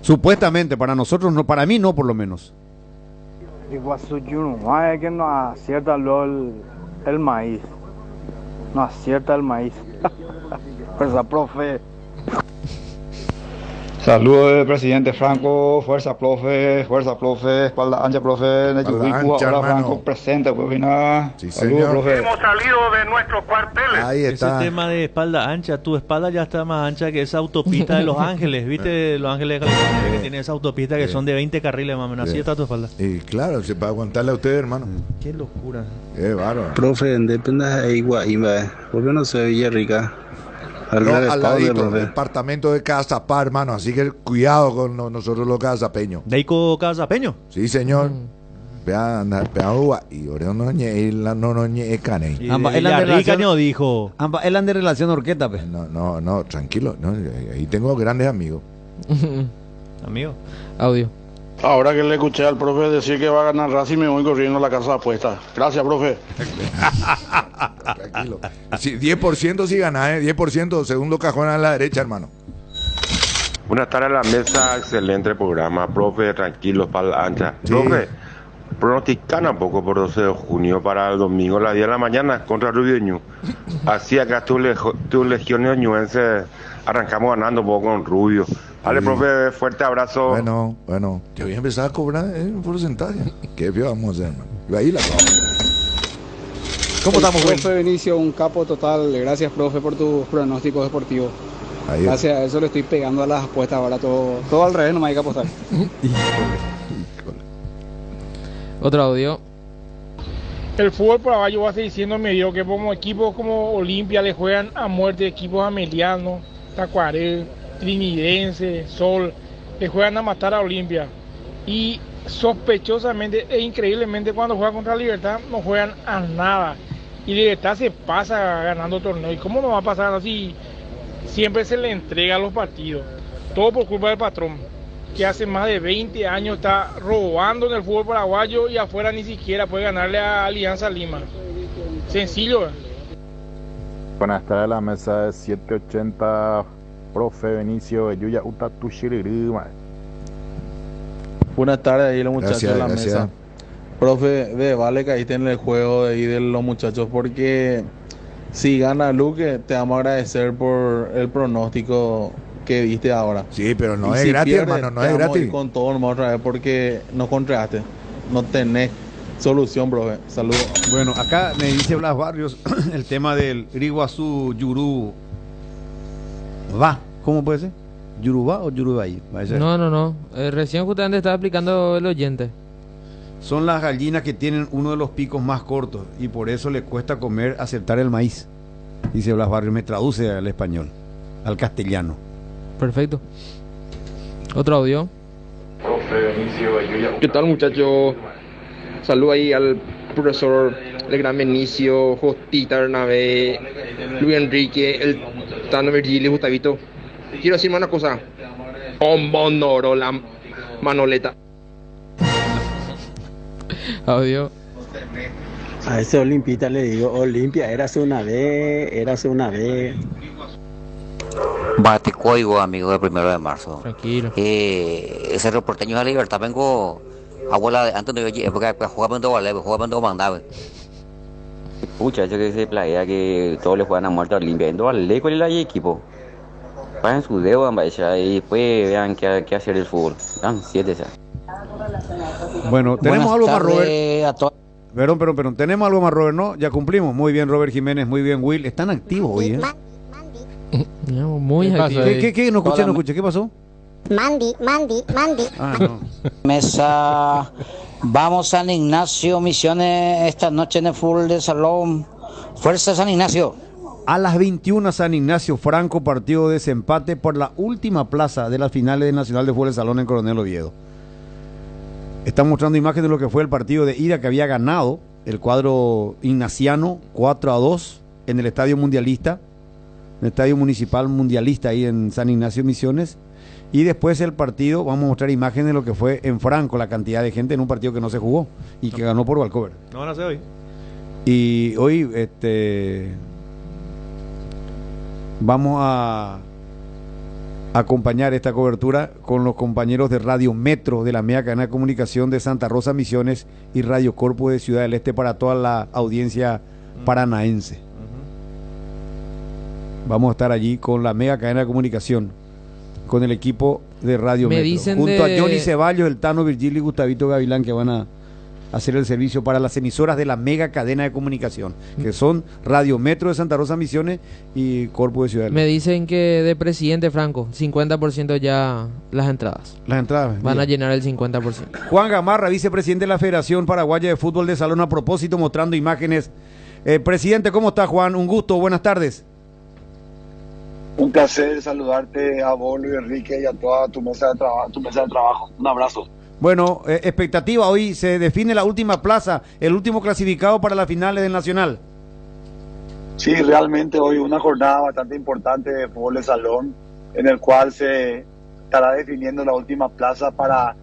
Supuestamente, para nosotros no, para mí no, por lo menos. Iguazú Yurumá es que no acierta el maíz. No acierta el maíz. Fuerza, profe. Saludos, presidente Franco. Fuerza, profe. Espalda ancha, profe. Ahora Franco presente, pues nada. Sí, saludos, señor. profe. Hemos salido de nuestros cuarteles. Ahí está. Ese tema de espalda ancha, tu espalda ya está más ancha que esa autopista de Los Ángeles, ¿viste? Los Ángeles de California, que tiene esa autopista que son de 20 carriles más o menos. Así está tu espalda. Y claro, se va a aguantarle a usted, hermano. Qué locura. Qué bárbaro. Profe, depende de Iguaíba, ¿por qué no se ve Villarrica? Al ladito, departamento de Cazapá, hermano. Así que cuidado con nosotros los cazapeños. ¿Deico cazapeño? Sí, señor. Vean, y ahora no ñe cane. Dijo. Él anda de relación orquesta, pues. No, tranquilo. No, ahí tengo grandes amigos. Amigo. Audio. Ahora que le escuché al profe decir que va a ganar Racing, me voy corriendo a la casa de apuestas. Gracias, profe. Tranquilo. Sí, 10% sí gana, 10%, segundo cajón a la derecha, hermano. Buenas tardes a la mesa, excelente programa, profe, tranquilo, para la ancha. Sí. Profe, pronostican un poco por 12 de junio para el domingo a las 10 de la mañana contra Rubio Ñu. Así acá tu legión ñuense arrancamos ganando un poco con Rubio. Vale, profe, fuerte abrazo. Bueno, te voy a empezar a cobrar un porcentaje. ¿Qué vamos a hacer, hermano? Y ahí la ¿Cómo estamos, profe Benicio? Un capo total. Gracias, profe, por tus pronósticos deportivos. Ahí gracias a eso le estoy pegando a las apuestas ahora todo al revés, no me hay que apostar. Otro audio. El fútbol paraguayo va a seguir siendo medio que como equipos como Olimpia le juegan a muerte, equipos amelianos, Tacuarel, Trinidense, Sol, le juegan a matar a Olimpia. Y sospechosamente e increíblemente cuando juegan contra Libertad no juegan a nada. Y Libertad se pasa ganando torneos. ¿Y cómo no va a pasar así? Siempre se le entrega a los partidos. Todo por culpa del patrón, que hace más de 20 años está robando en el fútbol paraguayo y afuera ni siquiera puede ganarle a Alianza Lima. Sencillo. Buenas tardes, la mesa de 780, profe Benicio, Yuya Utatushiriru. Buenas tardes, ahí los muchachos de la mesa. Profe, vale que ahí en el juego de ahí de los muchachos, porque si gana Luque, te vamos a agradecer por el pronóstico que diste ahora. Sí, pero no es gratis, hermano, no es gratis. Con todo nomás otra vez porque nos contraste. No tenés solución, profe. Saludos. Bueno, acá me dice Blas Barrios el tema del Iguazú Yurú. ¿Va? ¿Cómo puede ser? ¿Yurubá o Yurubay? No. Recién justamente estaba explicando el oyente. Son las gallinas que tienen uno de los picos más cortos y por eso le cuesta comer, aceptar el maíz. Dice Blas Barrios, me traduce al español, al castellano. Perfecto. Otro audio. ¿Qué tal, muchachos? Saludo ahí al profesor, el gran Benicio, Jostita Bernabé, Luis Enrique, el Tano Virgilio, Gustavito. Quiero decirme una cosa. Hombonoro la manoleta. Audio. A ese Olimpita le digo, Olimpia, érase una vez. Bate código, amigo, del 1 de marzo. Tranquilo. Ese reporteño de la Libertad, vengo abuela antes de yo, porque jugaba en todo mandaba. Muchacho que se playa que todos le juegan a muerte a Olimpia. En Dovalé, ¿cuál es el equipo? Paguen su deuda, y después vean qué hacer el fútbol. Dan 7 ya. Bueno, tenemos algo más, Robert. Perdón, tenemos algo más, Robert, ¿no? Ya cumplimos. Muy bien, Robert Jiménez, muy bien, Will. Están activos hoy, ¿eh? Muy activos. ¿Qué? No escuché. ¿Qué pasó? Mandy. No. Mesa, vamos San Ignacio, Misiones, esta noche en el fútbol de salón. Fuerza San Ignacio. A las 21 San Ignacio Franco, partido de desempate por la última plaza de las finales del Nacional de Fútbol de Salón en Coronel Oviedo. Están mostrando imágenes de lo que fue el partido de ida que había ganado el cuadro ignaciano 4-2 en el Estadio Mundialista, en el Estadio Municipal Mundialista ahí en San Ignacio Misiones. Y después el partido, vamos a mostrar imágenes de lo que fue en Franco, la cantidad de gente en un partido que no se jugó y que ganó por Valcover. No van a hacer hoy. Y hoy vamos a acompañar esta cobertura con los compañeros de Radio Metro de la media cadena de comunicación de Santa Rosa Misiones y Radio Corpus de Ciudad del Este para toda la audiencia paranaense. Vamos a estar allí con la mega cadena de comunicación, con el equipo de Radio Metro, junto a Johnny Ceballos, el Tano Virgilio y Gustavito Gavilán, que van a hacer el servicio para las emisoras de la mega cadena de comunicación, que son Radio Metro de Santa Rosa Misiones y Corpus de Ciudad del Este. Me dicen que de presidente Franco, 50% ya las entradas. Las entradas. Van a llenar el 50%. Juan Gamarra, vicepresidente de la Federación Paraguaya de Fútbol de Salón, a propósito, mostrando imágenes. Presidente, ¿cómo está, Juan? Un gusto, buenas tardes. Un placer saludarte a vos, Luis Enrique, y a toda tu mesa de trabajo. Un abrazo. Bueno, expectativa, hoy se define la última plaza, el último clasificado para las finales del Nacional. Sí, realmente hoy una jornada bastante importante de fútbol de salón, en el cual se estará definiendo la última plaza para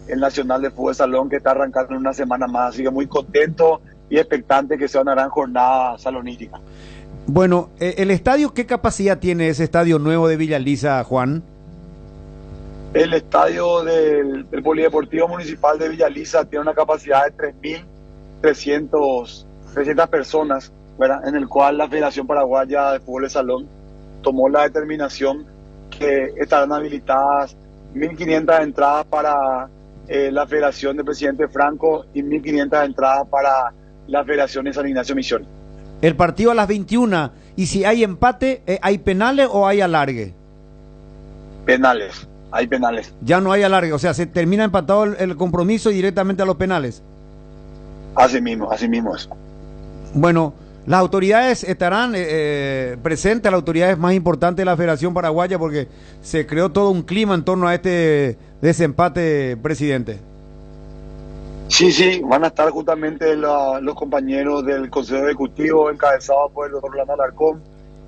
el Nacional de Fútbol de Salón, que está arrancando en una semana más. Así que muy contento y expectante que sea una gran jornada salonística. Bueno, ¿el estadio qué capacidad tiene ese estadio nuevo de Villa Elisa, Juan? El estadio del Polideportivo Municipal de Villa Elisa tiene una capacidad de 300 personas, ¿verdad? En el cual la Federación Paraguaya de Fútbol de Salón tomó la determinación que estarán habilitadas 1.500 entradas para la Federación del Presidente Franco y 1.500 entradas para la Federación de San Ignacio Misiones. El partido a las 21, y si hay empate, ¿hay penales o hay alargue? Penales. Hay penales. Ya no hay alargue, o sea, se termina empatado el compromiso y directamente a los penales. Así mismo es. Bueno, las autoridades estarán presentes, las autoridades más importantes de la Federación Paraguaya, porque se creó todo un clima en torno a este desempate, presidente. Sí, van a estar justamente los compañeros del Consejo Ejecutivo encabezados por el doctor Orlando Alarcón,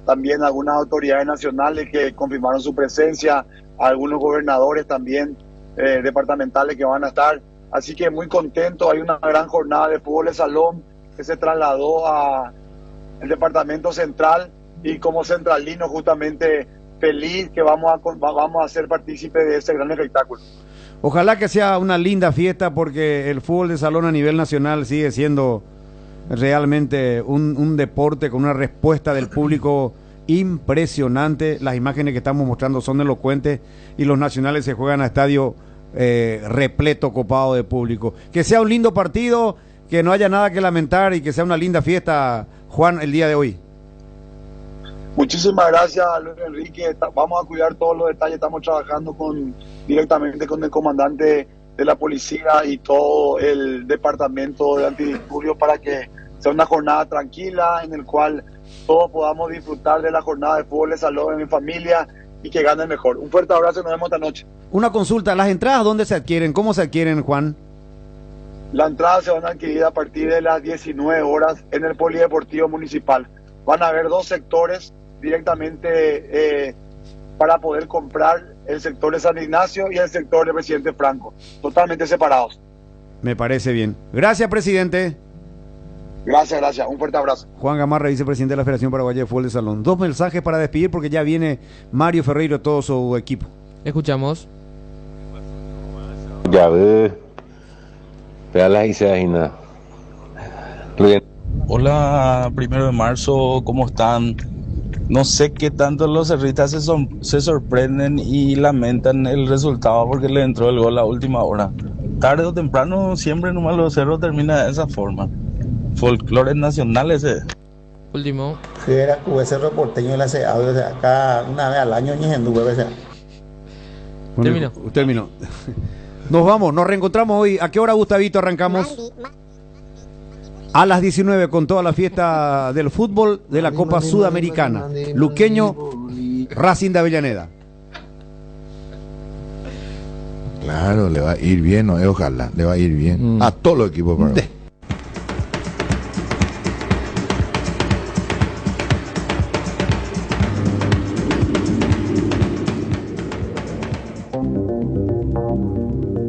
también algunas autoridades nacionales que confirmaron su presencia, algunos gobernadores también departamentales que van a estar, así que muy contento. Hay una gran jornada de fútbol de salón que se trasladó a el departamento central, y como centralino justamente feliz que vamos a ser partícipes de ese gran espectáculo. Ojalá que sea una linda fiesta, porque el fútbol de salón a nivel nacional sigue siendo realmente un deporte con una respuesta del público impresionante. Las imágenes que estamos mostrando son elocuentes y los nacionales se juegan a estadio repleto, copado de público. Que sea un lindo partido, que no haya nada que lamentar y que sea una linda fiesta, Juan, el día de hoy. Muchísimas gracias, Luis Enrique. Vamos a cuidar todos los detalles. Estamos trabajando directamente con el comandante de la policía y todo el departamento de antidisturbios para que sea una jornada tranquila en el cual todos podamos disfrutar de la jornada de fútbol de salón en familia y que gane el mejor. Un fuerte abrazo y nos vemos esta noche. Una consulta, ¿las entradas dónde se adquieren? ¿Cómo se adquieren, Juan? Las entradas se van a adquirir a partir de las 19 horas en el Polideportivo Municipal. Van a haber dos sectores directamente para poder comprar, el sector de San Ignacio y el sector de Presidente Franco, totalmente separados. Me parece bien. Gracias, presidente. Gracias. Un fuerte abrazo. Juan Gamarra, vicepresidente de la Federación Paraguaya de Fútbol de Salón. 2 mensajes para despedir porque ya viene Mario Ferreiro y todo su equipo. Escuchamos. Ya ve. Vealas y se nada. Hola, 1 de marzo, ¿cómo están? No sé qué tanto los cerristas se sorprenden y lamentan el resultado porque le entró el gol a última hora. Tarde o temprano, siempre nomás los cerros terminan de esa forma. Folclores nacionales. Último. Si era que Cerro Porteño le hace audio de acá una vez al año, ni en tu bebé. Terminó. Nos vamos, nos reencontramos hoy. ¿A qué hora, Gustavito, arrancamos? A las 19 con toda la fiesta del fútbol de la Copa Sudamericana. Luqueño, Racing de Avellaneda. Claro, le va a ir bien, ojalá, le va a ir bien a todos los equipos.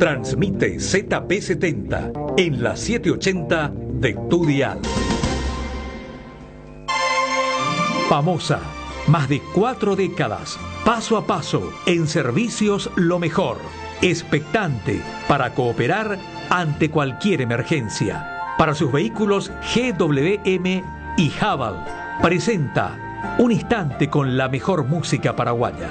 Transmite ZP70 en la 780 de tu dial. Famosa, más de 4 décadas, paso a paso, en servicios lo mejor. Expectante para cooperar ante cualquier emergencia. Para sus vehículos GWM y Haval, presenta Un Instante con la mejor música paraguaya.